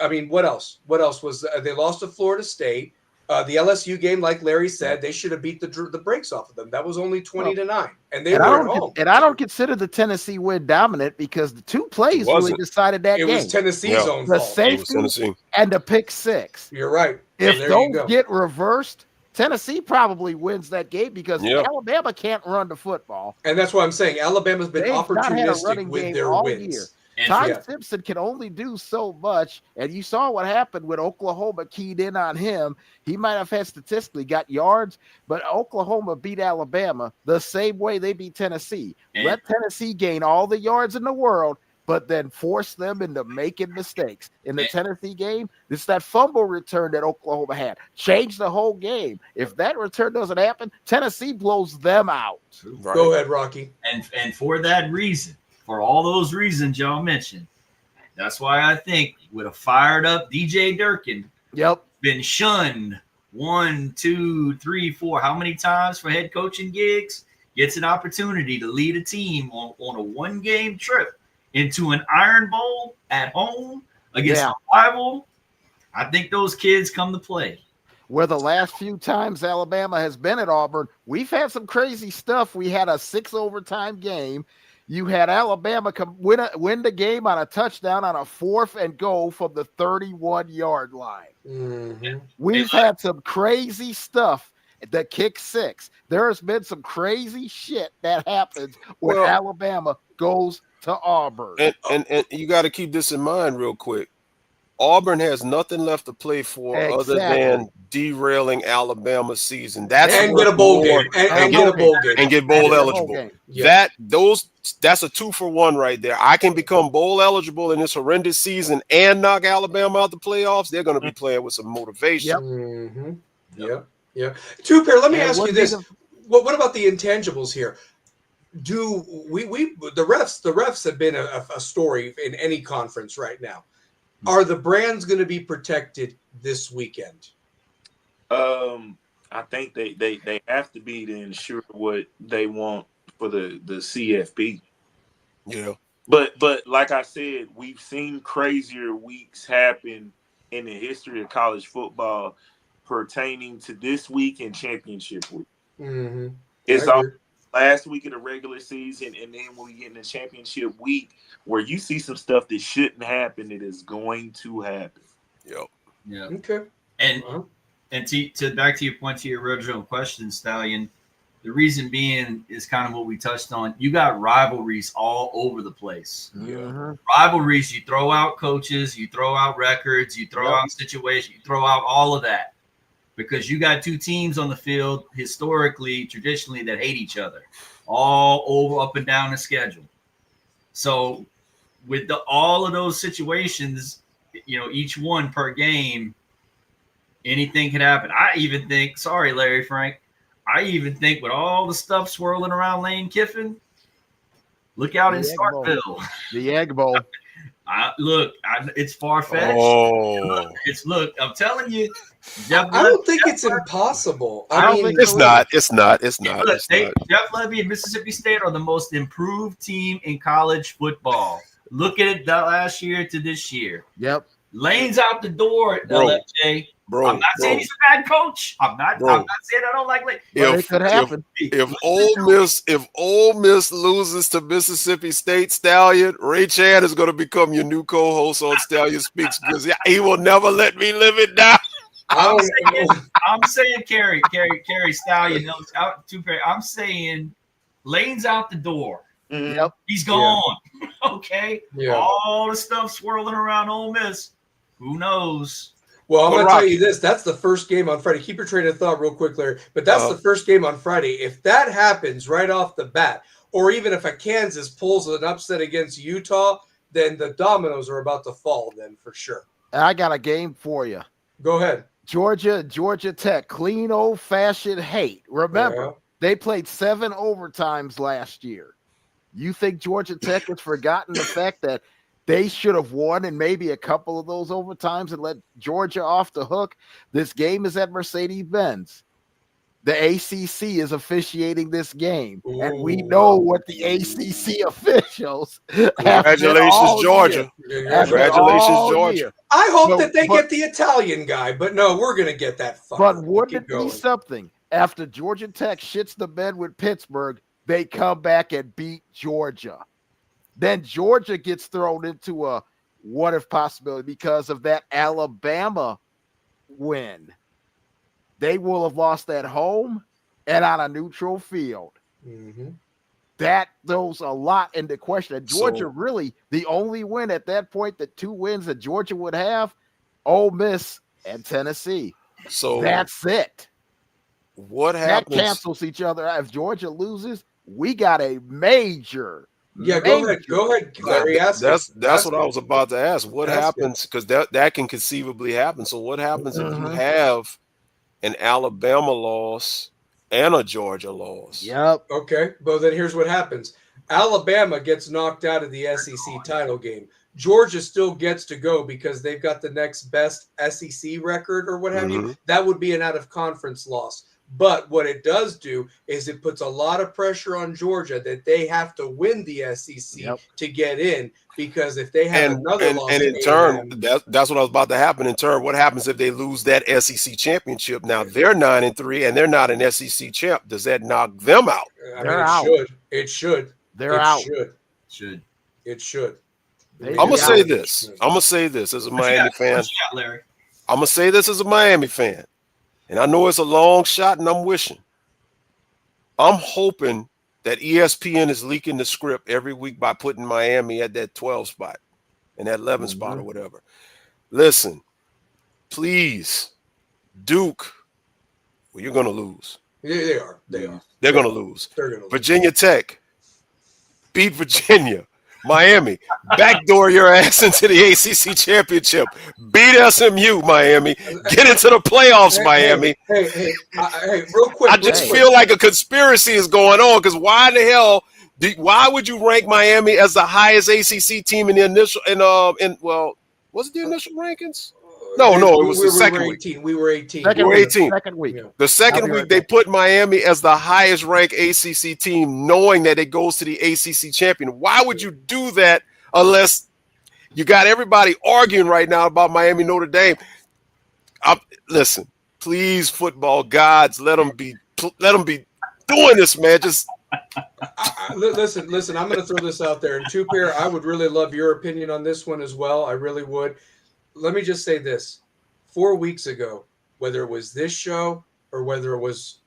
I mean, what else? What else was they lost to Florida State? The LSU game, like Larry said, they should have beat the brakes off of them. That was only 20-9, and they were at home. And I don't consider the Tennessee win dominant because the two plays really decided that game. It was Tennessee's own the fault. Safety and the pick six. You're right. If those get reversed, Tennessee probably wins that game because Alabama can't run the football. And that's why I'm saying Alabama's been opportunistic with their wins. Year. Ty Simpson can only do so much, and you saw what happened when Oklahoma keyed in on him. He might have had statistically got yards, but Oklahoma beat Alabama the same way they beat Tennessee. Let Tennessee gain all the yards in the world, but then force them into making mistakes. In the Tennessee game, it's that fumble return that Oklahoma had. Changed the whole game. If that return doesn't happen, Tennessee blows them out. Right. Go ahead, Rocky. And for that reason, for all those reasons y'all mentioned, that's why I think with a fired up DJ Durkin, been shunned 1, 2, 3, 4, how many times for head coaching gigs, gets an opportunity to lead a team on a one-game trip into an Iron Bowl at home against a rival. I think those kids come to play. Where the last few times Alabama has been at Auburn, we've had some crazy stuff. We had a 6 overtime game. You had Alabama win the game on a touchdown on a 4th and goal from the 31-yard line. Mm-hmm. We've had some crazy stuff. The kick 6. There has been some crazy shit that happens when Alabama goes to Auburn. And you got to keep this in mind real quick. Auburn has nothing left to play for other than derailing Alabama's season. That's and get a bowl game. And get a bowl game. And get bowl eligible. That's a 2-for-1 right there. I can become bowl eligible in this horrendous season and knock Alabama out the playoffs. They're going to be playing with some motivation. Yeah. Two-pair, let me ask you this. What about the intangibles here? Do the refs have been a story in any conference right now. Are the brands going to be protected this weekend? I think they have to be to ensure what they want for the CFP. Yeah. But like I said, we've seen crazier weeks happen in the history of college football pertaining to this week and championship week. Mm-hmm. It's all last week of the regular season, and then when we get in the championship week, where you see some stuff that shouldn't happen, it is going to happen. Yep. Yeah. Okay. And to back to your point, to your original question, Stallion, the reason being is kind of what we touched on. You got rivalries all over the place. Mm-hmm. Rivalries, you throw out coaches, you throw out records, you throw out situations, you throw out all of that. Because you got two teams on the field historically, traditionally, that hate each other all over, up and down the schedule. So with all of those situations, each one per game, anything could happen. I even think, sorry, Larry Frank, with all the stuff swirling around Lane Kiffin, look out in Starkville. The Egg Bowl. It's far-fetched. Oh. I'm telling you, I don't think it's impossible. It's not. Jeff Levy and Mississippi State are the most improved team in college football. Look at it last year to this year. Yep. Lane's out the door at LFJ. Bro, I'm not saying he's a bad coach. I'm not saying I don't like Lane. It could happen. If Ole Miss loses to Mississippi State, Stallion, Ray Chan is going to become your new co-host on Stallion Speaks because he will never let me live it down. I'm saying, Kerry Stallion knows out to Perry. I'm saying Lane's out the door. Yep. He's gone. Yeah. Okay. Yeah. All the stuff swirling around Ole Miss. Who knows? Well, I'm going to tell you this. That's the first game on Friday. Keep your train of thought real quick, Larry. But that's the first game on Friday. If that happens right off the bat, or even if a Kansas pulls an upset against Utah, then the dominoes are about to fall then for sure. I got a game for you. Go ahead. Georgia Tech, clean old-fashioned hate. Remember, they played 7 overtimes last year. You think Georgia Tech has forgotten the fact that they should have won in maybe a couple of those overtimes and let Georgia off the hook? This game is at Mercedes-Benz. The ACC is officiating this game, and we know what the ACC officials Congratulations, Georgia. Congratulations, Georgia. I hope that they get the Italian guy, but no, we're going to get that. But wouldn't it be something? After Georgia Tech shits the bed with Pittsburgh, they come back and beat Georgia. Then Georgia gets thrown into a what-if possibility because of that Alabama win. They will have lost at home and on a neutral field. Mm-hmm. That throws a lot into question. And Georgia really, the only win at that point, the 2 wins that Georgia would have, Ole Miss and Tennessee. So that's it. What happens? That cancels each other. If Georgia loses, we got a major. Yeah, go ahead, Larry. That's what I was about to ask. What happens? Because that can conceivably happen. So what happens if you have an Alabama loss and a Georgia loss? Yep. Okay. Well, then here's what happens. Alabama gets knocked out of the SEC title game. Georgia still gets to go because they've got the next best SEC record or what have you. That would be an out-of-conference loss. But what it does do is it puts a lot of pressure on Georgia that they have to win the SEC to get in, because if they have another loss, and in turn, that's what I was about to happen. In turn, what happens if they lose that SEC championship? Now they're 9-3 and they're not an SEC champ. Does that knock them out? They're out. It should. They're out. It should. I'm gonna say this. I'm gonna say this as a Miami fan. Larry? I'm gonna say this as a Miami fan. And I know it's a long shot, and I'm wishing. I'm hoping that ESPN is leaking the script every week by putting Miami at that 12 spot and that 11 spot or whatever. Listen, please, Duke, well, you're going to lose. Yeah, they are. They're going to lose. They're going to lose. Virginia Tech, beat Virginia. Miami, backdoor your ass into the ACC championship. Beat SMU, Miami. Get into the playoffs, Miami. Hey, real quick. I just feel like a conspiracy is going on, because why the hell? Why would you rank Miami as the highest ACC team in the initial? Was it the initial rankings? No, it was the second week. We were 18. Second week. The second week, they put Miami as the highest ranked ACC team, knowing that it goes to the ACC champion. Why would you do that unless you got everybody arguing right now about Miami Notre Dame? Listen, please, football gods, let them be doing this, man. Just listen. I'm going to throw this out there, and Two-Pair, I would really love your opinion on this one as well. I really would. Let me just say this. 4 weeks ago, whether it was this show or whether it was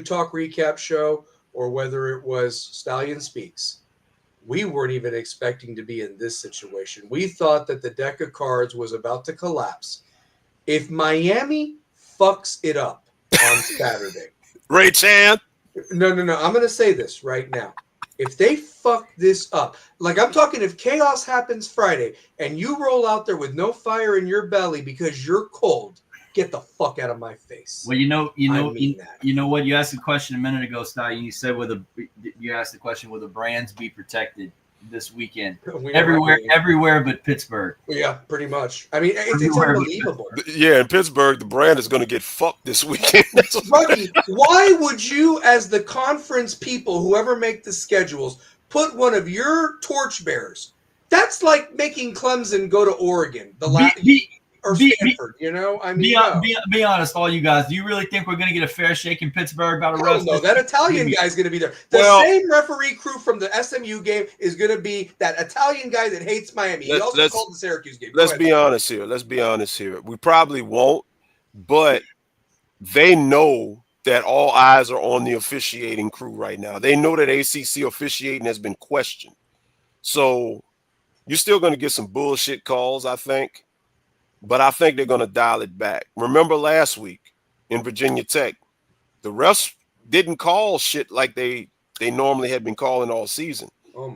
Talk Recap show or whether it was Stallion Speaks, we weren't even expecting to be in this situation. We thought that the deck of cards was about to collapse. If Miami fucks it up on Saturday. Ray Chan. No. I'm going to say this right now. If they fuck this up, like I'm talking, if chaos happens Friday and you roll out there with no fire in your belly because you're cold, get the fuck out of my face. Well, you know what? You asked a question a minute ago, Stallion. You said you asked the question, will the brands be protected this weekend? Everywhere but Pittsburgh. Yeah, pretty much. I mean, it's unbelievable. Yeah, in Pittsburgh, the brand is going to get fucked this weekend. Bucky, why would you, as the conference people, whoever make the schedules, put one of your torchbearers? That's like making Clemson go to Oregon. or Stanford. You know, I mean, be honest, all you guys. Do you really think we're going to get a fair shake in Pittsburgh about a rest? No, that Italian guy's going to be there. The same referee crew from the SMU game is going to be that Italian guy that hates Miami. He also called the Syracuse game. Let's be honest here. We probably won't, but they know that all eyes are on the officiating crew right now. They know that ACC officiating has been questioned. So you're still going to get some bullshit calls, I think. But I think they're going to dial it back. Remember last week in Virginia Tech, the refs didn't call shit like they normally had been calling all season.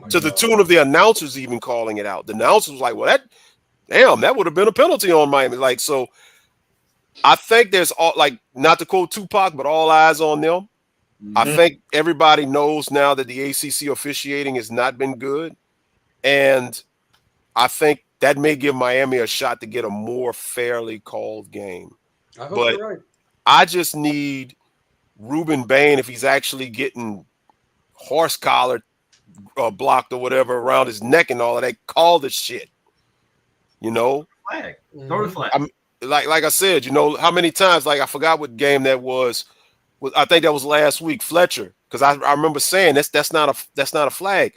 To the tune of the announcers even calling it out. The announcers was like, well, that would have been a penalty on Miami. Like, so I think there's not to quote Tupac, but all eyes on them. Mm-hmm. I think everybody knows now that the ACC officiating has not been good. And I think that may give Miami a shot to get a more fairly called game. I hope you're right. I just need Ruben Bain, if he's actually getting horse collar blocked or whatever around his neck and all of that, call the shit. You know? Flag. Throw the flag. Like I said, you know, how many times, like I forgot what game that was. I think that was last week, Fletcher, because I remember saying that's not a flag.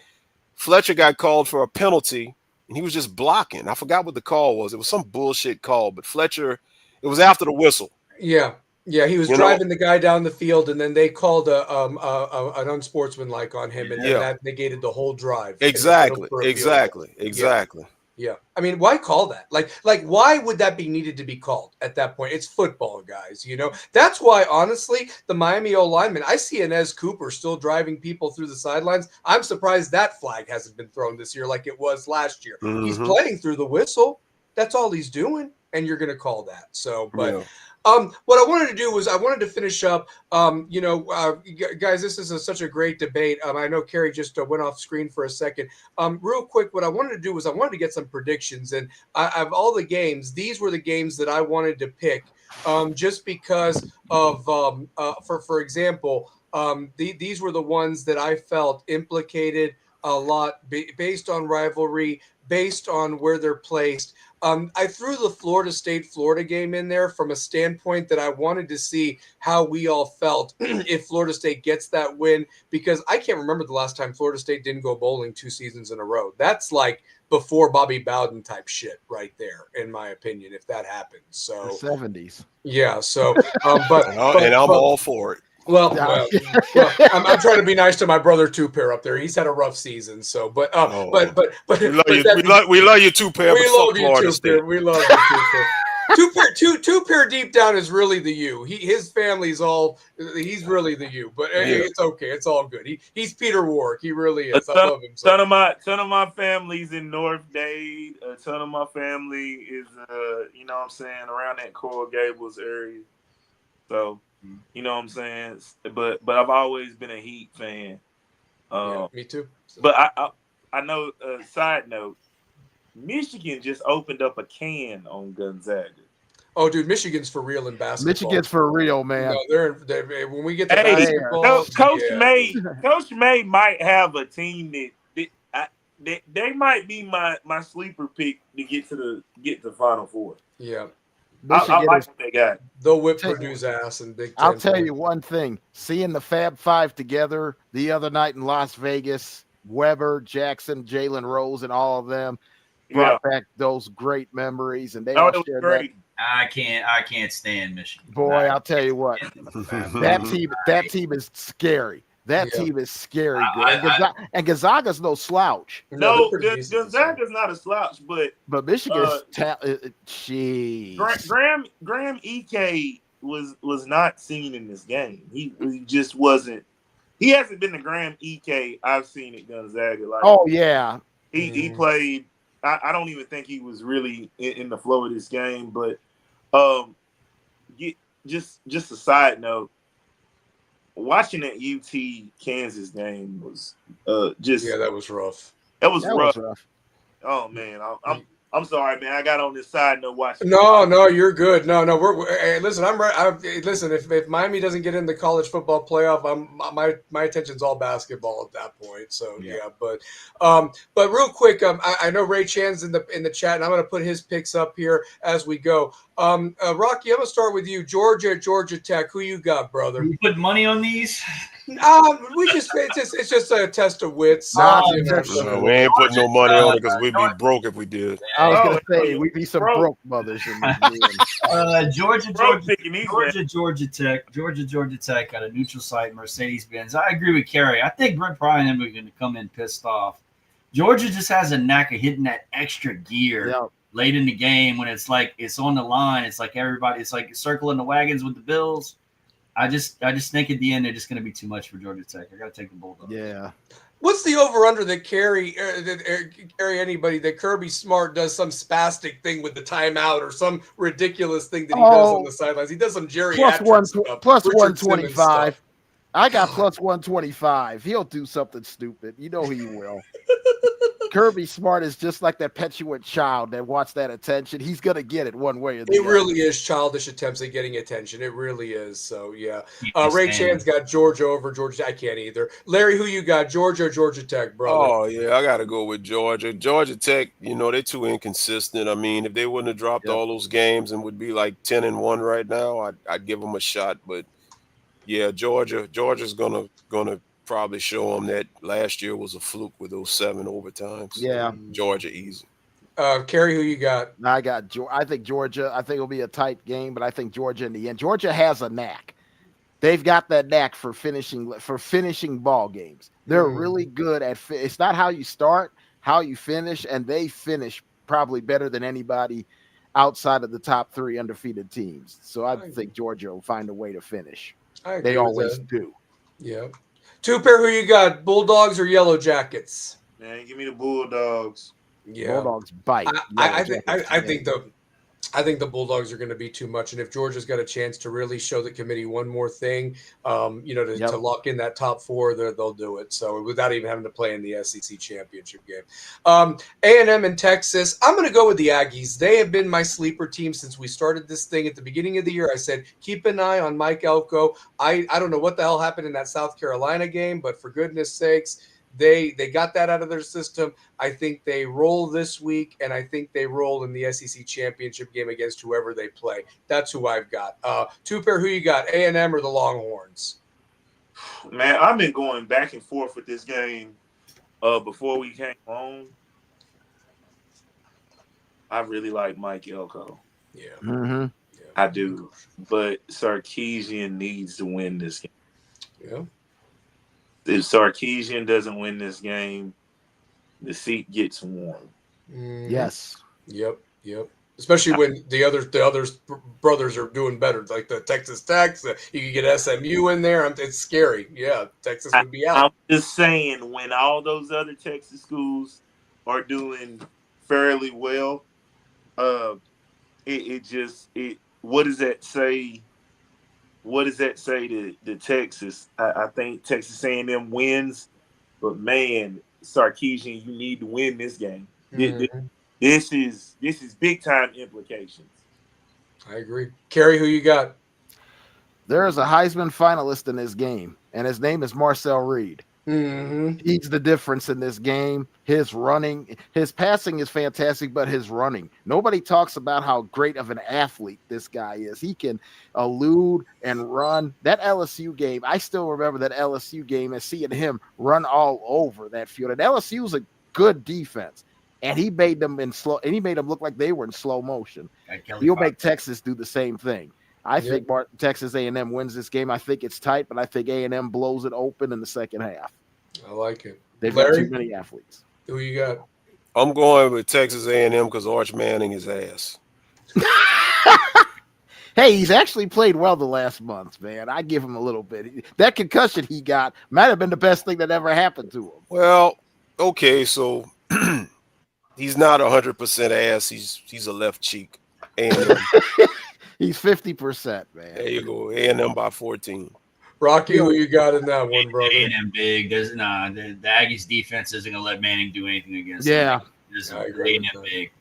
Fletcher got called for a penalty, and he was just blocking. I forgot what the call was. It was some bullshit call, but Fletcher, it was after the whistle. Yeah, he was driving the guy down the field, and then they called an unsportsmanlike on him, and that negated the whole drive. Exactly. Yeah. I mean, why call that? Like, why would that be needed to be called at that point? It's football, guys. You know, that's why, honestly, the Miami O lineman, I see Inez Cooper still driving people through the sidelines. I'm surprised that flag hasn't been thrown this year like it was last year. Mm-hmm. He's playing through the whistle. That's all he's doing, and you're going to call that. So, but. What I wanted to do was I wanted to finish up, guys, this is such a great debate. I know Kerry just went off screen for a second. Real quick, what I wanted to do was I wanted to get some predictions. And of all the games, these were the games that I wanted to pick just because of, for example, these were the ones that I felt implicated a lot based on rivalry, based on where they're placed. I threw the Florida State-Florida game in there from a standpoint that I wanted to see how we all felt if Florida State gets that win, because I can't remember the last time Florida State didn't go bowling 2 seasons in a row. That's like before Bobby Bowden type shit right there, in my opinion, if that happens. So the 70s. Yeah, so I'm all for it. Well, I'm trying to be nice to my brother Two Pair up there. He's had a rough season, so but we love you Two Pair. We love you Two Pair. We love you Two Pair deep down is really the U. His family's he's really the U, but it's okay. It's all good. He's Peter Warwick. He really is. I love him. Ton of my family's in North Dade. A ton of my family is you know what I'm saying, around that Coral Gables area. So. You know what I'm saying? But I've always been a Heat fan. Me too. So. But I know, side note, Michigan just opened up a can on Gonzaga. Oh, dude, Michigan's for real in basketball. Michigan's for real, man. No, they're when we get to basketball. Coach May might have a team that they might be my sleeper pick to get to the Final Four. Yeah. I like what they got. They'll whip Purdue's ass in Big Ten. I'll tell you one thing. Seeing the Fab Five together the other night in Las Vegas, Weber, Jackson, Jalen Rose, and all of them brought back those great memories. And they all shared great. I can't stand Michigan. Boy, I'll tell you what. that team is scary. That team is scary. And Gonzaga's no slouch. No, Gonzaga's not a slouch, but Michigan's Graham Ike was not seen in this game. He just wasn't. He hasn't been the Graham Ike I've seen at Gonzaga. Like, he played. I don't even think he was really in the flow of this game. But just a side note. Watching that UT Kansas game was that was rough. That was rough. Oh man, I'm sorry, man. I got on this side note watching. No, you're good. No, hey, listen, I'm right. Listen, if Miami doesn't get in the college football playoff, my attention's all basketball at that point. So yeah, but real quick, I know Ray Chan's in the chat, and I'm going to put his picks up here as we go. Rocky, I'm going to start with you. Georgia Tech. Who you got, brother? You put money on these? It's just a test of wits. We ain't putting no money on it because we'd be broke if we did. I was gonna say we'd be some broke mothers. Georgia Tech got a neutral site, Mercedes-Benz. I agree with Kerry. I think Brett Pry and them are going to come in pissed off. Georgia just has a knack of hitting that extra gear late in the game when it's like it's on the line. It's like everybody. It's like circling the wagons with the Bills. I just think at the end they're just going to be too much for Georgia Tech. I got to take the Bulldogs. Yeah. What's the over/under that carry anybody that Kirby Smart does some spastic thing with the timeout or some ridiculous thing that he does on the sidelines? He does some geriatric stuff. Plus 125. I got plus 125. He'll do something stupid. You know he will. Kirby Smart is just like that petulant child that wants that attention. He's going to get it one way or the other. It really is childish attempts at getting attention. It really is. So, yeah. Ray Chan's got Georgia over Georgia. I can't either. Larry, who you got? Georgia or Georgia Tech, brother? Oh, yeah. I got to go with Georgia. Georgia Tech, they're too inconsistent. I mean, if they wouldn't have dropped all those games and would be like 10-1 right now, I'd give them a shot. But, yeah, Georgia's going to probably show them that last year was a fluke with those 7 overtimes. Yeah. Georgia easy. Kerry, who you got? I think Georgia. I think it'll be a tight game, but I think Georgia in the end. Georgia has a knack. They've got that knack for finishing ball games. They're really good at it's not how you start, how you finish, and they finish probably better than anybody outside of the top 3 undefeated teams. So I think Georgia will find a way to finish. They always do. Yeah. Two-pair, who you got? Bulldogs or Yellow Jackets? Man, give me the Bulldogs. Yeah, Bulldogs bite. I think the Bulldogs are going to be too much, and if Georgia's got a chance to really show the committee one more thing, to lock in that top 4, they'll do it. So without even having to play in the SEC championship game, A&M and Texas, I'm going to go with the Aggies. They have been my sleeper team since we started this thing at the beginning of the year. I said keep an eye on Mike Elko. I don't know what the hell happened in that South Carolina game, but for goodness sakes. They got that out of their system. I think they roll this week, and I think they roll in the SEC championship game against whoever they play. That's who I've got. Two-pair, who you got, A&M or the Longhorns? Man, I've been going back and forth with this game before we came home. I really like Mike Elko. Yeah. Mm-hmm. I do. But Sarkisian needs to win this game. Yeah. If Sarkisian doesn't win this game, the seat gets warm. Yes. Yep. Especially when the other brothers are doing better, like the Texas Tech. You can get SMU in there. It's scary. Yeah, Texas would be out. I'm just saying, when all those other Texas schools are doing fairly well, what does that say? What does that say to Texas? I think Texas A&M wins, but man, Sarkisian, you need to win this game. This is big time implications. I agree. Kerry, who you got? There is a Heisman finalist in this game, and his name is Marcel Reed. He's the difference in this game. His running, his passing is fantastic, but his running. Nobody talks about how great of an athlete this guy is. He can elude and run. That LSU game, I still remember that LSU game and seeing him run all over that field. And LSU was a good defense, and he made them look like they were in slow motion. He'll make Texas do the same thing. I think Texas A&M wins this game. I think it's tight, but I think A&M blows it open in the second half. I like it. They've got too many athletes. Who you got? I'm going with Texas A&M because Arch Manning is ass. Hey, he's actually played well the last month, man. I give him a little bit. That concussion he got might have been the best thing that ever happened to him. Well, okay, so he's not 100% ass. He's a left cheek. A&M. He's 50%, man. There you go. A&M by 14. Rocky, who you got in that one, brother? A&M big. The Aggies defense isn't going to let Manning do anything against them. A&M big.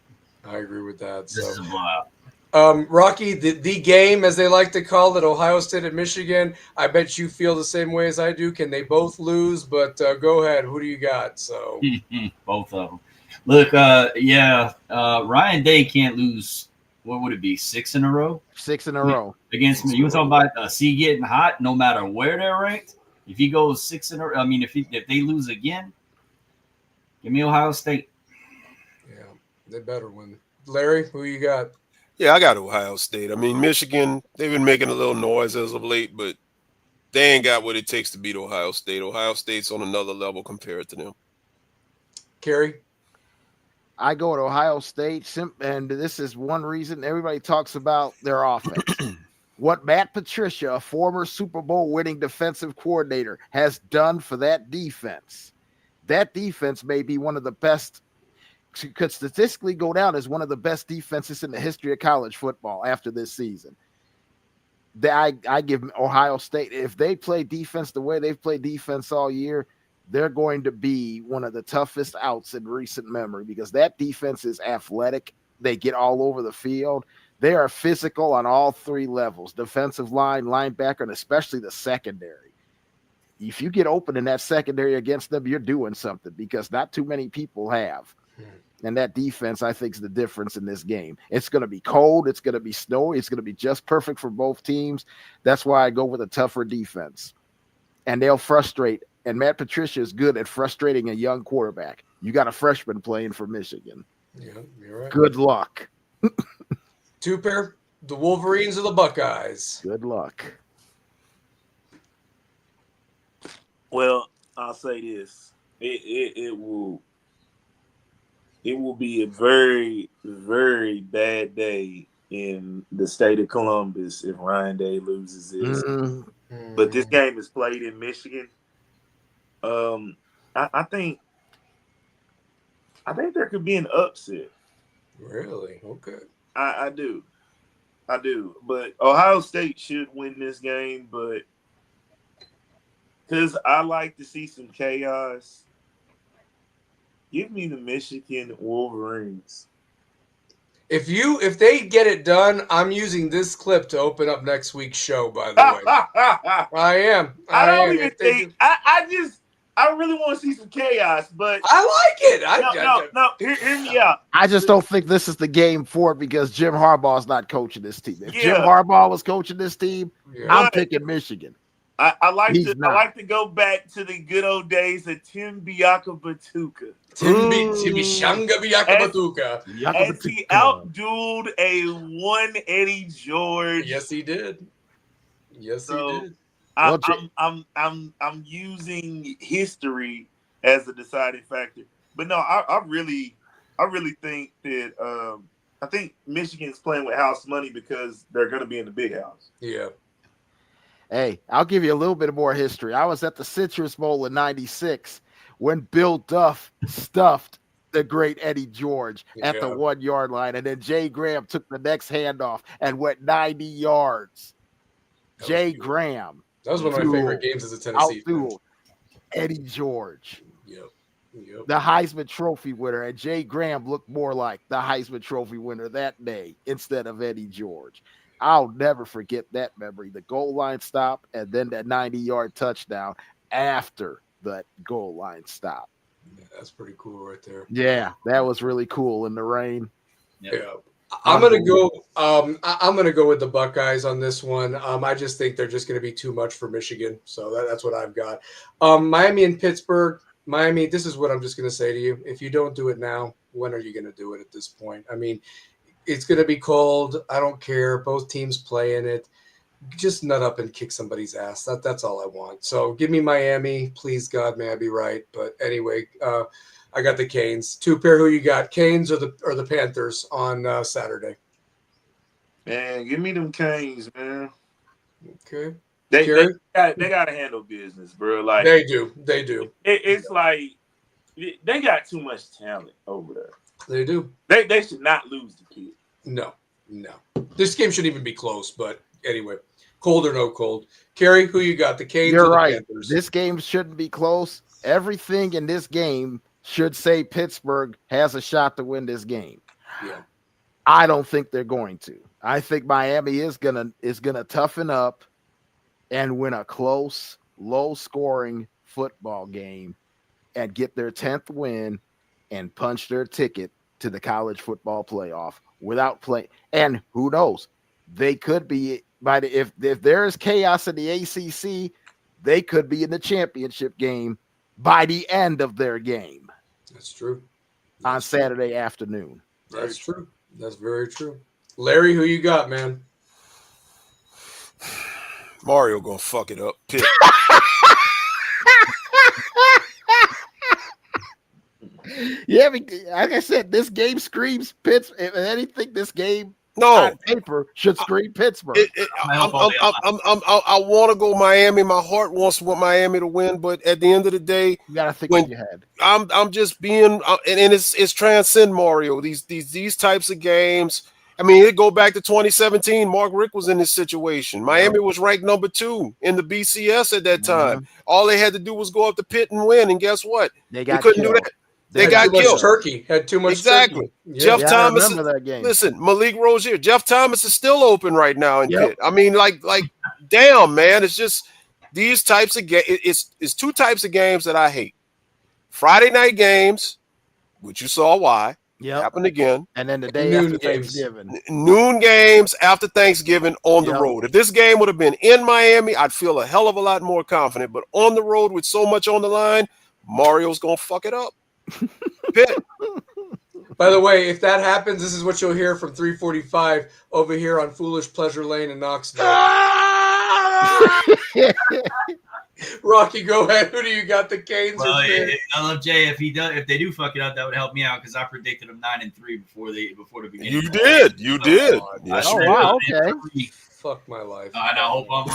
I agree with that. This is a blowout. Rocky, the game, as they like to call it, Ohio State and Michigan. I bet you feel the same way as I do. Can they both lose? But go ahead. Who do you got? So both of them. Look, Ryan Day can't lose. What would it be? 6 in a row? 6 in a row against me. You were talking about C getting hot, no matter where they're ranked. If he goes 6 in a row, I mean, if they lose again, give me Ohio State. Yeah, they better win. Larry, who you got? Yeah, I got Ohio State. I mean, Michigan, they've been making a little noise as of late, but they ain't got what it takes to beat Ohio State. Ohio State's on another level compared to them. Kerry? I go to Ohio State, and this is one reason everybody talks about their offense. What Matt Patricia, a former Super Bowl winning defensive coordinator, has done for that defense. That defense may be one of the best, could statistically go down as one of the best defenses in the history of college football after this season. I give Ohio State, if they play defense the way they've played defense all year, they're going to be one of the toughest outs in recent memory because that defense is athletic. They get all over the field. They are physical on all 3 levels, defensive line, linebacker, and especially the secondary. If you get open in that secondary against them, you're doing something because not too many people have. And that defense, I think, is the difference in this game. It's going to be cold. It's going to be snowy. It's going to be just perfect for both teams. That's why I go with a tougher defense. And they'll frustrate. And Matt Patricia is good at frustrating a young quarterback. You got a freshman playing for Michigan. Yeah, you're right. Good luck. 2 pair, the Wolverines or the Buckeyes? Good luck. Well, I'll say this. It will be a very, very bad day in the state of Columbus if Ryan Day loses this. But this game is played in Michigan. I think there could be an upset. Really? Okay. I do. But Ohio State should win this game, but because I like to see some chaos, give me the Michigan Wolverines. If they get it done, I'm using this clip to open up next week's show, by the way. I am. I really want to see some chaos, but I like it. No, hear me out. I just don't think this is the game for it because Jim Harbaugh is not coaching this team. If Jim Harbaugh was coaching this team, I'm picking Michigan. I like to go back to the good old days of Tim Biakabatuka. Timishanga Biakabatuka. As he outdueled a one Eddie George. Yes, he did. He did. I'm using history as a deciding factor, but no, I really think that I think Michigan's playing with house money because they're going to be in the big house. Yeah. Hey, I'll give you a little bit more history. I was at the Citrus Bowl in '96 when Bill Duff stuffed the great Eddie George at the 1 yard line, and then Jay Graham took the next handoff and went 90 yards. Jay Graham. That was one of my favorite games as a Tennessee fan. Eddie George. Yep. The Heisman Trophy winner. And Jay Graham looked more like the Heisman Trophy winner that day instead of Eddie George. I'll never forget that memory. The goal line stop and then that 90-yard touchdown after that goal line stop. Yeah, that's pretty cool right there. Yeah, that was really cool in the rain. Yeah. I'm gonna go with the Buckeyes on this one. I just think they're just gonna be too much for Michigan, so that's what I've got. Miami and Pittsburgh. Miami, this is what I'm just gonna say to you: if you don't do it now, when are you gonna do it? At this point, I mean, it's gonna be cold. I don't care. Both teams play in it. Just nut up and kick somebody's ass. That's all I want. So give me Miami, please God, may I be right. But anyway, I got the Canes. 2 pair. Who you got? Canes or the Panthers on Saturday? Man, give me them Canes, man. Okay. They got to handle business, bro. Like they do. It's like they got too much talent over there. They do. They should not lose the kid. No. This game shouldn't even be close. But anyway, cold or no cold. Kerry, who you got? The Canes or the Panthers? This game shouldn't be close. Everything in this game should say Pittsburgh has a shot to win this game. Yeah. I don't think they're going to. I think Miami is gonna toughen up and win a close, low-scoring football game and get their 10th win and punch their ticket to the college football playoff without playing. And who knows? They could be if there is chaos in the ACC, they could be in the championship game by the end of their game. That's true. On Saturday afternoon. That's true. That's very true. Larry, who you got, man? Mario gonna fuck it up. Pitt. Yeah, like I said, this game screams Pittsburgh. If anything, this game on paper should scream Pittsburgh. I want to go Miami. My heart wants Miami to win, but at the end of the day, you gotta think in your head. I'm just being, and it's transcend Mario. These types of games. I mean, it go back to 2017. Mark Richt was in this situation. Miami was ranked number 2 in the BCS at that time. All they had to do was go up to Pitt and win, and guess what? They couldn't do that. They got killed. Turkey had too much. Exactly. Turkey. Jeff Thomas. I remember that game. Listen, Malik Rozier. Jeff Thomas is still open right now in Pitt. I mean, like, damn, man. It's just these types of games. It's 2 types of games that I hate. Friday night games, which you saw why. Happened again. And then the day after Thanksgiving. Noon games after Thanksgiving on the road. If this game would have been in Miami, I'd feel a hell of a lot more confident. But on the road with so much on the line, Mario's going to fuck it up. Pitt. By the way, if that happens, this is what you'll hear from 345 over here on Foolish Pleasure Lane in Knoxville. Rocky, go ahead. Who do you got? The Canes or Pitt? LFJ, if they do fuck it up, that would help me out because I predicted them 9-3 before the beginning. You did. Yes, wow, okay. Fuck my life. I hope I'm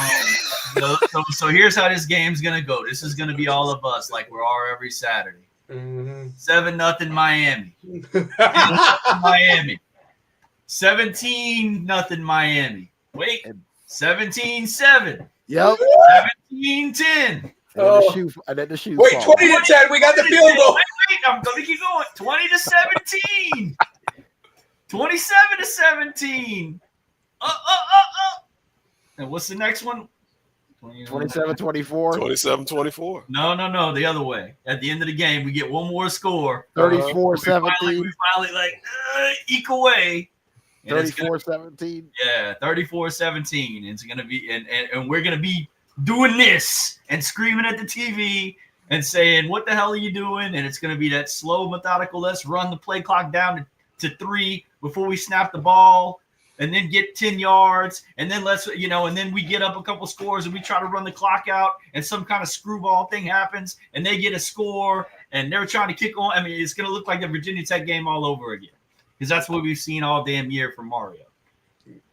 wrong. So here's how this game's gonna go. This is gonna be all of us, like we are every Saturday. 7-0 Miami. 17-0 Miami. Wait, 17-7. Yep. 17-10. And then the shoes. Wait, 20-10. We got the field goal. Wait, I'm gonna keep going. 20-17. 27-17. And what's the next one? 27-24. 27-24. No, the other way. At the end of the game, we get one more score. 34-17. We finally eke away. 34-17. Yeah, 34-17. It's gonna be, and we're gonna be doing this and screaming at the TV and saying, "What the hell are you doing?" And it's gonna be that slow, methodical. Let's run the play clock down to 3 before we snap the ball. And then get 10 yards, and then and then we get up a couple scores, and we try to run the clock out, and some kind of screwball thing happens, and they get a score, and they're trying to kick on. I mean, it's going to look like the Virginia Tech game all over again, because that's what we've seen all damn year from Mario.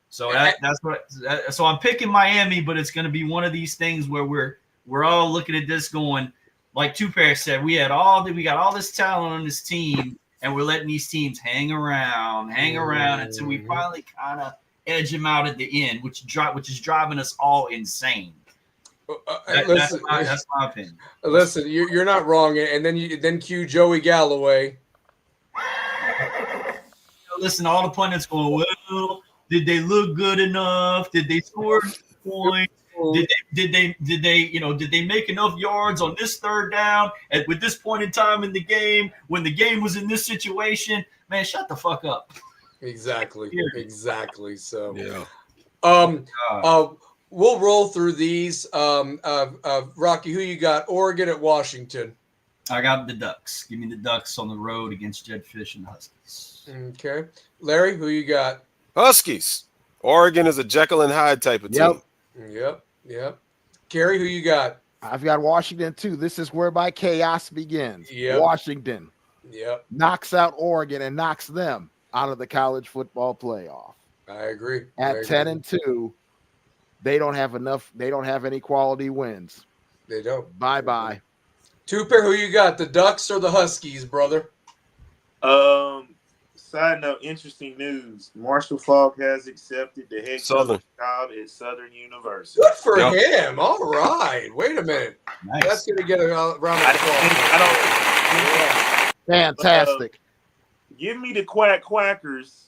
So that's what. So I'm picking Miami, but it's going to be one of these things where we're all looking at this going, like Two Pair said, we got all this talent on this team. And we're letting these teams hang around until we finally kind of edge them out at the end, which is driving us all insane. That's my opinion. Listen, you're not wrong. And then cue Joey Galloway. Listen, all the pundits going, well, did they look good enough? Did they score points? Did they make enough yards on this third down with this point in time in the game when the game was in this situation? Man, shut the fuck up. Exactly. So yeah. We'll roll through these. Rocky, who you got? Oregon at Washington. I got the Ducks. Give me the Ducks on the road against Jed Fish and the Huskies. Okay. Larry, who you got? Huskies. Oregon is a Jekyll and Hyde type of team. Yep. Gary, who you got? I've got Washington too. This is where my chaos begins. Yep. Washington. Yep. Knocks out Oregon and knocks them out of the college football playoff. I agree. At 10-2, they don't have enough. They don't have any quality wins. They don't. Bye. Two Pair, who you got? The Ducks or the Huskies, brother? Side note, interesting news. Marshall Falk has accepted the head coach job at Southern University. Good for him. All right. Wait a minute. Nice. That's going to get a round of applause. Fantastic. Give me the Quackers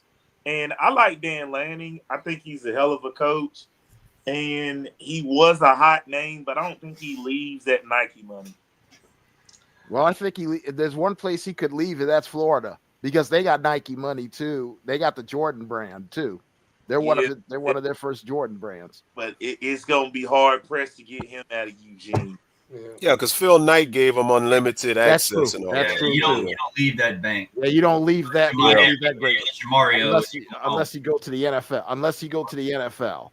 And I like Dan Lanning. I think he's a hell of a coach. And he was a hot name, but I don't think he leaves that Nike money. Well, I think there's one place he could leave, and that's Florida, because they got Nike money too. They got the Jordan brand too. They're one of their first Jordan brands. But it's gonna be hard pressed to get him out of Eugene. Yeah, because Phil Knight gave him unlimited access and all that. You don't leave that bank. Yeah, you don't leave that. You don't leave that great. Mario, unless you go to the NFL. Unless you go to the NFL.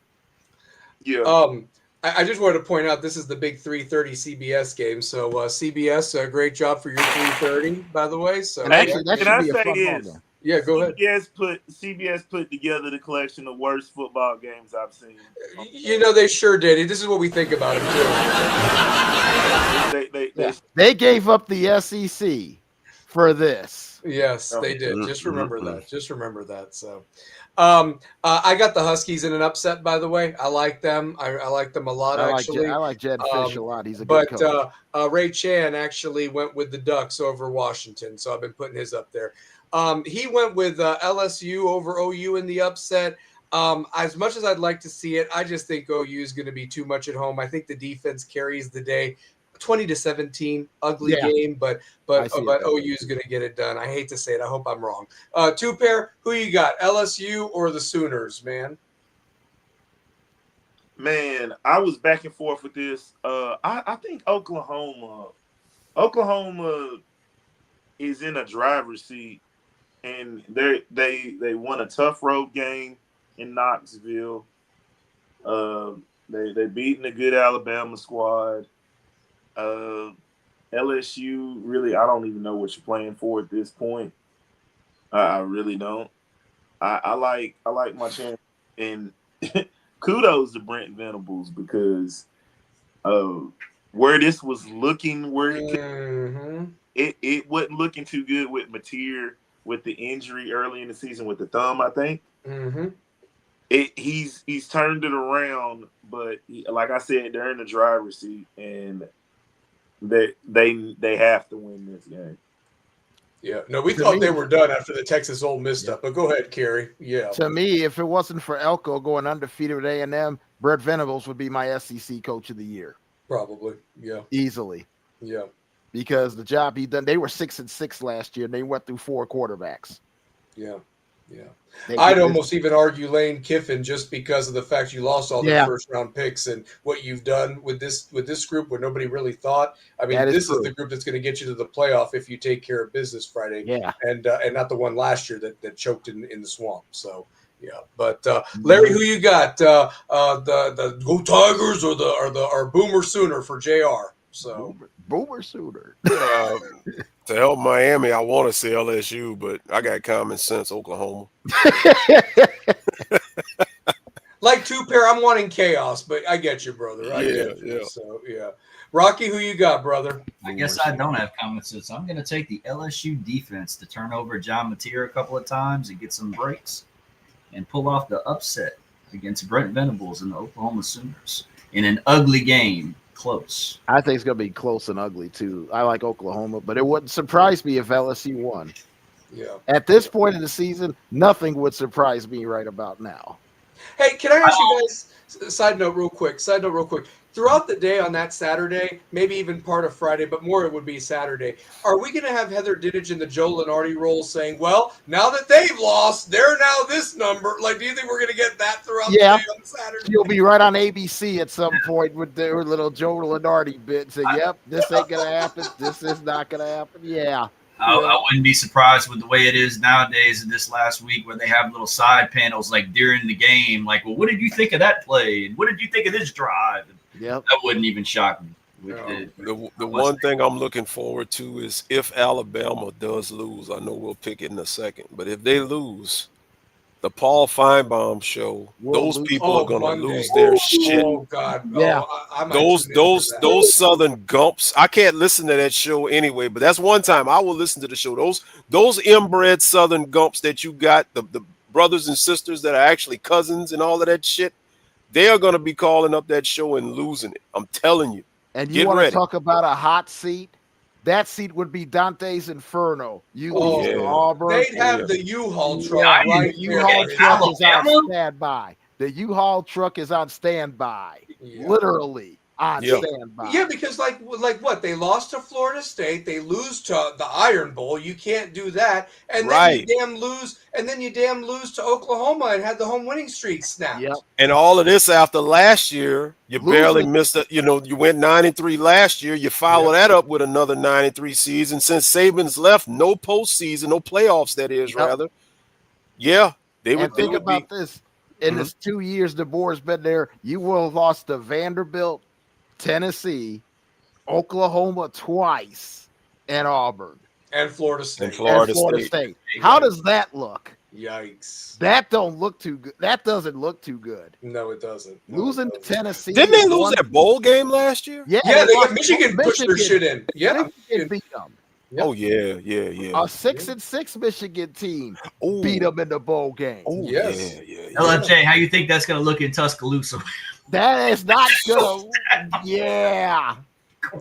Yeah. I just wanted to point out this is the big 3:30 CBS game. So CBS, great job for your 3:30, by the way. So and actually, that should be a fun game. Yeah, go ahead. CBS put together the collection of worst football games I've seen. You know, they sure did. This is what we think about them too. They gave up the SEC for this. Yes, they did. Just remember that. Just remember that. So, I got the Huskies in an upset. By the way, I like them. I like them a lot. I like Jed Fish a lot. He's a good coach. Ray Chan actually went with the Ducks over Washington, so I've been putting his up there. He went with LSU over OU in the upset. As much as I'd like to see it, I just think OU is going to be too much at home. I think the defense carries the day. 20-17, ugly game, but OU is going to get it done. I hate to say it. I hope I'm wrong. Two pair, who you got, LSU or the Sooners, man? Man, I was back and forth with this. I think Oklahoma is in a driver's seat, and they won a tough road game in Knoxville. They beaten a good Alabama squad. LSU, really, I don't even know what you're playing for at this point. I really don't. I like my chance, and kudos to Brent Venables because where this was looking, it wasn't looking too good with Mateer with the injury early in the season with the thumb, I think. He's turned it around, but like I said, they're in the driver's seat, and they have to win this game. Yeah, no, we thought they were done after the Texas Ole Miss stuff, but go ahead, Kerry. Yeah. To me, if it wasn't for Elko going undefeated with A&M, Brett Venables would be my SEC Coach of the Year. Probably, yeah, easily. Yeah, because the job he done. They were 6-6 last year, and they went through 4 quarterbacks. Yeah. I'd almost even argue Lane Kiffin just because of the fact you lost all the first round picks and what you've done with this group where nobody really thought. I mean, this is the group that's going to get you to the playoff if you take care of business Friday. Yeah, and not the one last year that choked in the swamp. So yeah, but Larry, who you got? The Go Tigers or Boomer Sooner for JR? So Boomer Sooner. To help Miami, I want to say LSU, but I got common sense, Oklahoma. Like two pair, I'm wanting chaos, but I get you, brother. I get you. So yeah, Rocky, who you got, brother? I guess I don't have common sense. I'm going to take the LSU defense to turn over John Mateer a couple of times and get some breaks and pull off the upset against Brent Venables and the Oklahoma Sooners in an ugly game. Close. I think it's going to be close and ugly, too. I like Oklahoma, but it wouldn't surprise me if LSU won. Yeah. At this point in the season, nothing would surprise me right about now. Hey, can I ask you guys, side note real quick, throughout the day on that Saturday, maybe even part of Friday, but more it would be Saturday, are we going to have Heather Dinich in the Joe Lenardi role saying, well, now that they've lost, they're now this number? Like, do you think we're going to get that throughout the day on Saturday? You'll be right on ABC at some point with their little Joe Lenardi bit. Say, yep, this ain't going to happen. This is not going to happen. Yeah. I wouldn't be surprised with the way it is nowadays in this last week where they have little side panels like during the game. Like, well, what did you think of that play? And what did you think of this drive? Yep. That wouldn't even shock me. The one thing I'm looking forward to is if Alabama does lose, I know we'll pick it in a second, but if they lose, the Paul Feinbaum show, those people are going to lose their shit. Oh, God. Yeah. Those Southern Gumps. I can't listen to that show anyway, but that's one time I will listen to the show. Those inbred Southern Gumps that you got, the brothers and sisters that are actually cousins and all of that shit, they are going to be calling up that show and losing it. I'm telling you. And you want to talk about a hot seat? that seat would be Dante's Inferno. You Oh, lose to yeah. Auburn. They'd have the U-Haul truck Yeah, right the there. U-Haul truck is on Alabama? standby. The U-Haul truck is on standby. Yeah. Literally on Yeah. standby. Yeah, because like what they lost to Florida State, they lose to the Iron Bowl. You can't do that, and Right. then you damn lose to Oklahoma and had the home winning streak snapped. Yep. And all of this after last year, you barely Losing. missed it. You know, you went 9-3 last year. You follow that up with another 9-3 season. Since Saban's left, no postseason, no playoffs. That is rather. Yeah, they would. And think about this: in this 2 years DeBoer's been there, you will have lost to Vanderbilt, Tennessee, Oklahoma twice, and Auburn And Florida State. And Florida State. How does that look? Yikes! That don't look too good. That doesn't look too good. No, it doesn't. Losing to Tennessee. Didn't they lose that bowl game last year? Yeah, Yeah, lost Michigan pushed their shit in. Yeah, Michigan beat them. Yep. Oh yeah. A 6-6 Michigan team Ooh. beat them in the bowl game. Oh Yes. yeah. LFJ, how you think that's going to look in Tuscaloosa? That is not good. Yeah.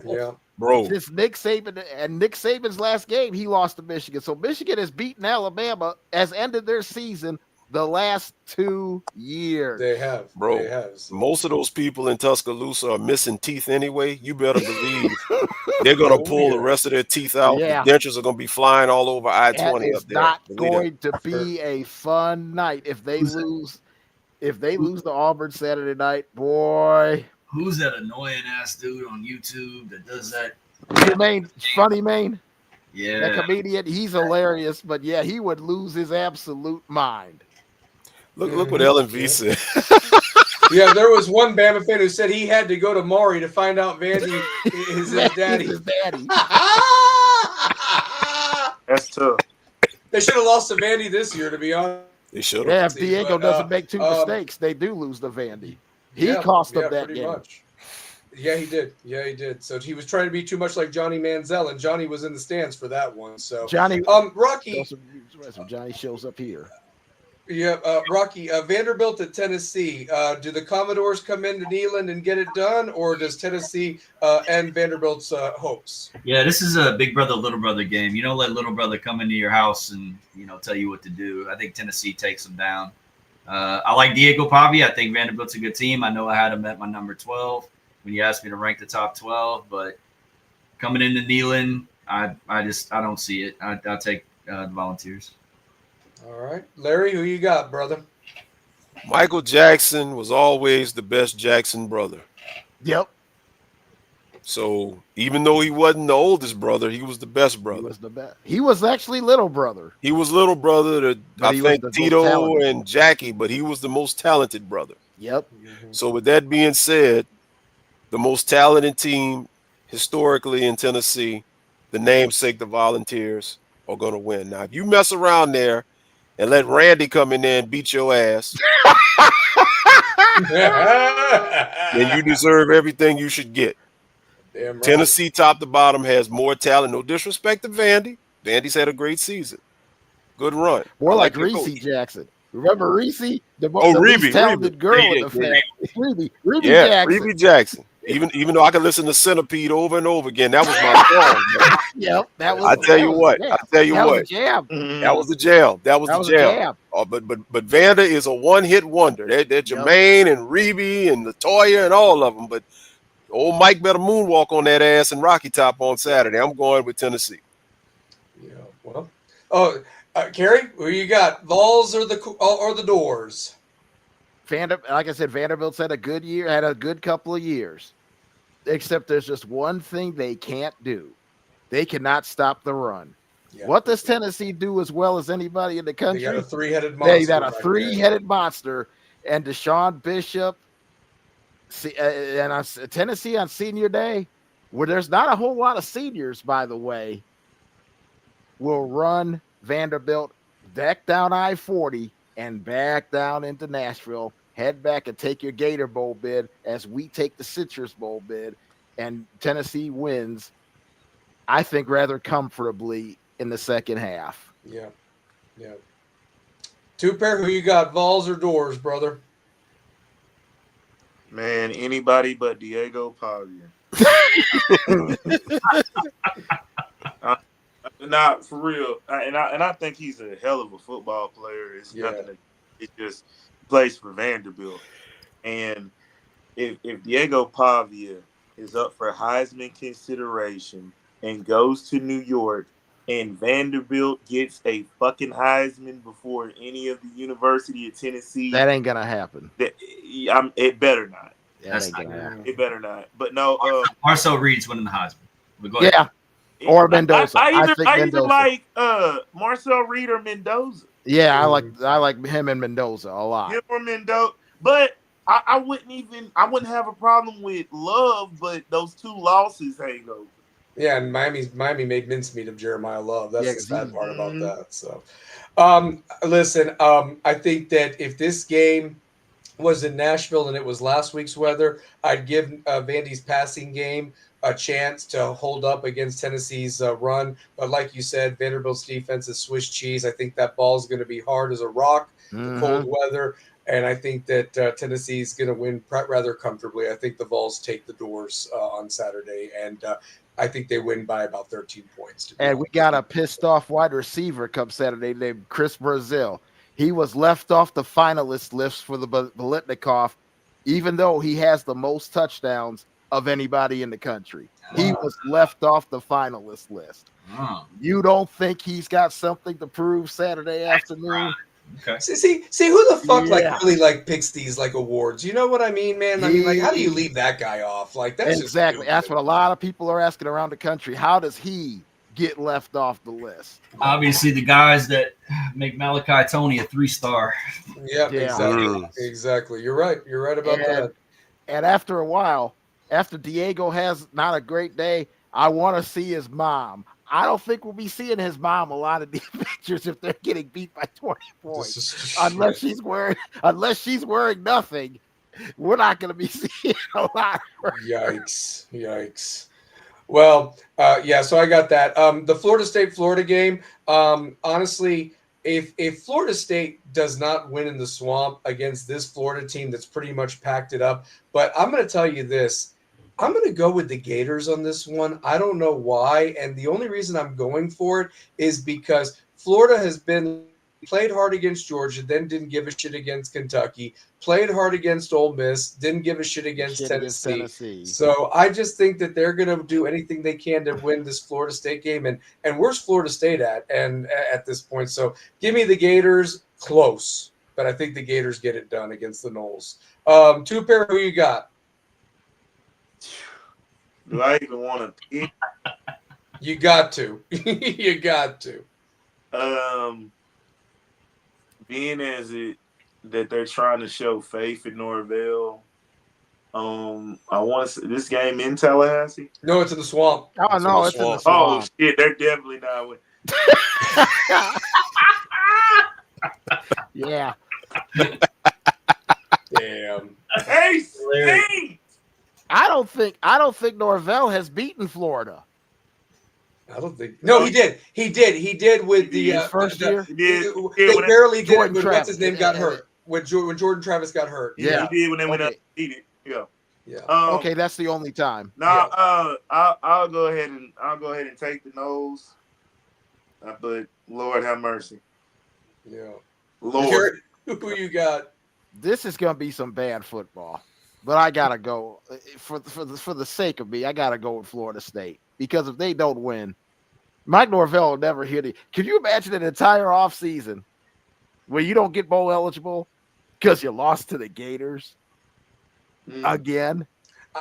yeah. Bro. Since Nick Saban's last game, he lost to Michigan. So Michigan has beaten Alabama, has ended their season the last 2 years. They have, Bro. They have. Most of those people in Tuscaloosa are missing teeth anyway. You better believe they're gonna pull the rest of their teeth out. Yeah. The dentures are gonna be flying all over I-20 That up is there. not Believe going to be a fun night if they lose. If they lose to Auburn Saturday night, boy. Who's that annoying ass dude on YouTube that does that? Funny Maine. Yeah. The comedian, he's hilarious, but yeah, he would lose his absolute mind. Look what LNV said. Yeah, there was one Bama fan who said he had to go to Maury to find out Vandy is his daddy. His daddy. That's tough. They should have lost to Vandy this year, to be honest. They should have. Yeah, if Diego But, doesn't make two mistakes, they do lose to Vandy. He cost them that game. Much. Yeah, he did. Yeah, he did. So he was trying to be too much like Johnny Manziel, and Johnny was in the stands for that one. So Johnny, Rocky, Johnny shows up here. Yeah, Rocky, Vanderbilt at Tennessee. Do the Commodores come into Neyland and get it done, or does Tennessee end Vanderbilt's hopes? Yeah, this is a big brother, little brother game. You don't let little brother come into your house and tell you what to do. I think Tennessee takes them down. I like Diego Pavia. I think Vanderbilt's a good team. I know I had him at my number 12 when you asked me to rank the top 12, but coming into Neyland, I don't see it. I'll take the Volunteers. All right, Larry, who you got, brother? Michael Jackson was always the best Jackson brother. Yep. So even though he wasn't the oldest brother, he was the best brother. He was the best. He was actually little brother. He was little brother to I think Tito and Jackie, but he was the most talented brother. Yep. So with that being said, the most talented team historically in Tennessee, the namesake, the Volunteers, are going to win. Now, if you mess around there and let Randy come in there and beat your ass, then you deserve everything you should get. Damn right. Tennessee, top to bottom, has more talent. No disrespect to Vandy. Vandy's had a great season. Good run. More like Reese Jackson. Remember Reese? The Reese talented girl in the family. Reese yeah, Jackson. Reese Jackson. Even though I could listen to Centipede over and over again, that was my song. Yep, that was. I tell you what. That was a jam. That was the jam. That was the jam. Oh, but Vanda is a one-hit wonder. They're Jermaine and Reeby and Latoya and all of them. But old Mike better moonwalk on that ass and Rocky Top on Saturday. I'm going with Tennessee. Yeah. Well. Oh, Kerry, who you got? Vols or the Doors? Like I said, Vanderbilt's had a good year. Had a good couple of years. Except there's just one thing they can't do. They cannot stop the run. Yeah. What does Tennessee do as well as anybody in the country? They got a three-headed monster. They got a three-headed monster. And Deshaun Bishop, and Tennessee on senior day, where there's not a whole lot of seniors, by the way, will run Vanderbilt back down I-40 and back down into Nashville. Head back and take your Gator Bowl bid as we take the Citrus Bowl bid, and Tennessee wins, I think, rather comfortably in the second half. Yeah. Two pair, who you got, Vols or Doors, brother? Man, anybody but Diego Pavia. Not for real, and I think he's a hell of a football player. It's nothing. It just plays for Vanderbilt, and if Diego Pavia is up for Heisman consideration and goes to New York, and Vanderbilt gets a fucking Heisman before any of the University of Tennessee, that ain't gonna happen. It better not. That ain't gonna happen. It better not. But no, Marcel Reed's winning the Heisman. But go ahead. Yeah. Or Mendoza. I either like Marcel Reed or Mendoza. Yeah, I like him and Mendoza a lot. Him or Mendoza, but I wouldn't have a problem with Love, but those 2 losses hang over. Yeah, and Miami made mincemeat of Jeremiah Love. That's the sad part about that. So, listen, I think that if this game was in Nashville and it was last week's weather, I'd give Vandy's passing game a chance to hold up against Tennessee's run. But like you said, Vanderbilt's defense is Swiss cheese. I think that ball is going to be hard as a rock, the cold weather. And I think that Tennessee is going to win rather comfortably. I think the Vols take the doors on Saturday, and I think they win by about 13 points. And we got a pissed off wide receiver come Saturday named Chris Brazil. He was left off the finalist list for the Biletnikoff, even though he has the most touchdowns of anybody in the country. He was left off the finalist list. You don't think he's got something to prove Saturday afternoon? Okay. See who the fuck really picks these awards? You know what I mean, man? I mean, how do you leave that guy off? That's exactly. That's what a lot of people are asking around the country. How does he get left off the list? Obviously, the guys that make Malachi Tony a 3-star. Yeah, exactly. You're right about that. And after a while, after Diego has not a great day, I want to see his mom. I don't think we'll be seeing his mom a lot of these pictures if they're getting beat by 20 points. Unless she's wearing nothing, we're not going to be seeing a lot of her. Yikes. Well, so I got that. The Florida State-Florida game, honestly, if Florida State does not win in the swamp against this Florida team that's pretty much packed it up, but I'm going to tell you this. I'm going to go with the Gators on this one. I don't know why, and the only reason I'm going for it is because Florida has played hard against Georgia, then didn't give a shit against Kentucky, played hard against Ole Miss, didn't give a shit against Tennessee. So I just think that they're going to do anything they can to win this Florida State game, and where's Florida State at this point? So give me the Gators close, but I think the Gators get it done against the Noles. Two-pair, who you got? Do I even want to pick? You got to. You got to. Being as that they're trying to show faith in Norvell, I want to this game in Tallahassee. No, it's in the swamp. Oh no, it's in the swamp. Oh shit, they're definitely not winning. Yeah. Damn. Hey, Steve! I don't think Norvell has beaten Florida. I don't think. No, he did. He did with the first year. They barely did it when what's his name got hurt. When Jordan Travis got hurt. Yeah, he did when they went up to beat it. Yeah. Okay, that's the only time. I'll go ahead and take the nose. But Lord have mercy. Yeah. Lord. Who you got? This is gonna be some bad football. But I gotta go for the sake of me. I gotta go with Florida State because if they don't win, Mike Norvell will never hit it. Can you imagine an entire offseason where you don't get bowl eligible because you lost to the Gators again?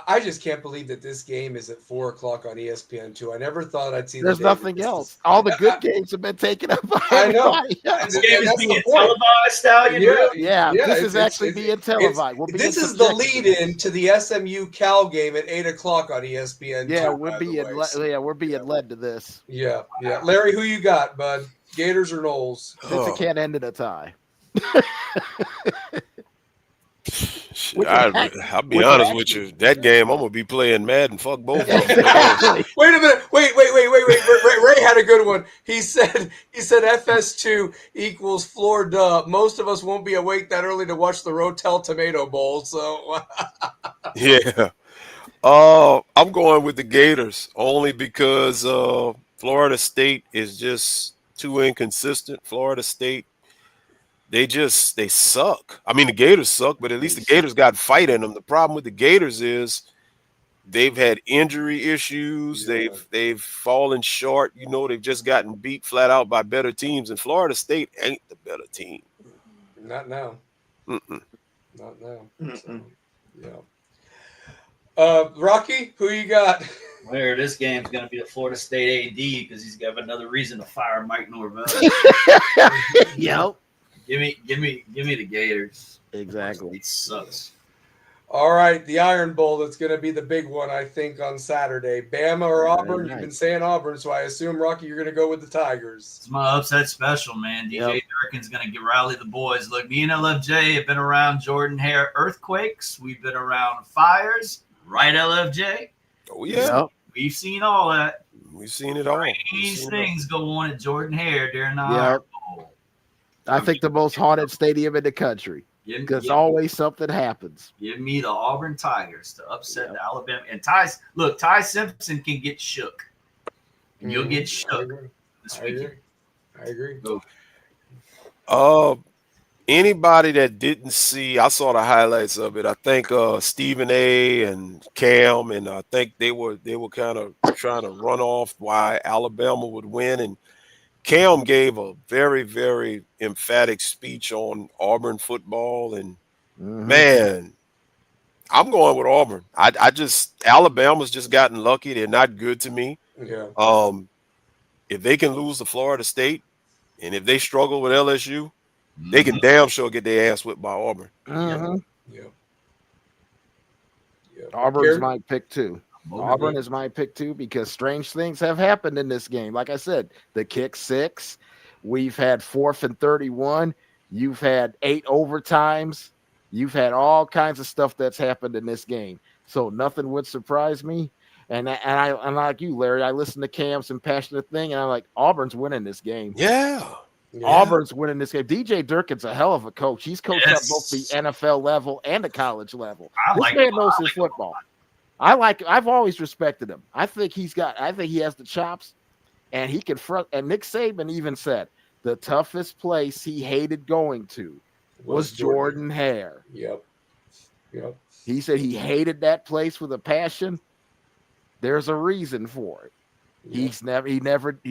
I just can't believe that this game is at 4:00 on ESPN2. I never thought I'd see. There's nothing else. All the good games have been taken up by everybody. I know. This game is being televised, Stallion. Yeah, this is actually being televised. This is the lead-in to the SMU Cal game at 8:00 on ESPN2. Yeah, we're being led to this. Yeah. Larry, who you got, bud? Gators or Noles? This can't end in a tie. I'll be honest with you. That game, I'm gonna be playing Madden. Fuck both of them. Wait a minute. Wait. Ray had a good one. He said FS2 equals Florida. Most of us won't be awake that early to watch the Rotel Tomato Bowl. So yeah. I'm going with the Gators only because Florida State is just too inconsistent. Florida State, they suck. I mean, the Gators suck, but at least the Gators got fight in them. The problem with the Gators is they've had injury issues. Yeah. They've fallen short. You know, they've just gotten beat flat out by better teams, and Florida State ain't the better team. Not now. Mm-mm. Not now. Mm-mm. So, yeah. Rocky, who you got? Where this game's going to be the Florida State AD because he's got another reason to fire Mike Norvell. Yep. Give me the Gators. Exactly. It sucks. All right, the Iron Bowl. That's going to be the big one, I think, on Saturday. Bama or Auburn? Nice. You've been saying Auburn, so I assume, Rocky, you're going to go with the Tigers. It's my upset special, man. DJ Durkin's going to rally the boys. Look, me and LFJ have been around Jordan Hare earthquakes. We've been around fires. Right, LFJ? Oh, yeah. Yep. We've seen all that. We've seen it all. These things go on at Jordan Hare during the Iron Bowl. I think the most haunted stadium in the country because always something happens. Give me the Auburn Tigers to upset the Alabama. And Ty Simpson can get shook. You'll get shook this weekend. I agree. Anybody that didn't see, I saw the highlights of it. I think Stephen A. and Cam, and I think they were kind of trying to run off why Alabama would win. And Cam gave a very, very emphatic speech on Auburn football. And man, I'm going with Auburn. Alabama's just gotten lucky. They're not good to me. Yeah. If they can lose to Florida State, and if they struggle with LSU, they can damn sure get their ass whipped by Auburn. Yeah. Auburn's my pick too. Auburn is my pick too because strange things have happened in this game. Like I said, the kick 6. We've had 4th and 31. You've had 8 overtimes. You've had all kinds of stuff that's happened in this game. So nothing would surprise me. And I like you, Larry. I listened to Cam's impassionate thing, and I'm like, Auburn's winning this game. Yeah. Auburn's winning this game. DJ Durkin's a hell of a coach. He's coached at both the NFL level and the college level. This man knows his football. I've always respected him. I think he has the chops, and he can front. And Nick Saban even said the toughest place he hated going to was Jordan Hare. Yep. He said he hated that place with a passion. There's a reason for it. He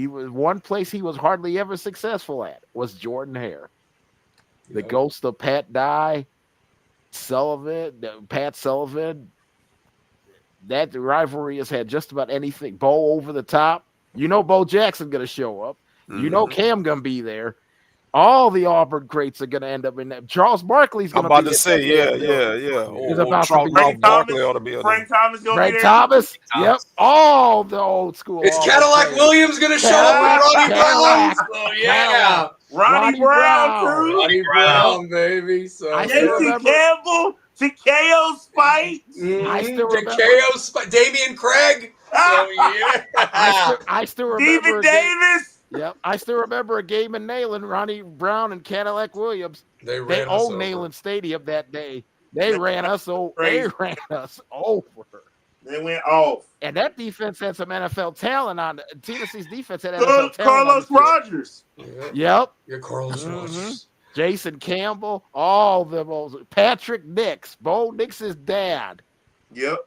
was one place he was hardly ever successful at was Jordan Hare. The ghost of Pat Pat Sullivan. That rivalry has had just about anything. Bo over the top. You know Bo Jackson gonna show up. You know Cam gonna be there. All the Auburn greats are gonna end up in that. Charles Barkley's gonna be I'm about to say, yeah. He's about to be Frank Thomas gonna Frank be there. Thomas. Yep. All the old school. Is Cadillac Williams gonna show up with Ronnie Brown? Oh yeah. Ronnie Brown crew. Ronnie Brown, baby. So JC Campbell, TKO Spike. I still remember TKO Spike. Damian Craig. So yeah. I still remember Steven Davis. Yep, I still remember a game in Neyland, Ronnie Brown and Cadillac Williams. They owned Neyland Stadium that day. They ran us over. They ran us over. They went off. And that defense had some NFL talent on it. Tennessee's defense had NFL talent. Carlos Rogers. Yep. Yeah, Carlos Rogers. Jason Campbell, all the most. Patrick Nix, Bo Nix's dad. Yep.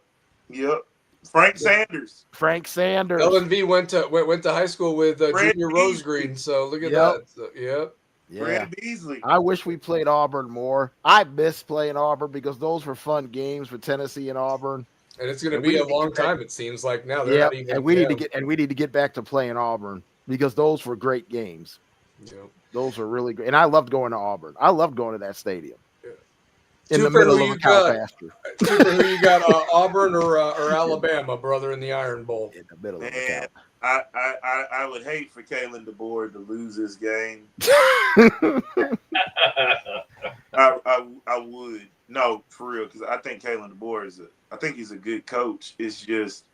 Frank Sanders. LNV went to high school with Junior Rosegreen. So look at that. So, Yeah. Brad Beasley. I wish we played Auburn more. I miss playing Auburn because those were fun games for Tennessee and Auburn. And it's going to be a long time. It seems like now. Yeah, and we need to get back to playing Auburn because those were great games. Yep. Those were really great, and I loved going to Auburn. I loved going to that stadium. Yeah. In the middle of a cow pasture. Who you got, Auburn or Alabama, brother, in the Iron Bowl? In the middle of a cow. I would hate for Kalen DeBoer to lose this game. I would. No, for real, because I think Kalen DeBoer he's a good coach. It's just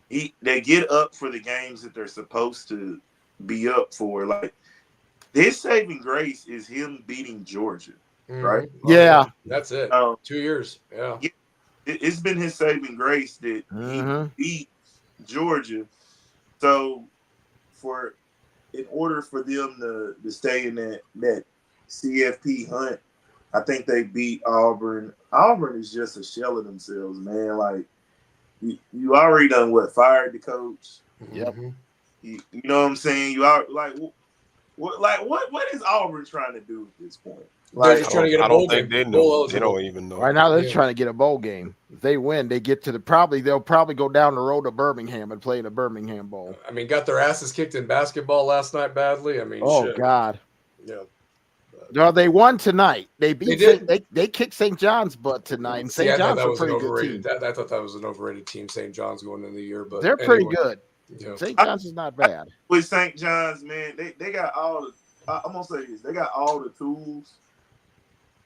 they get up for the games that they're supposed to be up for. Like his saving grace is him beating Georgia, right? Yeah, that's it. 2 years. Yeah, it's been his saving grace that he beat Georgia. So for them to stay in that CFP hunt, I think they beat Auburn. Auburn is just a shell of themselves, man. Like you already done fired the coach. Yep. You know what I'm saying? You are like what is Auburn trying to do at this point? They're just trying to get a bowl game. They know. They don't even know. Right now, they're trying to get a bowl game. If they win, they get to they'll probably go down the road to Birmingham and play in the Birmingham Bowl. I mean, got their asses kicked in basketball last night badly. I mean, shit. God. Yeah. No, they won tonight. They beat. They kicked St. John's butt tonight. And St. John's was a pretty good team. I thought that was an overrated team. St. John's going into the year, but they're pretty good. Yeah. St. John's is not bad. With St. John's, man, they got all the. I'm gonna say this: they got all the tools.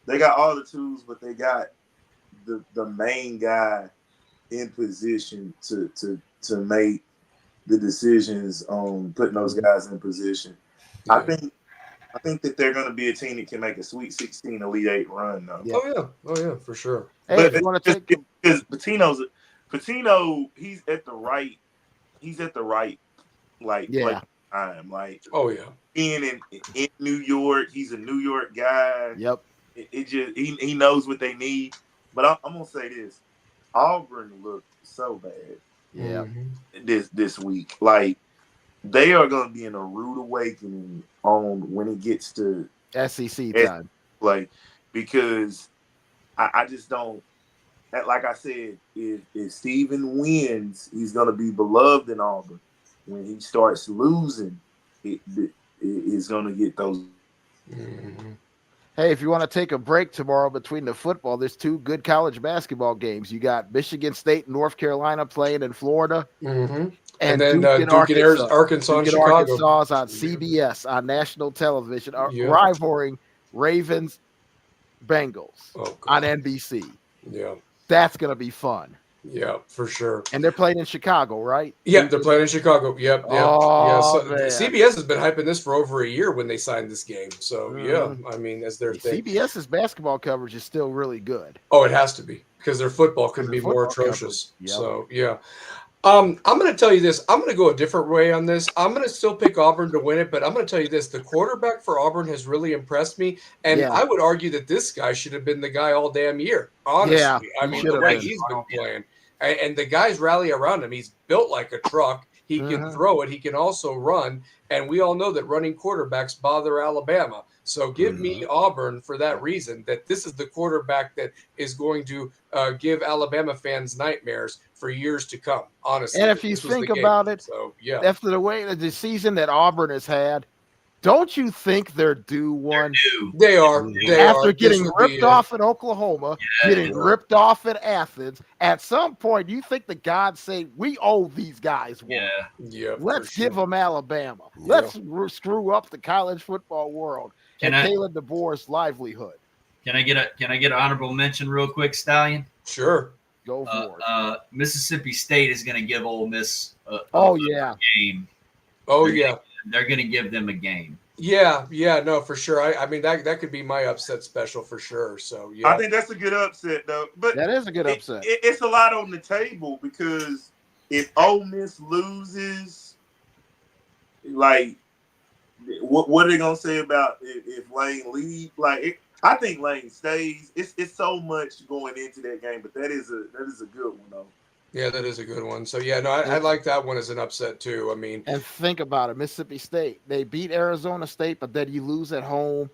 They got all the tools, but they got the main guy in position to make the decisions on putting those guys in position. Yeah. I think that they're going to be a team that can make a Sweet 16, Elite 8 run, though. Yeah. Oh yeah, for sure. Hey, but if you want to take because Patino, he's at the right place time. Like, oh yeah, being in New York, he's a New York guy. Yep. It just he knows what they need. But I'm gonna say this: Auburn looked so bad. Yeah. This week, like they are gonna be in a rude awakening on when it gets to SEC time. Like, because I just don't. Like I said, if Steven wins, he's gonna be beloved in Auburn. When he starts losing, it's gonna get those. Mm-hmm. Hey, if you want to take a break tomorrow between the football, there's two good college basketball games. You got Michigan State and North Carolina playing in Florida. Mm-hmm. And then Duke and Arkansas and Chicago. Arkansas is on CBS on national television, rivaling Ravens Bengals on NBC. Yeah. That's going to be fun. Yeah, for sure. And they're playing in Chicago, right? Yeah, they're playing in Chicago. Yep. Oh, yeah. So CBS has been hyping this for over a year when they signed this game. So yeah, I mean, as their thing. CBS's basketball coverage is still really good. Oh, it has to be because their football couldn't be more atrocious. Yep. So yeah. I'm going to tell you this. I'm going to go a different way on this. I'm going to still pick Auburn to win it, but I'm going to tell you this. The quarterback for Auburn has really impressed me, and I would argue that this guy should have been the guy all damn year, honestly. I mean, the way he's been playing. And the guys rally around him. He's built like a truck. He can throw it. He can also run. And we all know that running quarterbacks bother Alabama. So give me Auburn for that reason, that this is the quarterback that is going to give Alabama fans nightmares for years to come, honestly. And if you think about it, after the way the season that Auburn has had, don't you think they're due one? They are. After getting ripped off in Oklahoma, getting ripped off in Athens, at some point, you think the gods say, we owe these guys one. Yeah. Let's give them Alabama. Let's screw up the college football world and Kalen DeBoer's livelihood. Can I get an honorable mention real quick, Stallion? Sure. Go for it. Mississippi State is going to give Ole Miss a game. They're going to give them a game. Yeah, no, for sure. I mean, that could be my upset special for sure. So, yeah. I think that's a good upset, though. But that is a good upset. It's a lot on the table because if Ole Miss loses, like, what are they going to say about if Lane leaves? Like, I think Lane stays. It's so much going into that game, but that is a good one, though. Yeah, that is a good one. So, yeah, no, I like that one as an upset, too. I mean. And think about it. Mississippi State, they beat Arizona State, but then you lose at home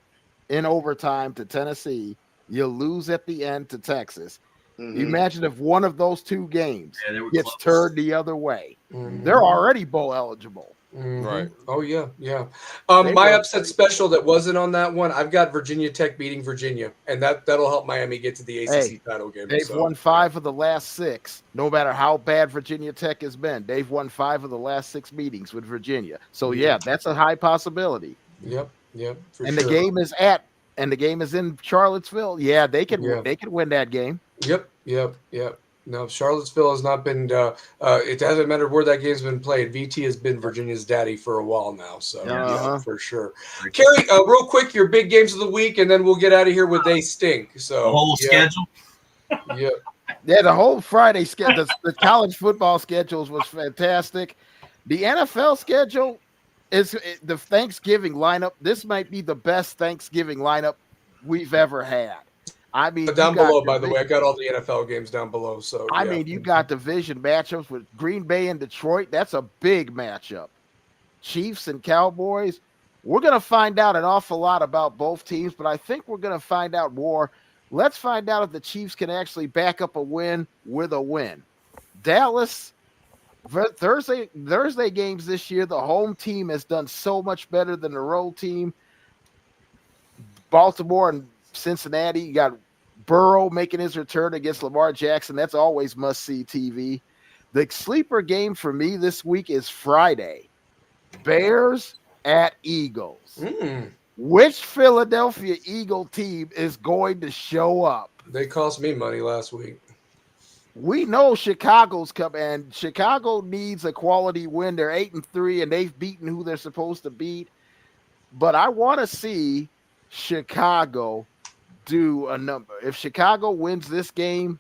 in overtime to Tennessee. You lose at the end to Texas. Mm-hmm. You imagine if one of those two games gets turned the other way. Mm-hmm. They're already bowl eligible. Mm-hmm. Right. Oh, yeah. My upset special that wasn't on that one, I've got Virginia Tech beating Virginia, and that'll help Miami get to the ACC title game. They've won 5 of the last 6, no matter how bad Virginia Tech has been. They've won 5 of the last 6 meetings with Virginia. So, that's a high possibility. Yep. And the game is in Charlottesville. Yeah, they could win that game. Yep. No, Charlottesville has not been. It hasn't mattered where that game's been played. VT has been Virginia's daddy for a while now, so yeah, for sure. Kerry, real quick, your big games of the week, and then we'll get out of here with They Stink. So the whole schedule. Yeah, the whole Friday schedule. The college football schedules was fantastic. The NFL schedule, the Thanksgiving lineup. This might be the best Thanksgiving lineup we've ever had. I mean, but down below, by the way, I got all the NFL games down below. So I mean, you got division matchups with Green Bay and Detroit. That's a big matchup. Chiefs and Cowboys. We're going to find out an awful lot about both teams, but I think we're going to find out more. Let's find out if the Chiefs can actually back up a win with a win. Dallas, Thursday games this year, the home team has done so much better than the road team. Baltimore and Cincinnati, you got Burrow making his return against Lamar Jackson. That's always must-see TV. The sleeper game for me this week is Friday. Bears at Eagles. Which Philadelphia Eagle team is going to show up? They cost me money last week. We know Chicago's come, and Chicago needs a quality win. They're 8-3, and they've beaten who they're supposed to beat. But I want to see Chicago do a number. If Chicago wins this game,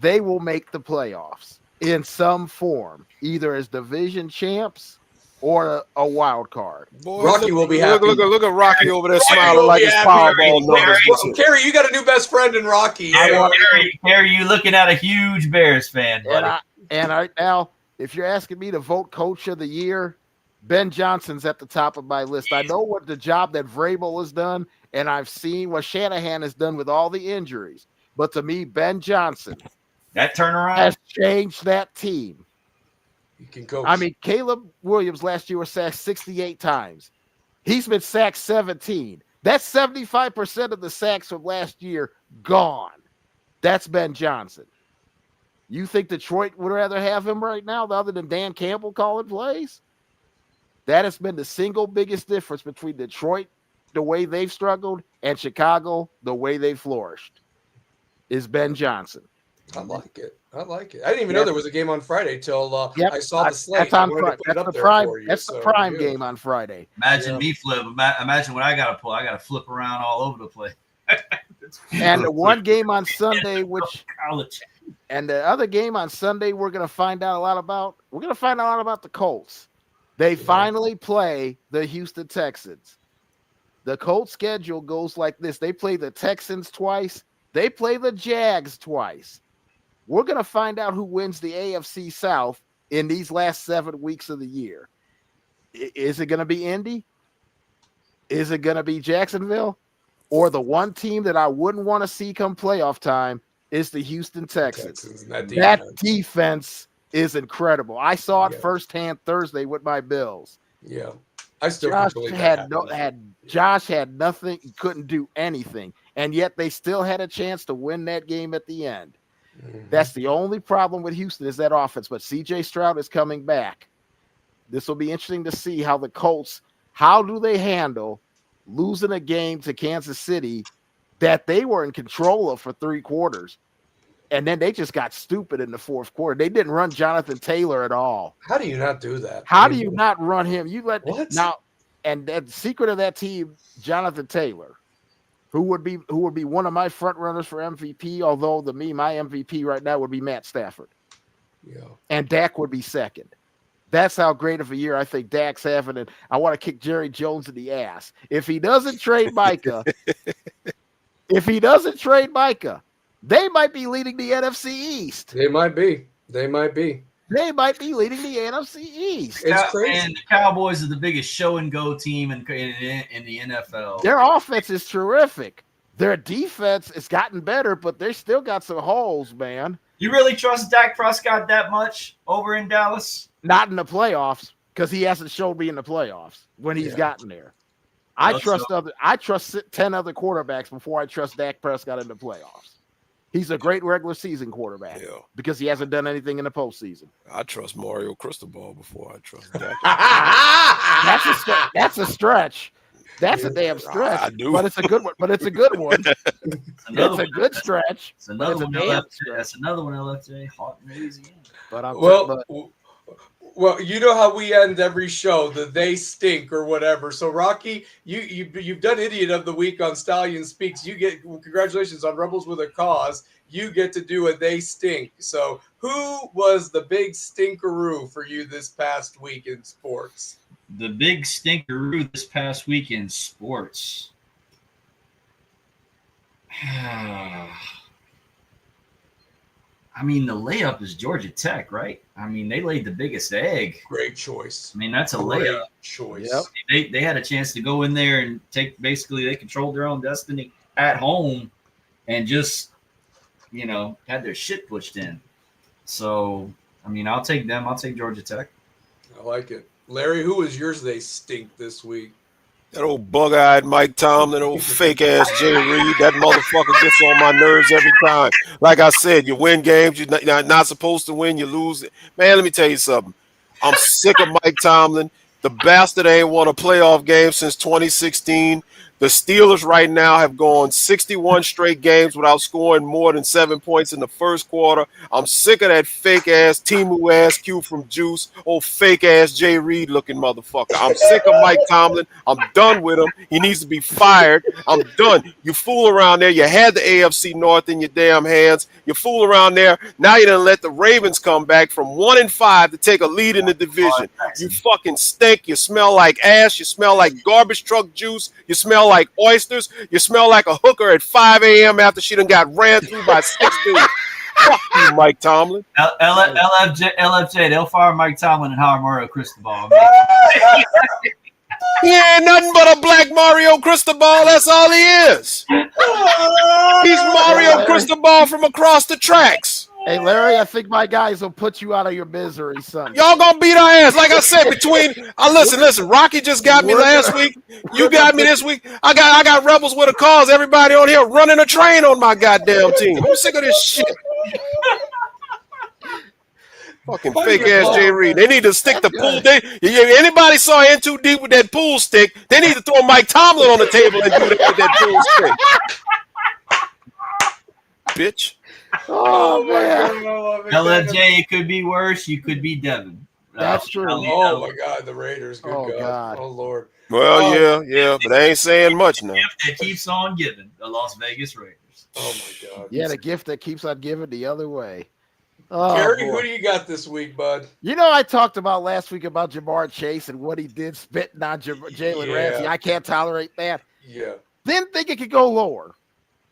they will make the playoffs in some form, either as division champs or a wild card. Boy, Rocky will be happy. Look at Rocky over there smiling like his Powerball numbers. Kerry, you got a new best friend in Rocky. Kerry, you looking at a huge Bears fan, buddy. And now, if you're asking me to vote Coach of the Year, Ben Johnson's at the top of my list. I know what the job that Vrabel has done, and I've seen what Shanahan has done with all the injuries. But to me, Ben Johnson, that turnaround has changed that team. You can coach. I mean, Caleb Williams last year was sacked 68 times. He's been sacked 17. That's 75% of the sacks from last year gone. That's Ben Johnson. You think Detroit would rather have him right now other than Dan Campbell calling plays? That has been the single biggest difference between Detroit, the way they've struggled, and Chicago, the way they flourished, is Ben Johnson. I like it. I didn't even know there was a game on Friday till I saw the slate. That's the prime game on Friday. Imagine me flip. Imagine what I got to pull. I got to flip around all over the place. And the one game on Sunday, and the other game on Sunday, we're going to find out a lot about. We're going to find out a lot about the Colts. They finally play the Houston Texans. The Colts schedule goes like this. They play the Texans twice. They play the Jags twice. We're going to find out who wins the AFC South in these last 7 weeks of the year. Is it going to be Indy? Is it going to be Jacksonville? Or the one team that I wouldn't want to see come playoff time is the Houston Texans. That defense is incredible. I saw it firsthand Thursday with my Bills. Yeah. I still Josh had nothing, he couldn't do anything. And yet they still had a chance to win that game at the end. That's the only problem with Houston is that offense. But CJ Stroud is coming back. This will be interesting to see how the Colts, how do they handle losing a game to Kansas City that they were in control of for 3 quarters. And then they just got stupid in the 4th quarter. They didn't run Jonathan Taylor at all. How do you not do that? How do you not run him? You let what? Now, and the secret of that team, Jonathan Taylor, who would be one of my front runners for MVP, although my MVP right now would be Matt Stafford. Yeah. And Dak would be second. That's how great of a year I think Dak's having, and I want to kick Jerry Jones in the ass. If he doesn't trade Micah, they might be leading the NFC East. They might be. They might be leading the NFC East. It's crazy. And the Cowboys are the biggest show and go team in the NFL. Their offense is terrific. Their defense has gotten better, but they still got some holes, man. You really trust Dak Prescott that much over in Dallas? Not in the playoffs, because he hasn't showed me in the playoffs when he's gotten there. I trust 10 other quarterbacks before I trust Dak Prescott in the playoffs. He's a great regular season quarterback because he hasn't done anything in the postseason. I trust Mario Cristobal before I trust Dak. That's a stretch. That's a damn stretch. I do. But it's a good one. It's a good good stretch. It's another one. That's another one, LFJ. Hot and easy. Well, you know how we end every show, they stink or whatever. So Rocky, you've done Idiot of the Week on Stallion Speaks. You get congratulations on Rebels with a Cause. You get to do a they stink. So who was the big stinkeroo for you this past week in sports? the big stinkeroo this past week in sports. I mean, the layup is Georgia Tech, right? I mean, they laid the biggest egg. Great choice. I mean, that's a Great layup. choice. Yep. They had a chance to go in there and they controlled their own destiny at home and just, had their shit pushed in. So, I mean, I'll take them. I'll take Georgia Tech. I like it. Larry, who was yours they stink this week? That old bug-eyed Mike Tomlin, old fake-ass Jay Reed, that motherfucker gets on my nerves every time. Like I said, you win games, you're not supposed to win, you lose. Man, let me tell you something. I'm sick of Mike Tomlin. The bastard ain't won a playoff game since 2016. The Steelers right now have gone 61 straight games without scoring more than 7 points in the first quarter. I'm sick of that fake-ass Timu-ass Q from Juice, old fake-ass Jay Reed-looking motherfucker. I'm sick of Mike Tomlin. I'm done with him. He needs to be fired. I'm done. You fool around there. You had the AFC North in your damn hands. You fool around there. Now you done let the Ravens come back from 1-5 to take a lead in the division. You fucking stink. You smell like ass. You smell like garbage truck juice. You smell like oysters. You smell like a hooker at 5 a.m. after she done got ran through by 6 dudes. Fuck you, Mike Tomlin. LFJ, they'll fire Mike Tomlin and hire Mario Cristobal. He ain't nothing but a black Mario Cristobal. That's all he is. He's Mario Cristobal from across the tracks. Hey, Larry, I think my guys will put you out of your misery, son. Y'all gonna beat our ass. Like I said, listen, Rocky just got me last week. You got me this week. I got Rebels with a cause. Everybody on here running a train on my goddamn team. I'm sick of this shit. Fucking fake ass Jay Reed. They need to stick the pool. Anybody saw in too deep with that pool stick, they need to throw Mike Tomlin on the table and do that with that pool stick. Bitch. Oh, man. LFJ, it could be worse. You could be Devin. That's true. Oh, my God. The Raiders. Good Oh, God. Oh, Lord. Well, yeah, but they ain't saying much now. The gift that keeps on giving, the Las Vegas Raiders. Oh, my God. Yeah, the gift that keeps on giving the other way. Oh, Gary, boy. who do you got this week, bud? I talked about last week about Jamar Chase and what he did spitting on Jalen Ramsey. I can't tolerate that. Yeah. Didn't think it could go lower.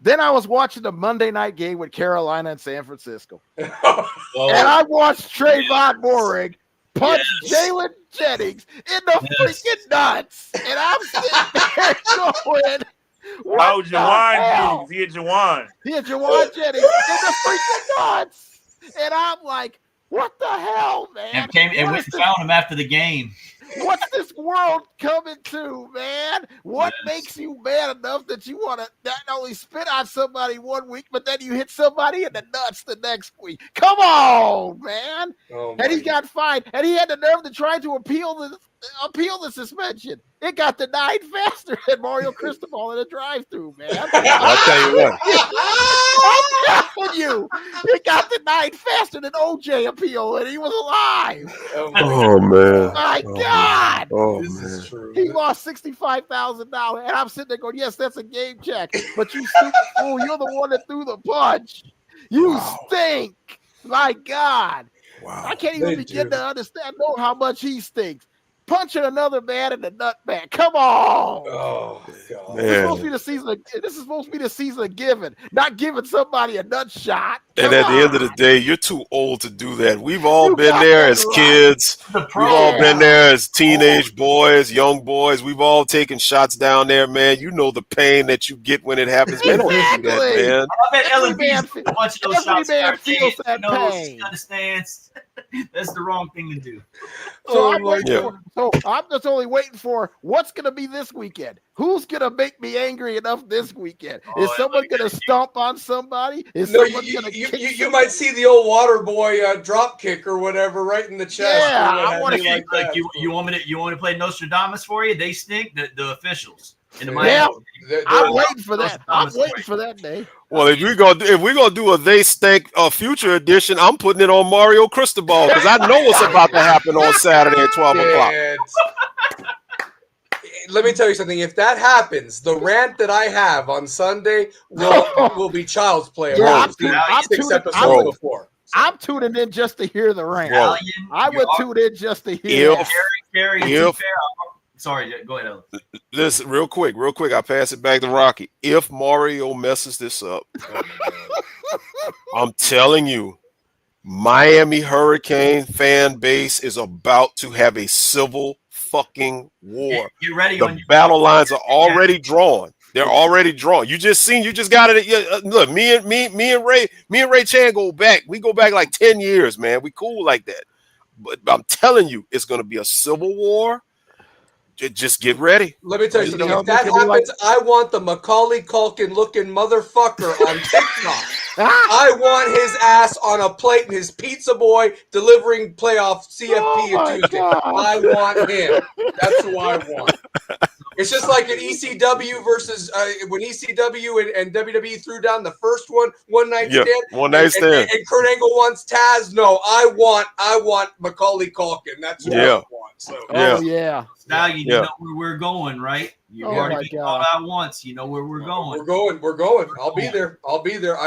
Then I was watching the Monday night game with Carolina and San Francisco. And I watched Trayvon Moehrig punch Jalen Jennings in the freaking nuts. And I'm sitting there going, oh, Jawan Jennings. He had Jawan. He had Jawan Jennings in the freaking nuts. And I'm like, what the hell, man? And went and found him after the game. What's this world coming to, man? What makes you mad enough that you want to not only spit on somebody 1 week, but then you hit somebody in the nuts the next week? Come on, man. And he got fined, and he had the nerve to try to appeal the suspension. It got denied faster than Mario Cristobal in a drive-through, man. I'll tell you what. I'm telling you, it got denied faster than OJ appeal, and he was alive. Oh, man. My God. Oh, This man. is true. He lost $65,000, and I'm sitting there going, yes, that's a game check, but you stupid fool, you're the one that threw the punch. You stink. My God. Wow. I can't even begin to know how much he stinks. Punching another man in the nut back. Come on. Oh, God. This is supposed to be the season of giving, not giving somebody a nut shot. And at the end of the day, you're too old to do that. We've all been there as kids. We've all been there as teenage boys, young boys. We've all taken shots down there, man. You know the pain that you get when it happens. Man, don't do that, man. I bet LFB's a bunch of those shots. Man feels that pain. Understands. That's the wrong thing to do. So I'm just only waiting for what's going to be this weekend. Who's going to make me angry enough this weekend? Is someone going to stomp on somebody? Is someone going to kick you might see the old water boy drop kick or whatever right in the chest. Yeah, I want to like you want me to play Nostradamus for you? They stink. The officials in the Yeah, Miami. I'm waiting for that. I'm waiting for that day. Well, if we're gonna do a They Stink future edition, I'm putting it on Mario Cristobal because I know what's about to happen on Saturday at 12 o'clock. Let me tell you something. If that happens, the rant that I have on Sunday will be child's play. Yeah, I'm 6 episodes before. I'm tuning in just to hear the rant. Well, I would tune in just to hear. Carrie, to be fair, Sorry, go ahead, Alex. Listen, real quick. I pass it back to Rocky. If Mario messes this up, I'm telling you, Miami Hurricane fan base is about to have a civil fucking war. Get ready. The battle lines are already drawn. They're already drawn. You just got it. Look, me and Ray Chan go back. We go back like 10 years, man. We cool like that. But I'm telling you, it's going to be a civil war. Just get ready. Let me tell you something. If that happens, I want the Macaulay Culkin looking motherfucker on TikTok. I want his ass on a plate in his pizza boy delivering playoff CFP on Tuesday. God. I want him. That's who I want. It's just like an ECW versus when ECW and WWE threw down the first one night stand. One night stand. And Kurt Angle wants Taz. No, I want Macaulay Culkin. That's what I want. So. Oh yeah. Stallion, you know where we're going, right? You've already been called out once. You know where we're going. We're going. I'll be there. I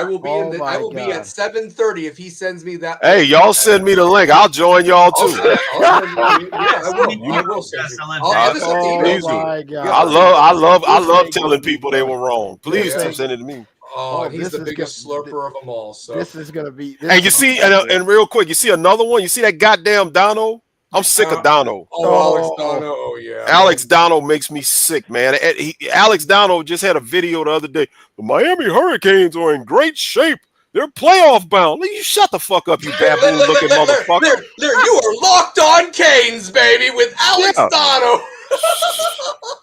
will be I will be at 7:30 if he sends me that. Hey, y'all send me the link. I'll join y'all too. I will send you. I love telling people they were wrong. Please send it to me. Oh, he's the biggest slurper of them all. So this is gonna be. Hey, you see, and real quick, you see another one. You see that goddamn Dono? I'm sick of Dono. Alex Dono. Oh, yeah. Alex Dono makes me sick, man. Alex Dono just had a video the other day. The Miami Hurricanes are in great shape. They're playoff bound. You shut the fuck up, you baboon-looking motherfucker. You are locked on Canes, baby, with Alex Dono.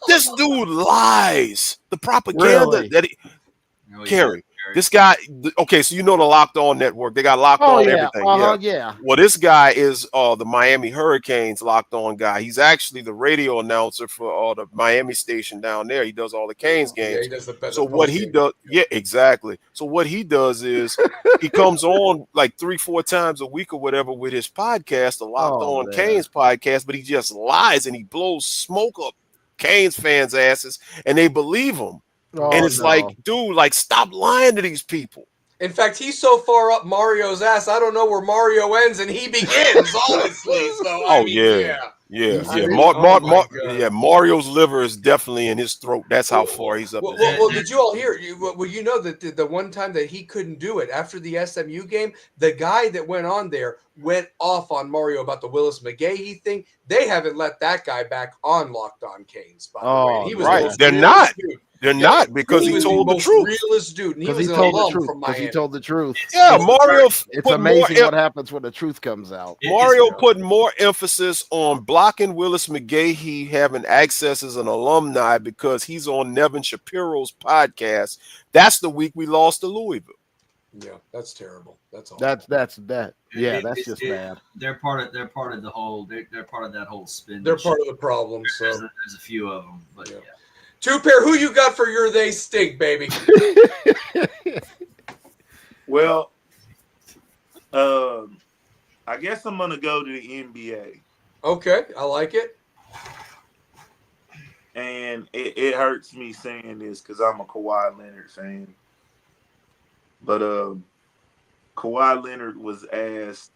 This dude lies. The propaganda that he... Kerry. This guy, okay, so you know the Locked On Network. They got Locked On everything. Yeah. Well, this guy is the Miami Hurricanes Locked On guy. He's actually the radio announcer for the Miami station down there. He does all the Canes games. Yeah, he does the so what he does, exactly. So what he does is he comes on like 3-4 times a week or whatever with his podcast, the Locked On Canes podcast, but he just lies and he blows smoke up Canes fans' asses and they believe him. And it's like, dude, like, stop lying to these people. In fact, he's so far up Mario's ass, I don't know where Mario ends and he begins, honestly. So, Mario's liver is definitely in his throat. That's how far he's up. Well, did you all hear? You know that the one time that he couldn't do it after the SMU game, the guy that went on there went off on Mario about the Willis McGahee thing. They haven't let that guy back on Locked On Canes, by the way. He was right. They're not. Dude. They're not because he told the truth. Realest dude. Because he told the truth. Yeah, Mario. It's amazing what happens when the truth comes out. Mario put more emphasis on blocking Willis McGahee having access as an alumni because he's on Nevin Shapiro's podcast. That's the week we lost to Louisville. Yeah, that's terrible. That's all. That's bad. Yeah, that's just bad. They're part of the whole. They're part of that whole spin. They're part of the problem. So there's a few of them, but yeah. Two pair, who you got for your they stink, baby? Well, I guess I'm gonna go to the NBA. Okay, I like it. And it hurts me saying this because I'm a Kawhi Leonard fan. But Kawhi Leonard was asked,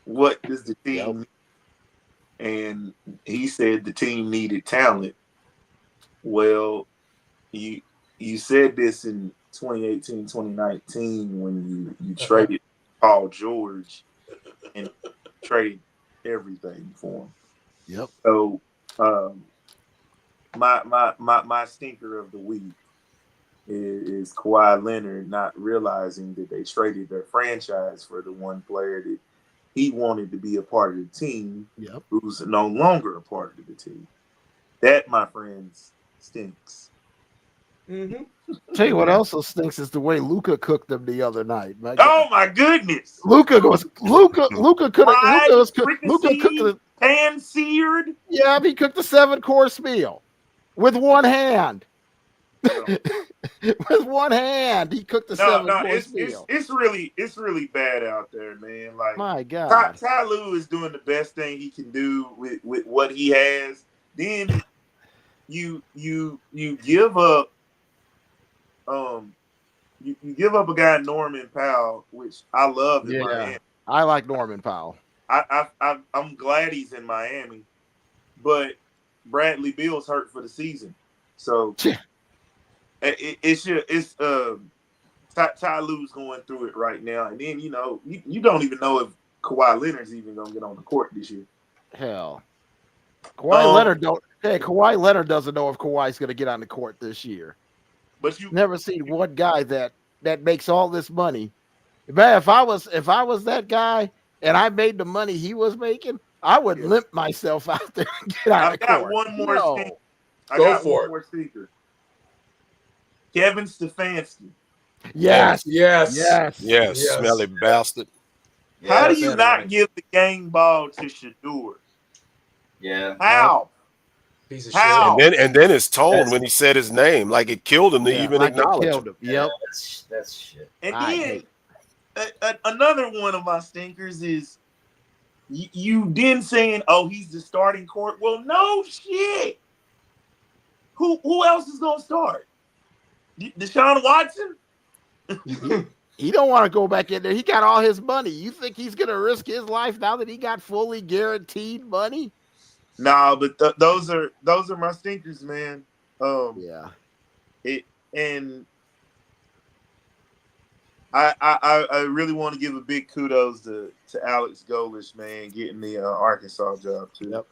what does the team need? And he said the team needed talent. Well, you said this in 2018, 2019 when you traded Paul George and traded everything for him. Yep. So my stinker of the week is Kawhi Leonard not realizing that they traded their franchise for the one player that he wanted to be a part of the team, who's no longer a part of the team. That, my friends, stinks. Tell you what else stinks is the way Luka cooked them the other night. My goodness! Luka cooked the pan seared. Yeah, he cooked the 7-course meal with one hand. With one hand, he cooked the 7-course meal. It's really bad out there, man. Like, my God, Ty Lue is doing the best thing he can do with what he has. Then you give up you give up a guy Norman Powell, which I love in Miami. I like Norman Powell. I'm glad he's in Miami, but Bradley Beal's hurt for the season. So it's Ty Lue's going through it right now. And then, you don't even know if Kawhi Leonard's even going to get on the court this year. Hell. Kawhi Leonard doesn't know if Kawhi's going to get on the court this year. But you never seen one guy that makes all this money. Man, if I was that guy and I made the money he was making, I would limp myself out there and get on the court. I got one more speaker. Kevin Stefanski. Yes. Smelly bastard. How do you not give the game ball to Shedeur? Yeah. How? Piece of shit. And then his tone when he said his name, like it killed him to even acknowledge him. Yep. That's shit. And then another one of my stinkers is you then saying, "Oh, he's the starting court." Well, no shit. Who else is gonna start? Deshaun Watson? He don't want to go back in there. He got all his money. You think he's gonna risk his life now that he got fully guaranteed money? Nah, but those are my stinkers, man. Yeah. I really want to give a big kudos to Alex Golish, man, getting the Arkansas job too.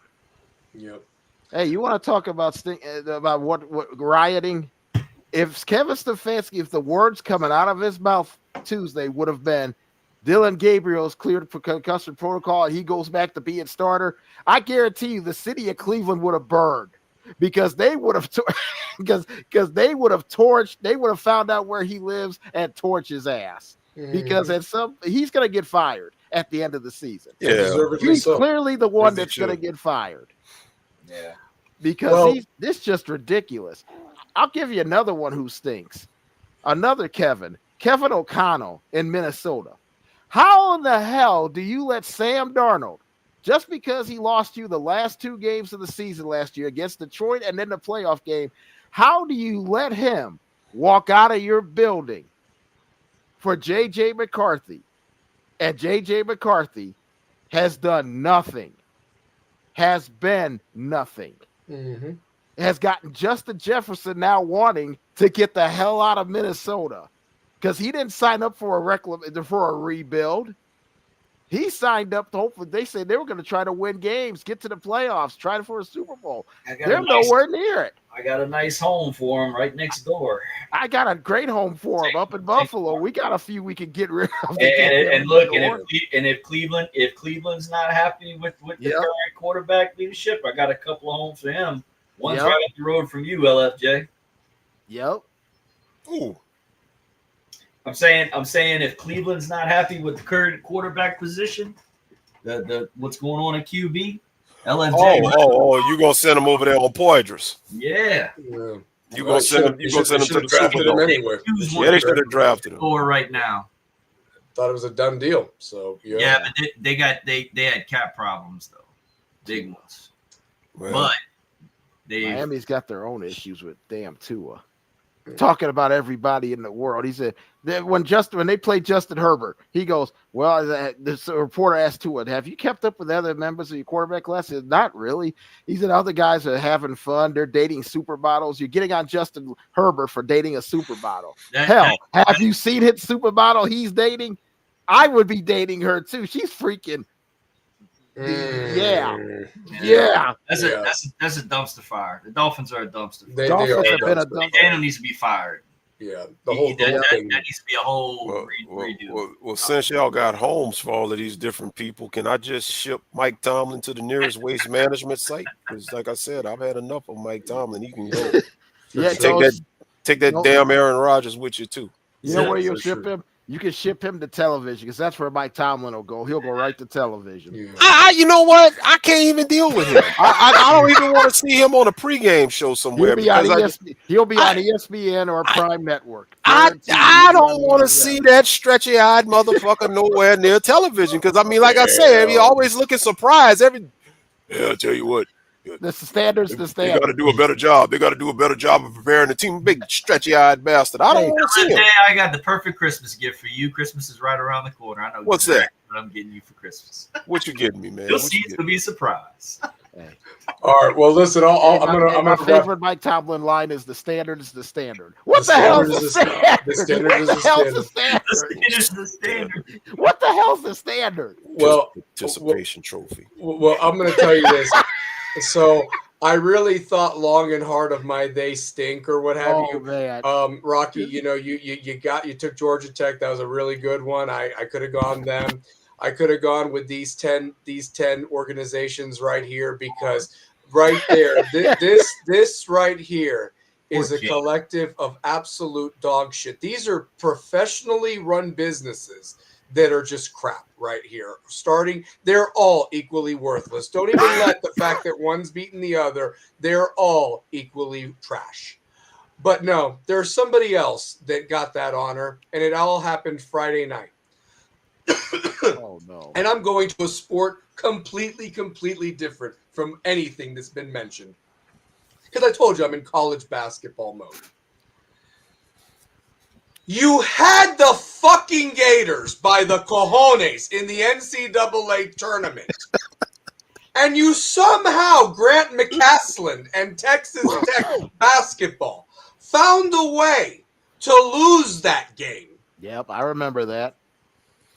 Yep. Hey, you want to talk about what rioting? If Kevin Stefanski, if the words coming out of his mouth Tuesday would have been, Dylan Gabriel's cleared for concussion protocol and he goes back to being starter, I guarantee you the city of Cleveland would have burned because they would have because they would have found out where he lives and torch his ass. Because he's going to get fired at the end of the season. Yeah, he's clearly the one that's going to get fired. Yeah, because this just ridiculous. I'll give you another one who stinks. Another Kevin O'Connell in Minnesota. How in the hell do you let Sam Darnold, just because he lost you the last 2 games of the season last year against Detroit and then the playoff game, how do you let him walk out of your building for J.J. McCarthy? And J.J. McCarthy has done nothing, has been nothing. Mm-hmm. Has gotten Justin Jefferson now wanting to get the hell out of Minnesota because he didn't sign up for a rebuild. He signed up to hopefully, they said they were going to try to win games, get to the playoffs, try for a Super Bowl. They're nowhere near it. I got a nice home for him right next door. I got a great home for him up in Buffalo. We got a few we can get rid of. If Cleveland's not happy with the current quarterback leadership, I got a couple of homes for him. One's right up the road from you, LFJ. Yep. Ooh. I'm saying if Cleveland's not happy with the current quarterback position, the what's going on at QB, LFJ. You gonna send him over there on Poitras? Yeah. You gonna send him to the Super Bowl anyway. Yeah, they should have drafted him. Right now. Thought it was a done deal. So yeah, but they had cap problems though, big ones. Well, but Miami's got their own issues with damn Tua. Talking about everybody in the world. He said that when they played Justin Herbert, he goes, well, this reporter asked Tua, have you kept up with other members of your quarterback class? He said, not really. He said, other guys are having fun. They're dating supermodels. You're getting on Justin Herbert for dating a supermodel. Hell, have you seen his supermodel he's dating? I would be dating her too. She's freaking. Yeah. That's a dumpster fire. The Dolphins are a dumpster fire. Daniel needs to be fired. Yeah, the whole thing. That needs to be a whole redo. Well, since y'all got homes for all of these different people, can I just ship Mike Tomlin to the nearest waste management site? Because, like I said, I've had enough of Mike Tomlin. He can go. Take that damn Aaron Rodgers with you too. You know where you'll ship him? You can ship him to television because that's where Mike Tomlin will go. He'll go right to television. Yeah. You know what? I can't even deal with him. I don't even want to see him on a pregame show somewhere. He'll be on ESPN or Prime Network. I don't want to see that stretchy-eyed motherfucker nowhere near television because, I mean, like I said, he's always looking surprised. I'll tell you what. That's the standards. They got to do a better job. They got to do a better job of preparing the team. Big stretchy-eyed bastard. I don't want to see him. I got the perfect Christmas gift for you. Christmas is right around the corner. I know. What's that? what I'm getting you for Christmas. What you getting me, man? You'll see. It's gonna be a surprise. Hey. All right. Well, listen. My favorite Mike Tomlin line is "The standard is the standard." What the hell is the standard? The standard is the standard. The standard. What the hell's the standard? Well, participation trophy. Well, I'm going to tell you this. So I really thought long and hard of my "they stink" or what have you. Man. Rocky, you took Georgia Tech. That was a really good one. I could have gone them. I could have gone with these 10 organizations right here, because right there, this right here is a collective of absolute dog shit. These are professionally run businesses that are just crap right here. They're all equally worthless. Don't even let the fact that one's beating the other, they're all equally trash. But no, there's somebody else that got that honor, and it all happened Friday night. Oh no. And I'm going to a sport completely different from anything that's been mentioned. Because I told you I'm in college basketball mode. You had the fucking Gators by the cojones in the NCAA tournament. And you somehow, Grant McCaslin and Texas Tech basketball, found a way to lose that game. Yep, I remember that.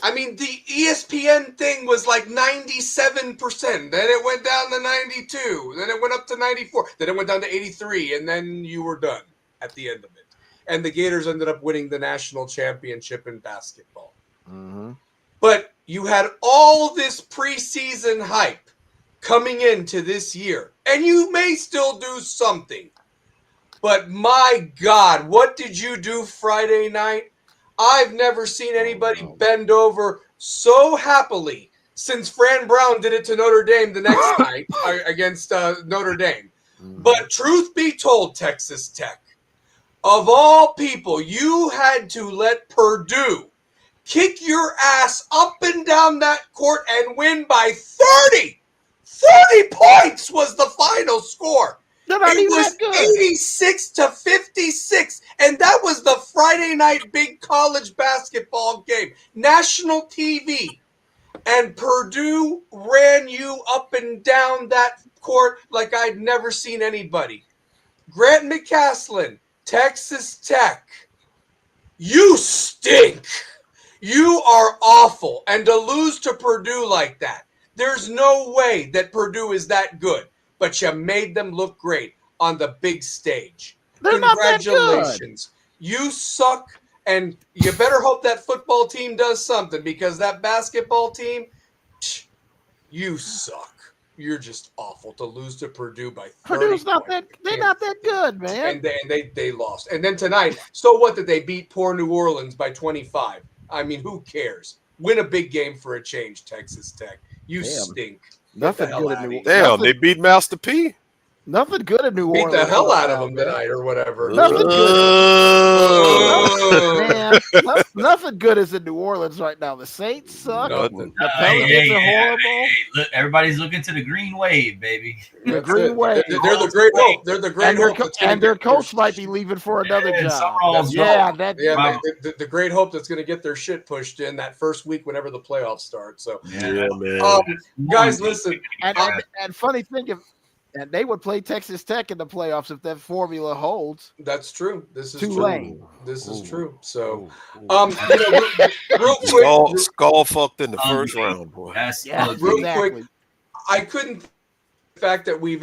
I mean, the ESPN thing was like 97%. Then it went down to 92. Then it went up to 94. Then it went down to 83. And then you were done at the end of it. And the Gators ended up winning the national championship in basketball. Mm-hmm. But you had all this preseason hype coming into this year. And you may still do something. But my God, what did you do Friday night? I've never seen anybody bend over so happily since Fran Brown did it to Notre Dame the next night against Notre Dame. But truth be told, Texas Tech, of all people, you had to let Purdue kick your ass up and down that court and win by 30. 30 points was the final score. It was 86-56, and that was the Friday night big college basketball game. National TV. And Purdue ran you up and down that court like I'd never seen anybody. Grant McCaslin, Texas Tech, you stink. You are awful. And to lose to Purdue like that, there's no way that Purdue is that good. But you made them look great on the big stage. They're Congratulations. You suck, and you better hope that football team does something, because that basketball team, you suck. You're just awful to lose to Purdue by 30 Purdue's not that. They're not that good, man. And they lost. And then tonight, so what did they beat poor New Orleans by 25? I mean, who cares? Win a big game for a change, Texas Tech. You stink. Nothing good in New Orleans. Damn, they beat Master P. Nothing good in New Orleans. Beat the hell out of them tonight or whatever. Nothing good. Nothing good is in New Orleans right now. The Saints suck. Nothing. The Pelicans are horrible. Hey, look, everybody's looking to the green wave, baby. The green wave. They're the great hope. They're the great hope. And their coach might be leaving for another job. The great hope that's going to get their shit pushed in that first week whenever the playoffs start. So, man. Guys, listen. And funny thing, and they would play Texas Tech in the playoffs if that formula holds. That's true. This is Tulane. true. This is true. So, real quick, skull fucked in the first round, boy. Real quick, I couldn't. The fact that we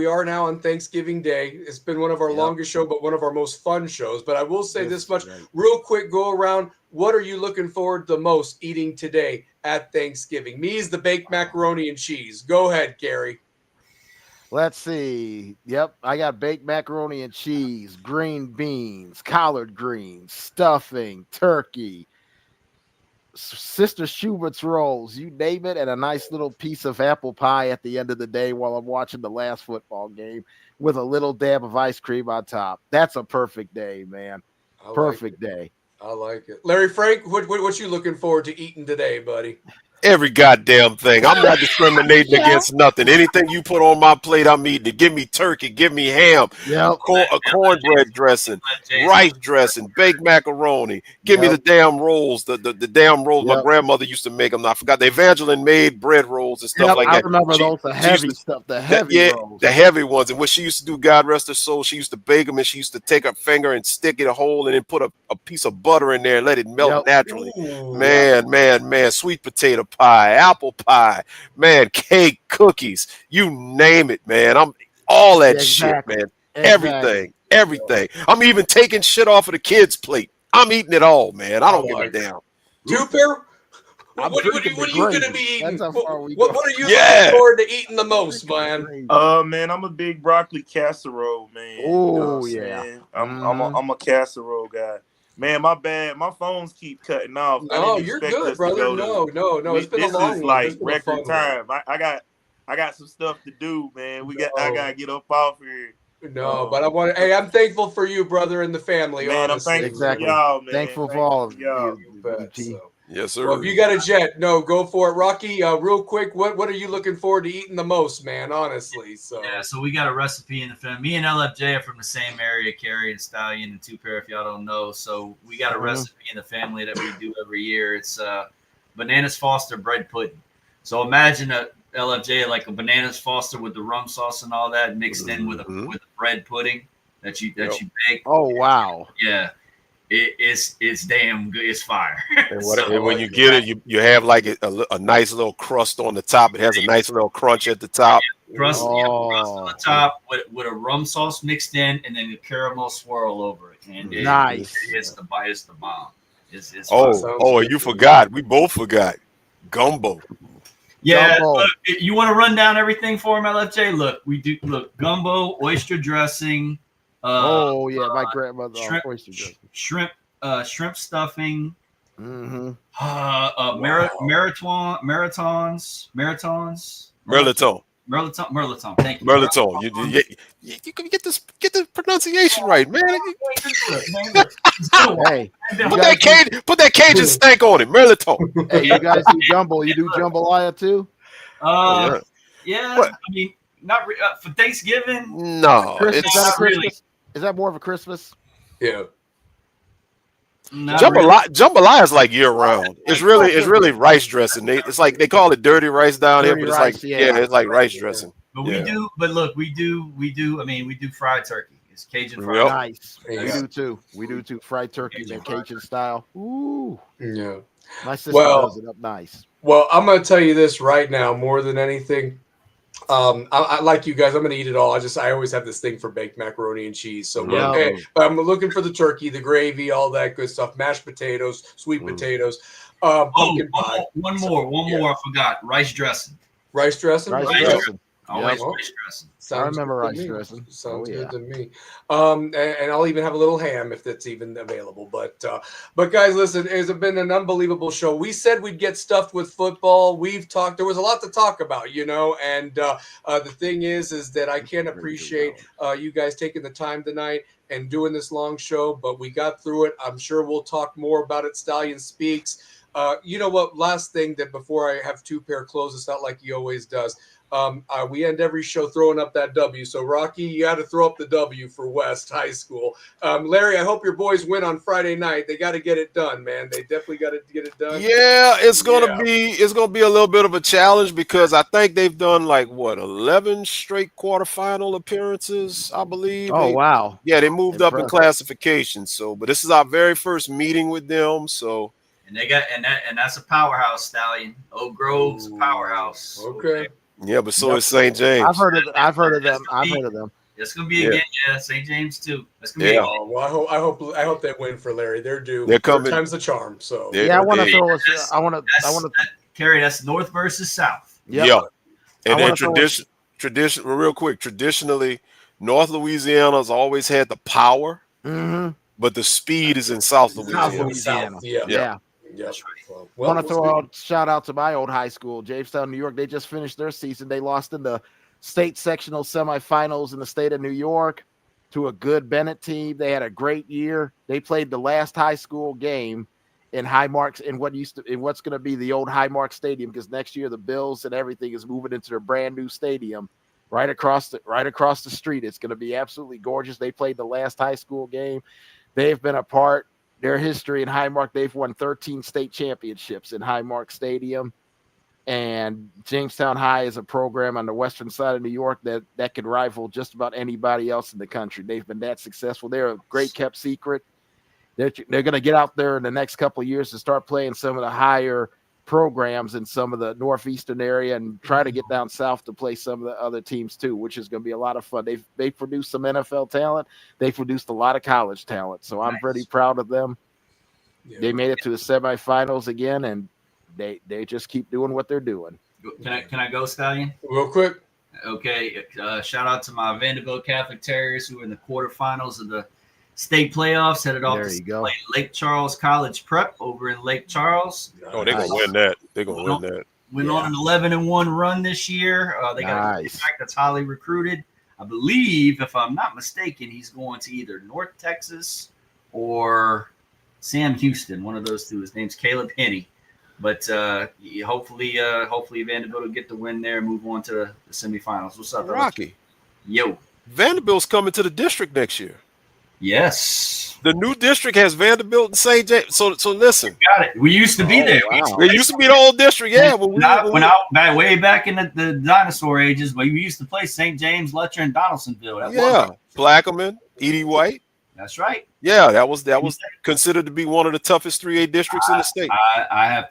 are now on Thanksgiving Day. It's been one of our longest shows, but one of our most fun shows. But I will say this much, real quick, go around. What are you looking forward the most eating today at Thanksgiving? Me is the baked macaroni and cheese. Go ahead, Gary. Let's see. Yep, I got baked macaroni and cheese, green beans, collard greens, stuffing, turkey, Sister Schubert's rolls, you name it, and a nice little piece of apple pie at the end of the day while I'm watching the last football game with a little dab of ice cream on top. That's a perfect day, man. Perfect day. I like it. Larry Frank, what you looking forward to eating today, buddy? Every goddamn thing. I'm not discriminating against nothing. Anything you put on my plate, I'm eating it. Give me turkey, give me ham, a cornbread dressing, rice dressing, baked macaroni. Give me the damn rolls, the damn rolls my grandmother used to make them. I forgot the Evangeline made bread rolls and stuff like that. I remember those, the heavy stuff, the heavy rolls. The heavy ones. And what she used to do, God rest her soul, she used to bake them and she used to take her finger and stick it a hole and then put a piece of butter in there and let it melt naturally. Ooh. Man, sweet potato pie, apple pie, man, cake, cookies, you name it, man. I'm all that shit, man. Everything. I'm even taking shit off of the kids' plate. I'm eating it all, man. I don't give a damn. Two-pair? What are you going to be eating? What are you looking forward to eating the most, man? Man, I'm a big broccoli casserole, man. Oh, I'm a casserole guy. Man, my bad. My phones keep cutting off. No, you're good, brother. No. It's been a long one. Like record time. I got some stuff to do, man. I gotta get up off here. No, but I'm thankful for you, brother, and the family. Man, honestly. I'm thankful for y'all, man. Thankful for all of y'all. Yes, sir. Well, if you got a jet, go for it. Rocky, real quick, what are you looking forward to eating the most, man? Honestly, so we got a recipe in the family. Me and LFJ are from the same area, Carrie and Stallion and Two-Pair, if y'all don't know. So we got a recipe in the family that we do every year. It's bananas Foster bread pudding. So imagine a LFJ like a bananas Foster with the rum sauce and all that mixed in with a bread pudding that you bake. Oh wow! Yeah. It's damn good. It's fire. And when you get it, you have like a nice little crust on the top. It has a nice little crunch at the top. Crust on the top with a rum sauce mixed in, and then the caramel swirl over it. And it's the bomb. You forgot. We both forgot gumbo. Yeah, look, you want to run down everything for him, LFJ? Look, we do gumbo, oyster dressing. My grandmother oyster dressing. Shrimp stuffing. Mm-hmm. Merliton. Thank you. Merliton. You can get the pronunciation right, man. Hey, put that Cajun stank on it. Merliton. Hey, you guys do jumbo? You do jambalaya too? Yeah. I mean, not for Thanksgiving. No, Is that more of a Christmas? Yeah. Jambalaya is like year round. It's really rice dressing. It's like they call it dirty rice down here, but it's like it's like rice dressing. But we do. I mean, we do fried turkey. It's Cajun fried. Nice. Yeah. We do too. Fried turkey in Cajun style. Ooh. Yeah. My sister does it up nice. Well, I'm gonna tell you this right now, more than anything. I like you guys. I'm gonna eat it all. I always have this thing for baked macaroni and cheese. So but I'm looking for the turkey, the gravy, all that good stuff. Mashed potatoes, sweet potatoes, pumpkin pie. One more. I forgot rice dressing. Rice dressing. Always rice dressing. I remember rice dressing. Sounds good to me. And I'll even have a little ham if that's even available. But guys, listen, it's been an unbelievable show. We said we'd get stuffed with football. We've talked. There was a lot to talk about, and the thing is that I can't appreciate you guys taking the time tonight and doing this long show, but we got through it. I'm sure we'll talk more about it. Stallion Speaks. You know what? Last thing that before I have Two-Pair close us out like he always does. We end every show throwing up that W. So, Rocky, you got to throw up the W for West High School. Larry, I hope your boys win on Friday night. They got to get it done, man. They definitely got to get it done. Yeah, it's gonna be a little bit of a challenge because I think they've done 11 straight quarterfinal appearances, I believe. Oh, wow. Yeah, they moved up in classification. So, but this is our very first meeting with them. So. And they got and that's a powerhouse, Stallion. Oak Grove's a powerhouse. Okay. Yeah, but so is St. James. I've heard of them. It's gonna be again, St. James too. That's gonna be. Well, I hope they win for Larry. They're due. They're coming. Time's the charm. So I want to throw us. I want to Carrie. That's North versus South. Yeah. And then tradition. Real quick. Traditionally, North Louisiana's always had the power, but the speed is in South Louisiana. Yeah. That's right. I want to throw a shout out to my old high school, Jamestown, New York. They just finished their season. They lost in the state sectional semifinals in the state of New York to a good Bennett team. They had a great year. They played the last high school game in Highmark, in what's going to be the old Highmark Stadium, because next year the Bills and everything is moving into their brand new stadium right across the street. It's going to be absolutely gorgeous. They played the last high school game. They've been a part. Their history in Highmark, they've won 13 state championships in Highmark Stadium. And Jamestown High is a program on the western side of New York that could rival just about anybody else in the country. They've been that successful. They're a great kept secret. They're going to get out there in the next couple of years to start playing some of the higher programs in some of the northeastern area and try to get down south to play some of the other teams too, which is going to be a lot of fun. They've produced some NFL talent. They've produced a lot of college talent. So I'm pretty proud of them. Yeah. They made it to the semifinals again, and they just keep doing what they're doing. Can I go, Stallion? Real quick. Okay. Shout out to my Vanderbilt Catholic Terriers who are in the quarterfinals of the state playoffs, headed off to play Lake Charles College Prep over in Lake Charles. Oh, they're gonna win that. They're gonna win that. Went on an 11-1 run this year. They got a quarterback that's highly recruited. I believe, if I'm not mistaken, he's going to either North Texas or Sam Houston. One of those two. His name's Caleb Henney. But hopefully Vanderbilt will get the win there and move on to the semifinals. What's up, Rocky? Yo, Vanderbilt's coming to the district next year. Yes. The new district has Vanderbilt and St. James. So listen. Got it. We used to be there. Wow. It used to be the old district, yeah. Way back in the dinosaur ages, but we used to play St. James, Letcher, and Donaldsonville. Blackerman, Edie White. That's right. Yeah, that was considered to be one of the toughest 3A districts in the state. I have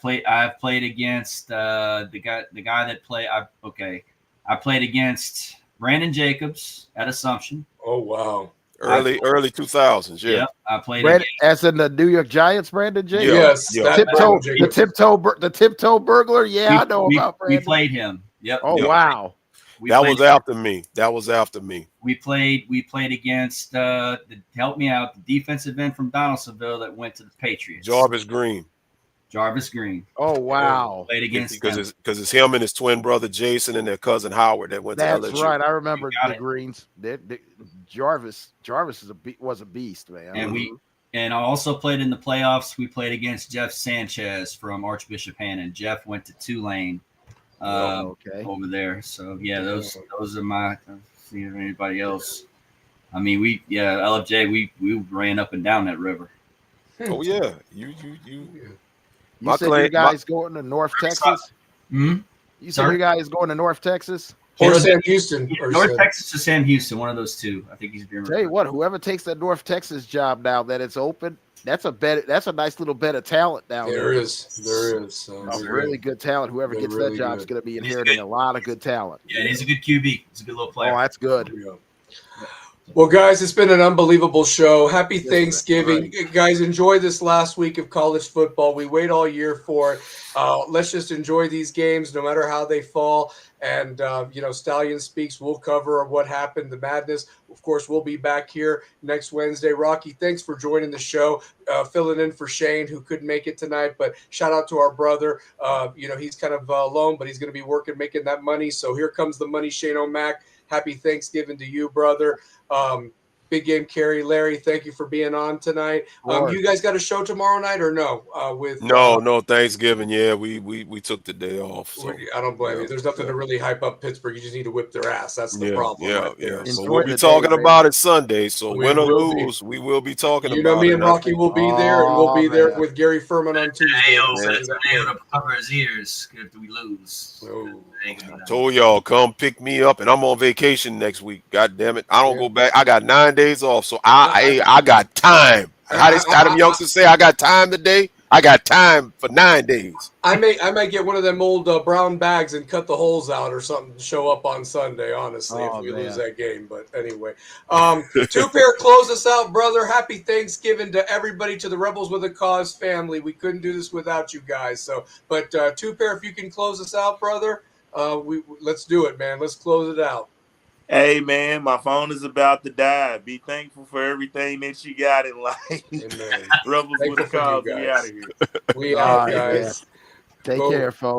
played against the guy that played. I played against Brandon Jacobs at Assumption. Oh wow. Early 2000s, yeah. I played as in the New York Giants, Brandon Jacobs. Yes, the tiptoe burglar. Yeah, I know about Brandon. We played him. Yep. Oh wow. That was after me. We played against help me out, the defensive end from Donaldsonville that went to the Patriots. Jarvis Green. Oh wow. Played against because it's him and his twin brother Jason and their cousin Howard that went to LSU. That's right. I remember the Greens. Jarvis was a beast, man. And I also played in the playoffs. We played against Jeff Sanchez from Archbishop Hannon. Jeff went to Tulane over there. So yeah, those are my. See if anybody else. I mean, LFJ, we ran up and down that river. Oh yeah, you. You said you guys going to North Texas? Hmm? You said you guys going to North Texas? Or Sam Houston. North Texas or Sam Houston, one of those two. I think he's being Tell you what, whoever takes that North Texas job now that it's open, that's a nice little bit of talent down there. There is. Really good talent. Whoever gets that job is going to be inheriting a lot of good talent. Yeah, he's a good QB. He's a good little player. Oh, that's good. Well, guys, it's been an unbelievable show. Happy Thanksgiving. Guys, enjoy this last week of college football. We wait all year for it. Let's just enjoy these games no matter how they fall. And, Stallion Speaks, we'll cover what happened, the madness. Of course, we'll be back here next Wednesday. Rocky, thanks for joining the show, filling in for Shane, who couldn't make it tonight. But shout out to our brother. He's kind of alone, but he's going to be working, making that money. So here comes the money, Shane O'Mac. Happy Thanksgiving to you, brother. Big Game Carrie, Larry, thank you for being on tonight. You guys got a show tomorrow night or no? No, Thanksgiving. Yeah, we took the day off. So. I don't blame you. There's nothing to really hype up Pittsburgh. You just need to whip their ass. That's the problem. Yeah. So we'll be talking about it Sunday. So win or lose, we will be talking about it. Me and Rocky will be there, and we'll be there with Gary Furman on Tuesday. Cover his ears if we lose. I told y'all, come pick me up, and I'm on vacation next week. God damn it, I don't go back. I got 9 days off, so I got time. How them youngsters say, I got time today. I got time for 9 days. I might get one of them old brown bags and cut the holes out or something to show up on Sunday, honestly, if we lose that game. But anyway, Two-Pair, close us out, brother. Happy Thanksgiving to everybody, to the Rebels with a Cause family. We couldn't do this without you guys. But Two-Pair, if you can close us out, brother, let's do it, man. Let's close it out. Hey, man, my phone is about to die. Be thankful for everything that you got in life. Rebels with a Cause. We out of here. We out, guys. Take care, folks.